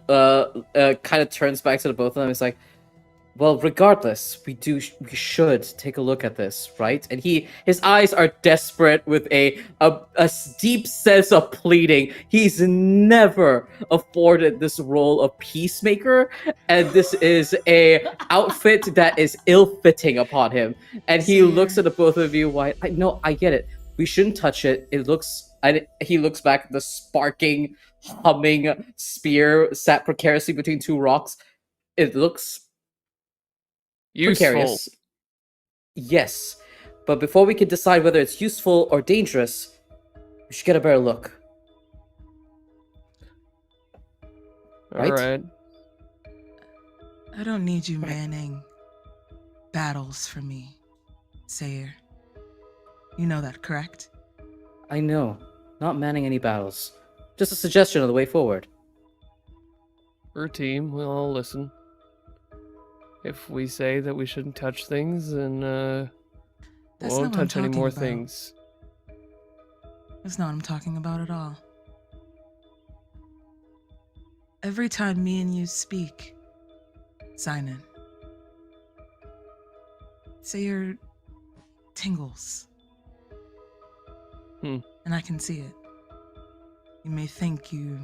kind of turns back to the both of them. It's like, well, regardless, we should take a look at this, right? And his eyes are desperate with a deep sense of pleading. He's never afforded this role of peacemaker, and this is a outfit that is ill-fitting upon him. And he looks at the both of you. Why? I get it. We shouldn't touch it. And he looks back at the sparking, humming spear sat precariously between two rocks. It looks Useful. precarious. Yes, but before we can decide whether it's useful or dangerous, we should get a better look. Right? All right. I don't need you manning battles for me, Sayre. You know that, correct? I know. Not manning any battles. Just a suggestion of the way forward. We're a team. We'll all listen. If we say that we shouldn't touch things, then we That's won't not what I'm touch any talking more about. things. That's not what I'm talking about at all. Every time me and you speak, Sinan, Sayre tingles. And I can see it. You may think you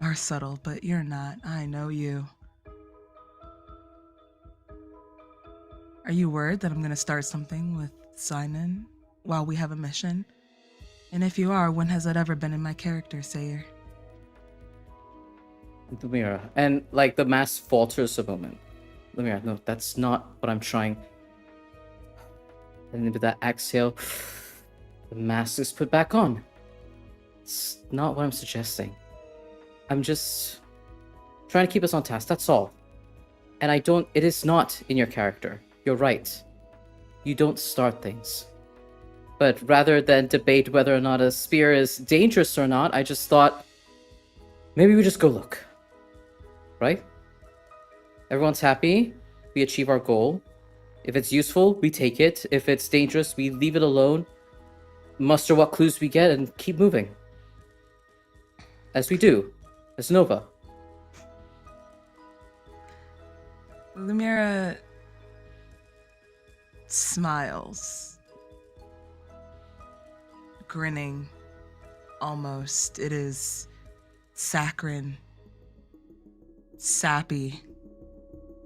are subtle, but you're not. I know you. Are you worried that I'm going to start something with Sinan while we have a mission? And if you are, when has that ever been in my character, Sayre? Lumira. And like the mask falters a moment. Lumira, no, that's not what I'm trying. And with that exhale, the mask is put back on. It's not what I'm suggesting. I'm just trying to keep us on task, that's all. And it is not in your character. You're right. You don't start things. But rather than debate whether or not a spear is dangerous or not, I just thought, maybe we just go look. Right? Everyone's happy. We achieve our goal. If it's useful, we take it. If it's dangerous, we leave it alone. Muster what clues we get and keep moving. As we do. As Nova. Lumira smiles, grinning almost. It is saccharine, sappy,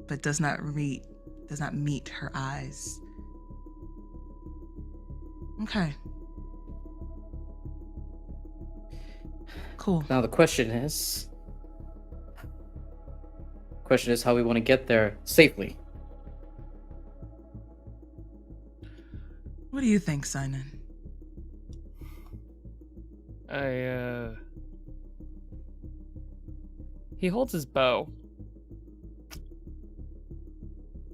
but does not meet her eyes. Okay. Cool. Now the question is how we want to get there safely. What do you think, Sinan? He holds his bow.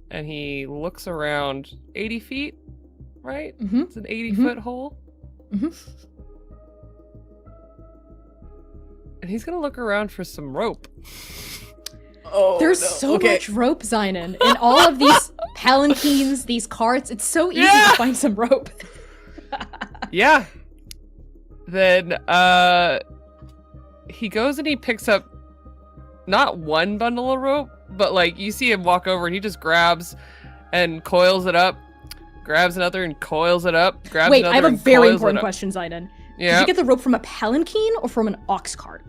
And he looks around 80 feet, right? Mm-hmm. It's an 80-foot hole. Mm-hmm. And he's gonna look around for some rope. Oh, There's so much rope, Sinan, in all of these palanquins, these carts. It's so easy to find some rope. Yeah. Then he goes and he picks up not one bundle of rope, but like you see him walk over and he just grabs and coils it up, grabs another and coils it up, grabs Wait, another I have a and very coils important it up. question, Sinan. Did Yeah. you get the rope from a palanquin or from an ox cart?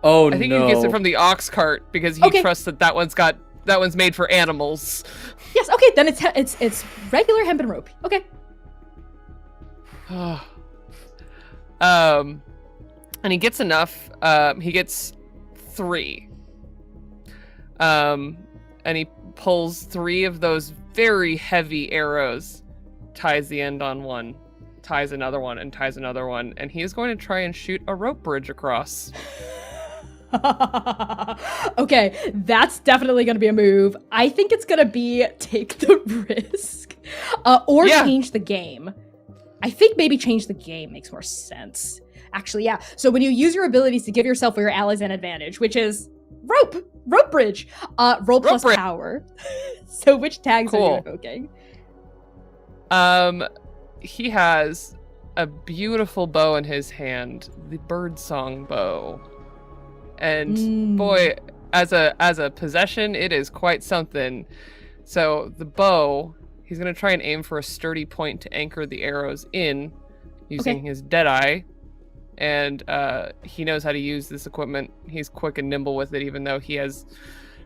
Oh, I think no. he gets it from the ox cart because he Okay. trusts that one's made for animals. Yes, okay, then it's regular hempen rope. Okay. And he gets enough. He gets 3. And he pulls 3 of those very heavy arrows, ties the end on one, ties another one, and ties another one, and he is going to try and shoot a rope bridge across. Okay, that's definitely going to be a move. I think it's going to be take the risk or change the game. I think maybe change the game makes more sense. Actually, yeah. So when you use your abilities to give yourself or your allies an advantage, which is rope bridge, roll plus power. So which tags are you invoking? He has a beautiful bow in his hand, the birdsong bow. And boy, as a possession, it is quite something. So the bow, he's gonna try and aim for a sturdy point to anchor the arrows in, using his Deadeye. And he knows how to use this equipment. He's quick and nimble with it, even though he has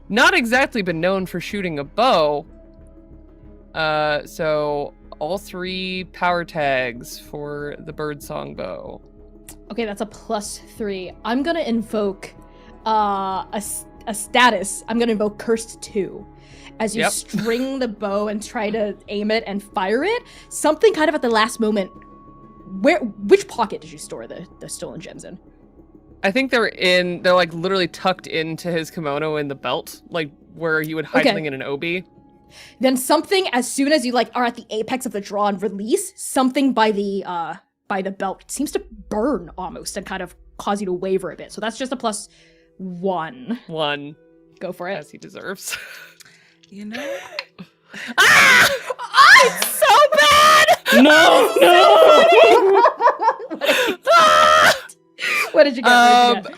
not exactly been known for shooting a bow. So all 3 power tags for the birdsong bow. Okay, that's a +3. I'm gonna invoke a status. I'm gonna invoke Cursed 2. As you string the bow and try to aim it and fire it, something kind of at the last moment. Which pocket did you store the stolen gems in? I think they're like literally tucked into his kimono in the belt, like where you would hide something in an obi. Then something, as soon as you like are at the apex of the draw and release, something by the belt seems to burn almost and kind of cause you to waver a bit. So that's just a +1. 1. Go for it. As he deserves. You know? It's so bad! No! What did you get?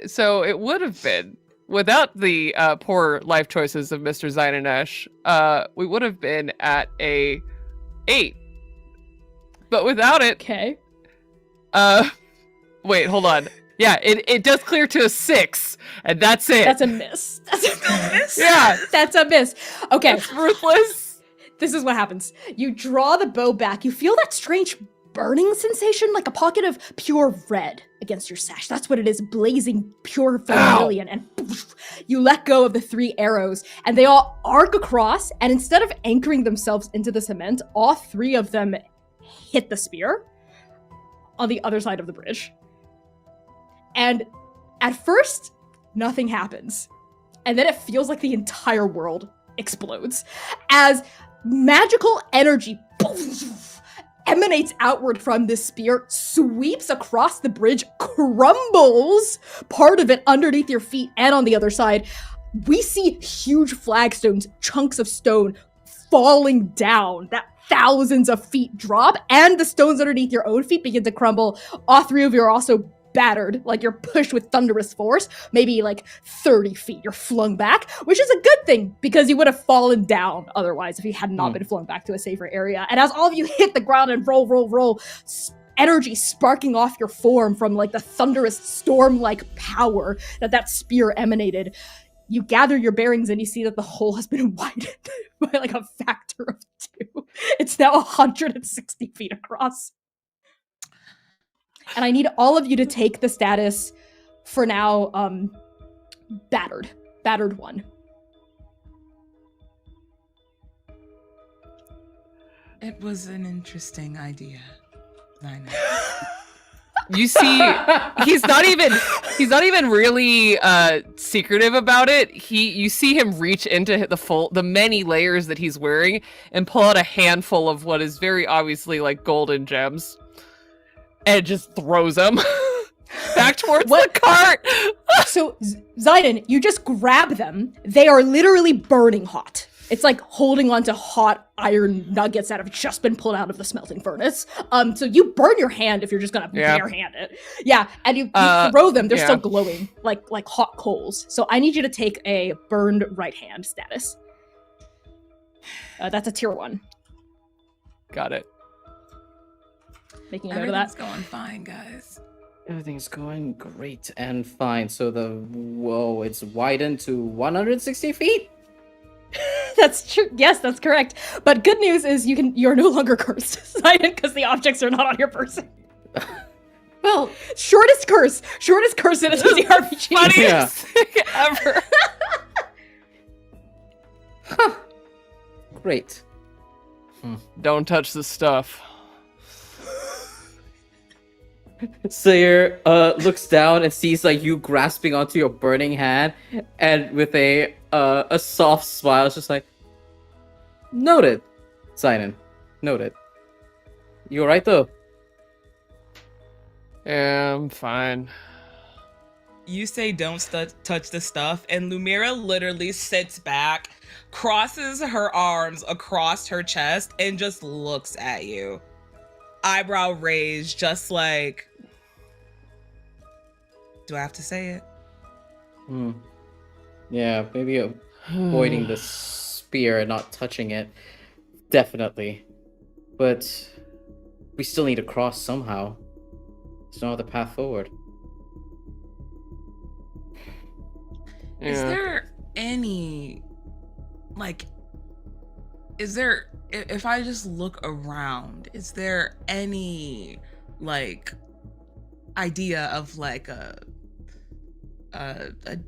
So it would have been, without the poor life choices of Mr. Zainanesh, we would have been at a 8. But without it... Okay. Wait, hold on. Yeah, it does clear to a 6, and that's it. That's a miss. That's a miss. Yeah. That's a miss. Okay. That's ruthless. This is what happens. You draw the bow back. You feel that strange burning sensation, like a pocket of pure red against your sash. That's what it is, blazing pure vermilion. And you let go of the 3 arrows, and they all arc across, and instead of anchoring themselves into the cement, all 3 of them hit the spear on the other side of the bridge. And at first, nothing happens. And then it feels like the entire world explodes as magical energy emanates outward from this spear, sweeps across the bridge, crumbles part of it underneath your feet and on the other side. We see huge flagstones, chunks of stone falling down that thousands of feet drop, and the stones underneath your own feet begin to crumble. All 3 of you are also battered, like you're pushed with thunderous force, maybe like 30 feet. You're flung back, which is a good thing because you would have fallen down otherwise if you had not been flung back to a safer area. And as all of you hit the ground and roll, energy sparking off your form from like the thunderous storm-like power that spear emanated, you gather your bearings and you see that the hole has been widened by like a factor of 2. It's now 160 feet across. And I need all of you to take the status for now, battered 1. It was an interesting idea. I know. You see, he's not even really secretive about it. You see him reach into the many layers that he's wearing and pull out a handful of what is very obviously like golden gems. And just throws them back towards the cart. So, Zayden, you just grab them. They are literally burning hot. It's like holding onto hot iron nuggets that have just been pulled out of the smelting furnace. So you burn your hand if you're just gonna bare hand it. Yeah, and you throw them. They're still glowing like hot coals. So I need you to take a burned right hand status. That's a tier 1. Got it. Making a note of that. Everything's going fine, guys. Everything's going great and fine. So it's widened to 160 feet? That's true. Yes, that's correct. But good news is you're no longer cursed, because the objects are not on your person. Well, shortest curse in a TTRPG. Funniest thing ever. Great. Don't touch the stuff. Sayer looks down and sees like you grasping onto your burning hand, and with a soft smile, it's just like, noted, Sinan. Noted. You alright though? Yeah, I'm fine. You say don't touch the stuff, and Lumira literally sits back, crosses her arms across her chest, and just looks at you. Eyebrow raised, just like, do I have to say it? Yeah, maybe avoiding the spear and not touching it. Definitely. But we still need to cross somehow. There's no other path forward. Yeah. Is there any, like, if I just look around, is there any, like, idea of, like, a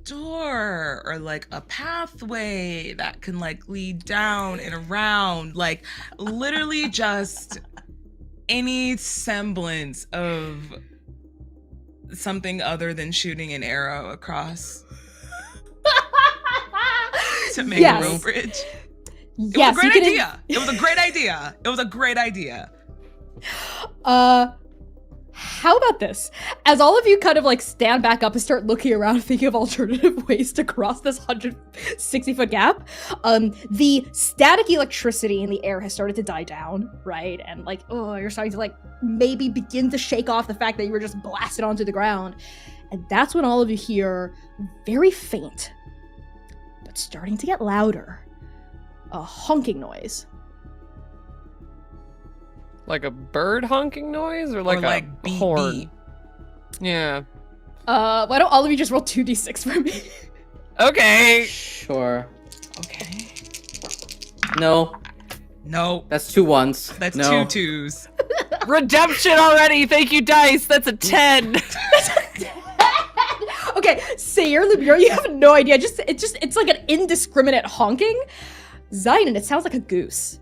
door or, like, a pathway that can, like, lead down and around? Like, literally just any semblance of something other than shooting an arrow across to make a road bridge. It was a great idea. It was a great idea. It was a great idea. How about this? As all of you kind of like stand back up and start looking around, thinking of alternative ways to cross this 160-foot gap, the static electricity in the air has started to die down, right? And like, oh, you're starting to like maybe begin to shake off the fact that you were just blasted onto the ground. And that's when all of you hear very faint, but starting to get louder, a honking noise. Like a bird honking noise, or like a beep, horn? beep. Yeah. Why don't all of you just roll 2d6 for me? Okay. Sure. Okay. No. No. That's 2 1s. That's no. 2 2s. Redemption already. Thank you, dice. That's a 10. Okay, Sayer, Lumira, you have no idea. It's like an indiscriminate honking. Zion, it sounds like a goose.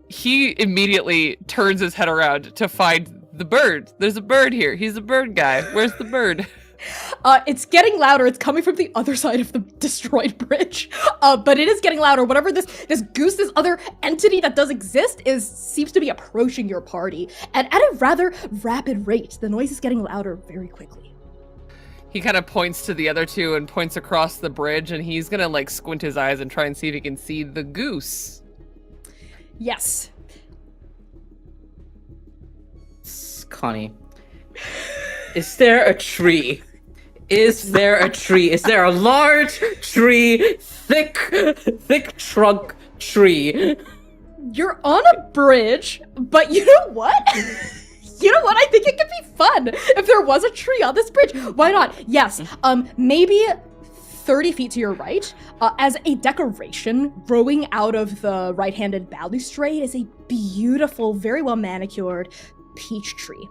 He immediately turns his head around to find the bird. There's a bird here. He's a bird guy. Where's the bird? It's getting louder. It's coming from the other side of the destroyed bridge. But it is getting louder. Whatever this goose, this other entity that does exist, seems to be approaching your party. And at a rather rapid rate. The noise is getting louder very quickly. He kind of points to the other two and points across the bridge, and he's gonna like squint his eyes and try and see if he can see the goose. Yes. Connie, is there a tree? Is there a tree? Is there a large tree? Thick trunk tree? You're on a bridge, but you know what? You know what? I think it could be fun if there was a tree on this bridge. Why not? Yes. Maybe 30 feet to your right, as a decoration, growing out of the right-handed balustrade is a beautiful, very well manicured peach tree.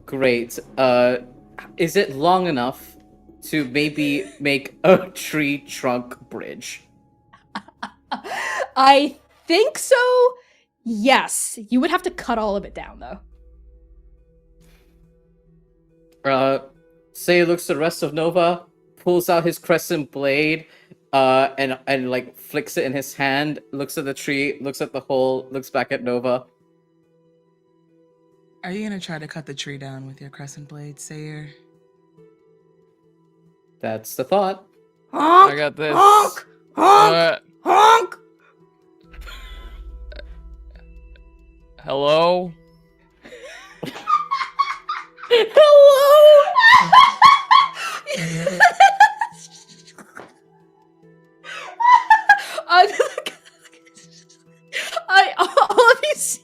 Great. Is it long enough to maybe make a tree trunk bridge? I think so. Yes. You would have to cut all of it down, though. Say looks at the rest of Nova, pulls out his crescent blade, and like flicks it in his hand, looks at the tree, looks at the hole, looks back at Nova. Are you gonna try to cut the tree down with your crescent blade, Sayer? That's the thought. Honk! I got this. Honk! Honk! Honk! Hello? Hello! All of you see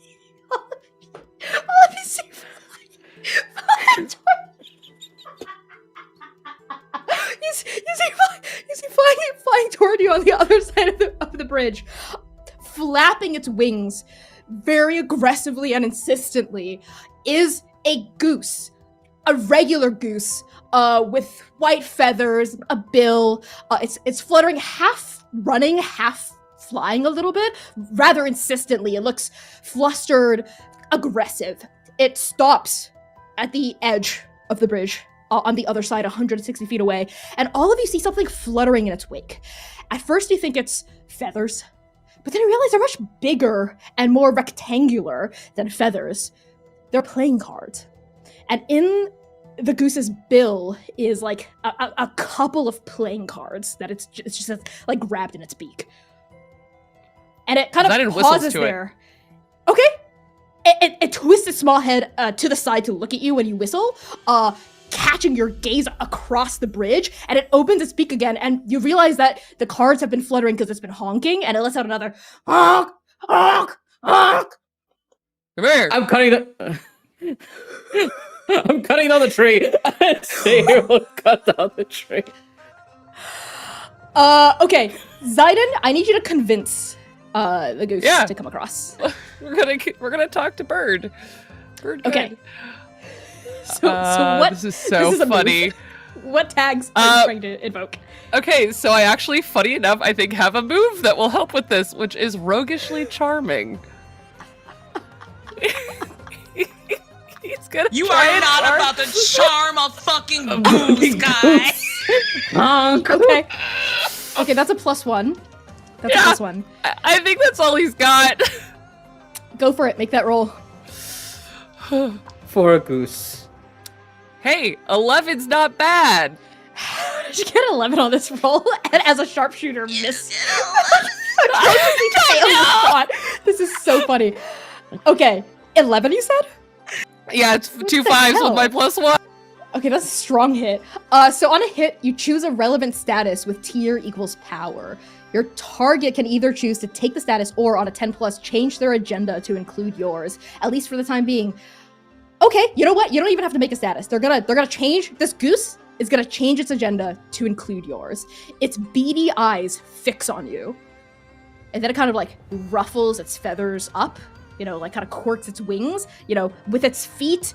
you see flying toward you on the other side of the bridge, flapping its wings very aggressively and insistently, is a goose a regular goose with white feathers, a bill. It's fluttering, half running, half flying a little bit, rather insistently. It looks flustered, aggressive. It stops at the edge of the bridge on the other side, 160 feet away, and all of you see something fluttering in its wake. At first you think it's feathers, but then you realize they're much bigger and more rectangular than feathers. They're playing cards. And in the goose's bill is like a couple of playing cards that it's just like grabbed in its beak. And it kind of pauses there. Okay. It twists its small head to the side to look at you when you whistle, catching your gaze across the bridge, and it opens its beak again, and you realize that the cards have been fluttering because it's been honking, and it lets out another honk, honk, honk. Come here. I'm cutting the... I'm cutting down the tree. Sayer will cut down the tree. Okay. Zayden, I need you to convince the goose to come across. We're gonna talk to Bird. Bird. Okay. Good. So what? This is so funny. What tags are you trying to invoke? Okay, so I actually, funny enough, I think have a move that will help with this, which is roguishly charming. He's gonna. You are not about to charm a fucking goose, guy. Okay. Okay, that's a +1. That's a +1. I think that's all he's got. Go for it. Make that roll. For a goose. Hey, 11's not bad. Did you get 11 on this roll? And as a sharpshooter, miss. This is so funny. Okay, 11 you said? Yeah, it's 2 5s with my +1. Okay, that's a strong hit. So on a hit, you choose a relevant status with tier equals power. Your target can either choose to take the status or on a 10+, change their agenda to include yours, at least for the time being. Okay, you know what? You don't even have to make a status. They're gonna change. This goose is gonna change its agenda to include yours. Its beady eyes fix on you, and then it kind of like ruffles its feathers up, you know, like kind of quirks its wings, you know, with its feet,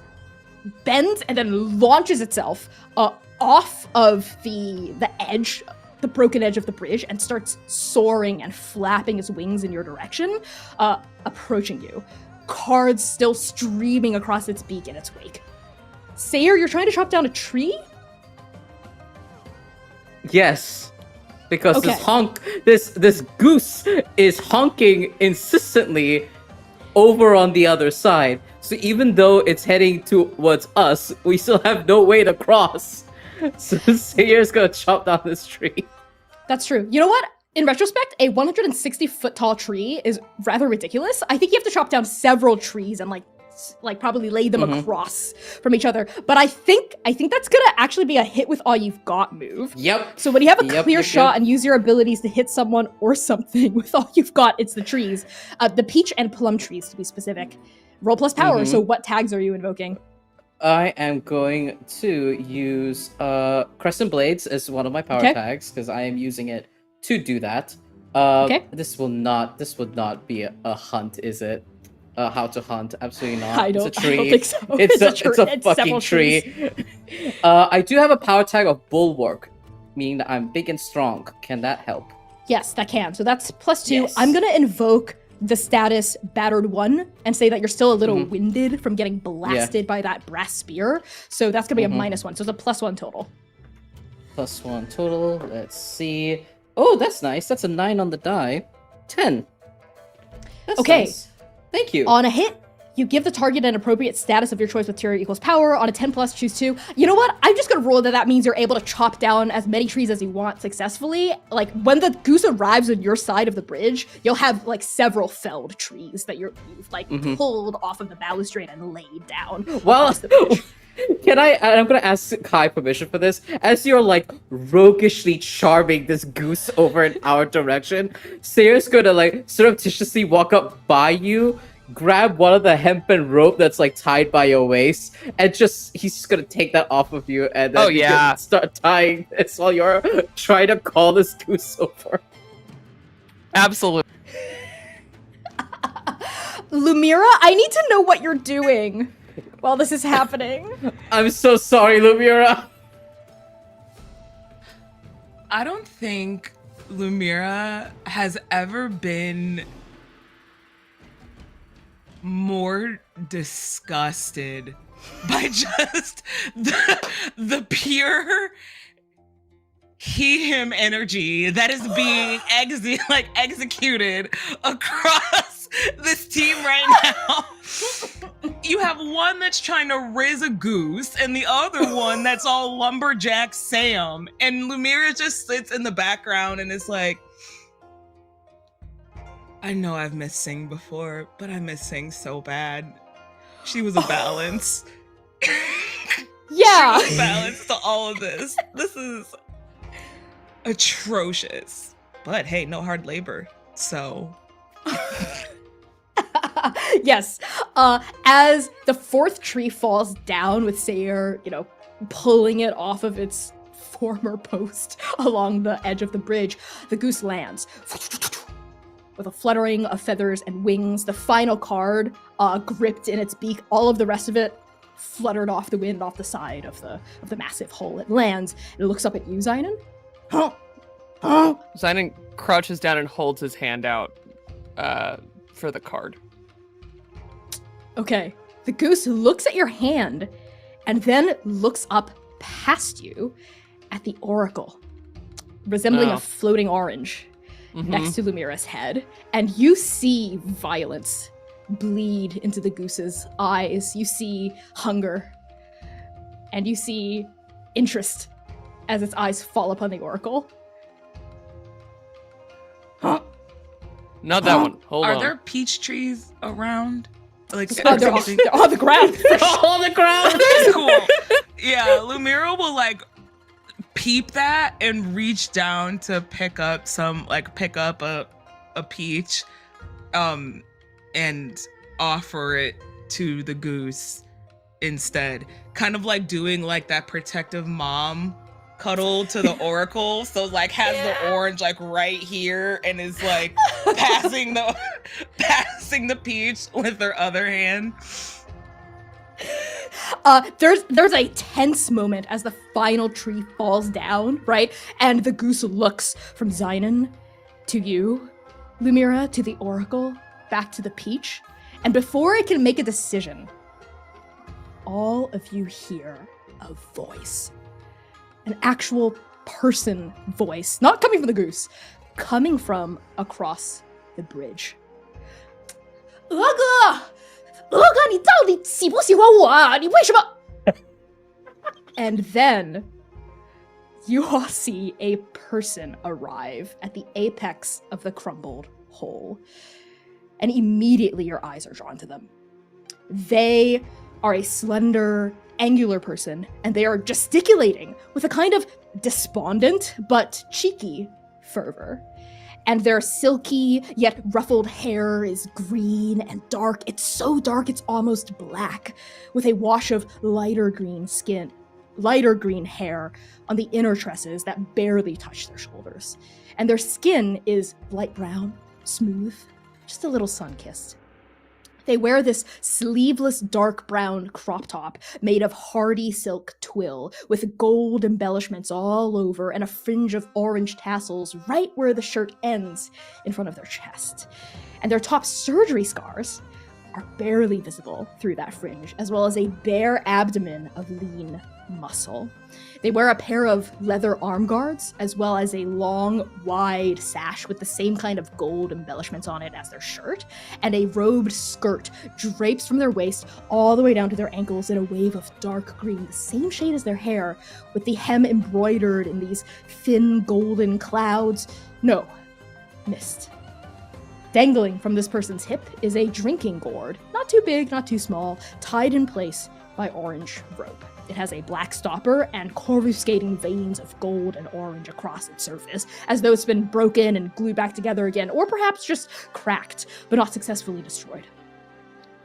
bends and then launches itself off of the edge, the broken edge of the bridge, and starts soaring and flapping its wings in your direction, approaching you. Cards still streaming across its beak in its wake. Sayer, you're trying to chop down a tree? Yes. Because this goose is honking insistently over on the other side. So even though it's heading towards us, we still have no way to cross. So Sayer's gonna chop down this tree. That's true. You know what? In retrospect, a 160-foot tall tree is rather ridiculous. I think you have to chop down several trees and like probably lay them across from each other. But I think that's gonna actually be a hit with all you've got move. Yep. So when you have a clear shot and use your abilities to hit someone or something with all you've got, it's the trees. The peach and plum trees, to be specific. Roll plus power. So what tags are you invoking? I am going to use Crescent Blades as one of my power tags because I am using it to do that. This will not be a hunt, is it? How to hunt? Absolutely not. It's a tree. I don't think so. It's a fucking tree. I do have a power tag of Bulwark, meaning that I'm big and strong. Can that help? Yes, that can. So that's +2. Yes. I'm gonna invoke the status Battered 1 and say that you're still a little winded from getting blasted by that brass spear. So that's gonna be a -1. So it's a +1 total. +1 total. Let's see. Oh, that's nice. That's a 9 on the die. 10. That's nice. Thank you. On a hit, you give the target an appropriate status of your choice with tier equals power. On a 10+, choose 2. You know what? I'm just gonna roll that means you're able to chop down as many trees as you want successfully. Like, when the goose arrives on your side of the bridge, you'll have, like, several felled trees that you've like, pulled off of the balustrade and laid down. Well, I'm gonna ask Kai permission for this. As you're, like, roguishly charming this goose over in our direction, Sayer's gonna, like, surreptitiously walk up by you, grab one of the hempen rope that's like tied by your waist, and he's just gonna take that off of you, and then start tying this while you're trying to call this goose over. Absolutely. Lumira, I need to know what you're doing. while this is happening. I'm so sorry, Lumira. I don't think Lumira has ever been more disgusted by just the pure he-him energy that is being executed across this team right now. You have one that's trying to raise a goose and the other one that's all lumberjack Sam. And Lumira just sits in the background and is like, I know I've missed Sing before, but I miss Sing so bad. She was a balance. Yeah. She was a balance to all of this. This is atrocious. But hey, no hard labor. So Yes. As the fourth tree falls down with Sayer, pulling it off of its former post along the edge of the bridge, the goose lands with a fluttering of feathers and wings. The final card gripped in its beak. All of the rest of it fluttered off the wind, off the side of the massive hull. It lands and it looks up at you, Zynon. Huh? Zynon crouches down and holds his hand out for the card. Okay. The goose looks at your hand and then looks up past you at the oracle, resembling a floating orange next to Lumira's head. And you see violence bleed into the goose's eyes. You see hunger. And you see interest as its eyes fall upon the oracle. Huh? Not that one. Hold on. are there peach trees around? Like, They're on the ground. On the ground. That's cool. Yeah, Lumira will peep that and reach down to pick up a peach, and offer it to the goose instead. Kind of doing that protective mom cuddle to the oracle. So has the orange right here and is passing the peach with her other hand. There's a tense moment as the final tree falls down, right? And the goose looks from Zynon to you, Lumira, to the oracle, back to the peach. And before it can make a decision, all of you hear a voice. An actual person voice, not coming from the goose, coming from across the bridge. 鹅哥，你到底喜不喜欢我啊？你为什么？ And then you all see a person arrive at the apex of the crumbled hole. And immediately your eyes are drawn to them. They are a slender, angular person, and they are gesticulating with a kind of despondent but cheeky fervor. And their silky yet ruffled hair is green and dark. It's so dark it's almost black, with a wash of lighter green hair on the inner tresses that barely touch their shoulders. And their skin is light brown, smooth, just a little sun-kissed. They wear this sleeveless dark brown crop top made of hardy silk twill with gold embellishments all over and a fringe of orange tassels right where the shirt ends in front of their chest. And their top surgery scars are barely visible through that fringe, as well as a bare abdomen of lean muscle. They wear a pair of leather arm guards, as well as a long, wide sash with the same kind of gold embellishments on it as their shirt, and a robed skirt drapes from their waist all the way down to their ankles in a wave of dark green, the same shade as their hair, with the hem embroidered in these thin golden clouds. No, mist. Dangling from this person's hip is a drinking gourd, not too big, not too small, tied in place by orange rope. It has a black stopper and coruscating veins of gold and orange across its surface, as though it's been broken and glued back together again, or perhaps just cracked, but not successfully destroyed.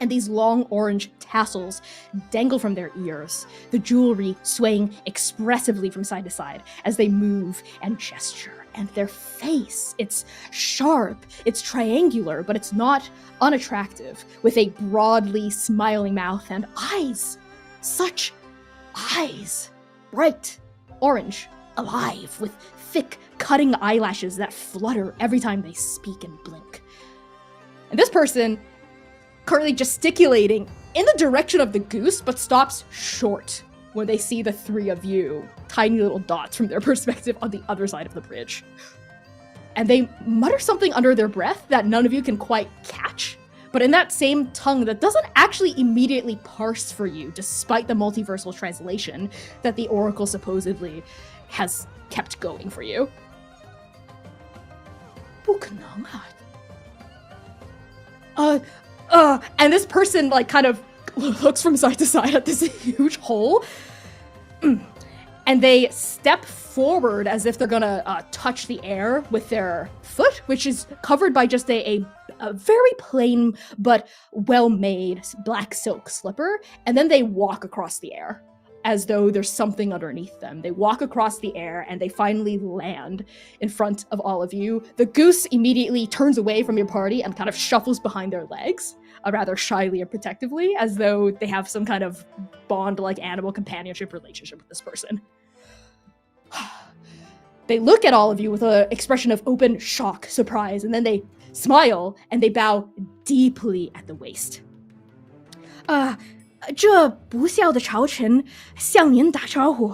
and these long orange tassels dangle from their ears, the jewelry swaying expressively from side to side as they move and gesture. And their face, it's sharp, it's triangular, but it's not unattractive, with a broadly smiling mouth and eyes. Such eyes. Bright, orange, alive, with thick, cutting eyelashes that flutter every time they speak and blink. And this person currently gesticulating in the direction of the goose, but stops short when they see the three of you, tiny little dots from their perspective on the other side of the bridge. And they mutter something under their breath that none of you can quite catch, but in that same tongue that doesn't actually immediately parse for you, despite the multiversal translation that the Oracle supposedly has kept going for you. 不可能啊. And this person like kind of looks from side to side at this huge hole, and they step forward as if they're gonna touch the air with their foot, which is covered by just a very plain but well-made black silk slipper, and then they walk across the air as though there's something underneath them. They walk across the air and they finally land in front of all of you. The goose immediately turns away from your party and kind of shuffles behind their legs, rather shyly and protectively, as though they have some kind of bond-like animal companionship relationship with this person. They look at all of you with an expression of open shock, surprise, and then they smile and they bow deeply at the waist. 这不孝的朝臣向您打招呼。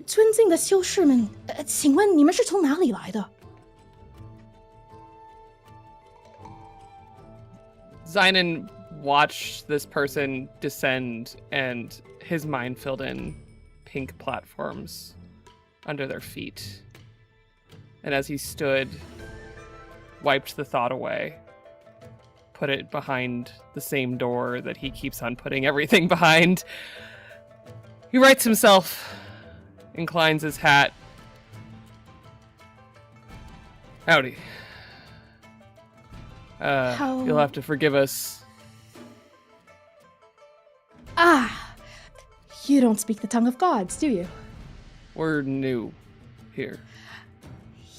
尊敬的修士们，请问你们是从哪里来的？ Zynon watched this person descend, and his mind filled in pink platforms under their feet. And as he stood, wiped the thought away, put it behind the same door that he keeps on putting everything behind. He rights himself, inclines his hat. Howdy. You'll have to forgive us. You don't speak the tongue of gods, do you? We're new here.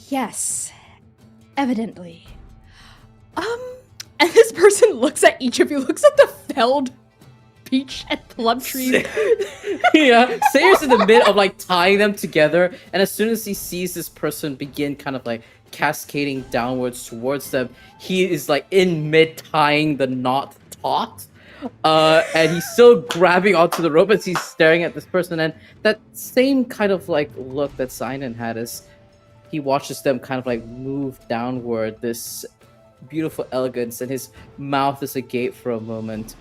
Yes, evidently. And this person looks at each of you, looks at the felled peach and plum trees. Yeah, Sayer's in the mid of like tying them together, and as soon as he sees this person begin kind of like cascading downwards towards them, he is like in mid tying the knot taut. And he's still grabbing onto the rope as he's staring at this person, and that same kind of like look that Zynon had as he watches them kind of like move downward, this beautiful elegance, and his mouth is agape for a moment.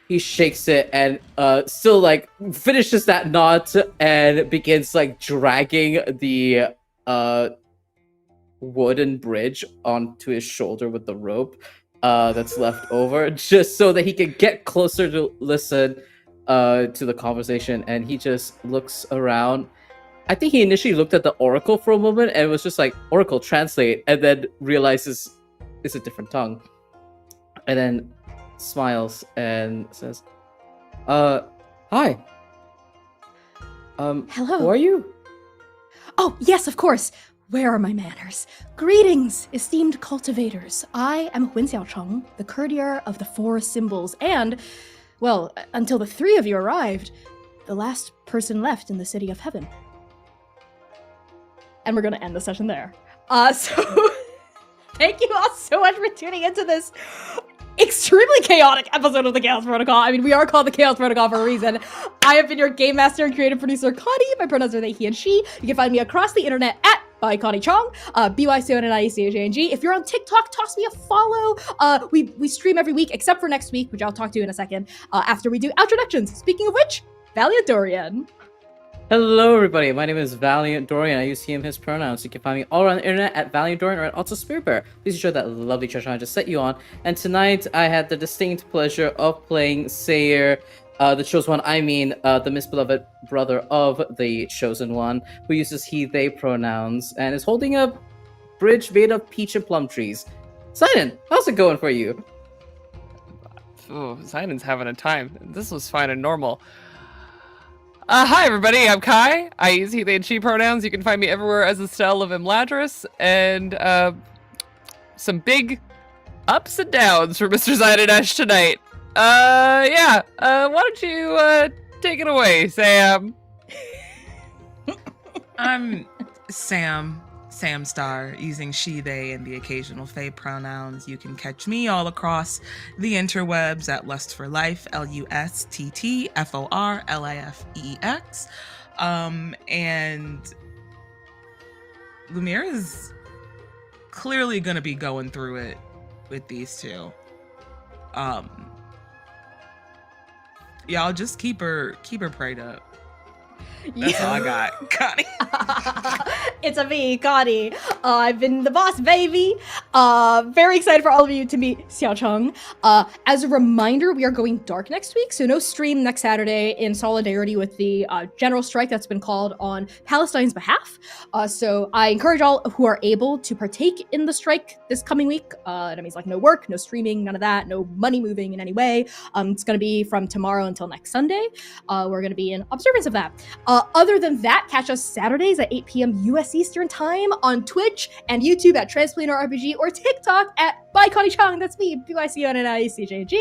He shakes it and still like finishes that knot and begins like dragging the wooden bridge onto his shoulder with the rope that's left over, just so that he can get closer to listen to the conversation. And he just looks around. I think he initially looked at the oracle for a moment and was just like, Oracle, translate, and then realizes it's a different tongue, and then smiles and says, hi. Hello. Who are you? Oh, yes, of course. Where are my manners? Greetings, esteemed cultivators. I am Hun Xiaocheng, the courtier of the four symbols, and, well, until the three of you arrived, the last person left in the city of heaven. And we're gonna end the session there. So thank you all so much for tuning into this extremely chaotic episode of the Chaos Protocol. I mean, we are called the Chaos Protocol for a reason. I have been your game master and creative producer, Connie. My pronouns are they, he, and she. You can find me across the internet at by Connie Chong, BYCONNIECHANG. If you're on TikTok, toss me a follow. We stream every week, except for next week, which I'll talk to you in a second, after we do introductions. Speaking of which, Valiant Dorian. Hello, everybody. My name is Valiant Dorian. I use he, him, his pronouns. You can find me all around the internet at Valiant Dorian or at Also Spirit Bear. Please enjoy that lovely treasure I just set you on. And tonight, I had the distinct pleasure of playing Sayer, the Chosen One. I mean, the misbeloved brother of the Chosen One, who uses he, they pronouns and is holding a bridge made of peach and plum trees. Zynon, how's it going for you? Zion's having a time. This was fine and normal. Hi everybody, I'm Kai. I use he, they, and she pronouns. You can find me everywhere as Estelle of Imladris. And some big ups and downs for Mr. Zion tonight. Why don't you take it away, Sam? I'm Sam Star, using she, they, and the occasional they pronouns. You can catch me all across the interwebs at Lust for Life, LUSTTFORLIFEX. And Lumiere is clearly gonna be going through it with these two. Y'all just keep her prayed up. That's all I got. Connie. It's a me, Connie. I've been the boss, baby. Very excited for all of you to meet Xiao Cheng. As a reminder, we are going dark next week, so no stream next Saturday in solidarity with the general strike that's been called on Palestine's behalf. So I encourage all who are able to partake in the strike this coming week. That means like no work, no streaming, none of that, no money moving in any way. It's going to be from tomorrow until next Sunday. We're going to be in observance of that. Other than that, catch us Saturdays at 8 p.m. U.S. Eastern Time on Twitch and YouTube at Transplanar RPG or TikTok at by Connie Chong. That's me, BYCONNICJG.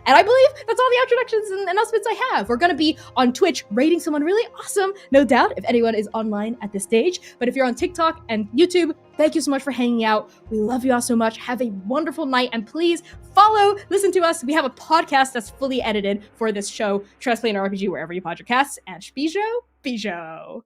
And I believe that's all the introductions and announcements I have. We're going to be on Twitch rating someone really awesome, no doubt, if anyone is online at this stage. But if you're on TikTok and YouTube, thank you so much for hanging out. We love you all so much. Have a wonderful night. And please follow, listen to us. We have a podcast that's fully edited for this show, Transplanar RPG, wherever you podcasts. And Bijo.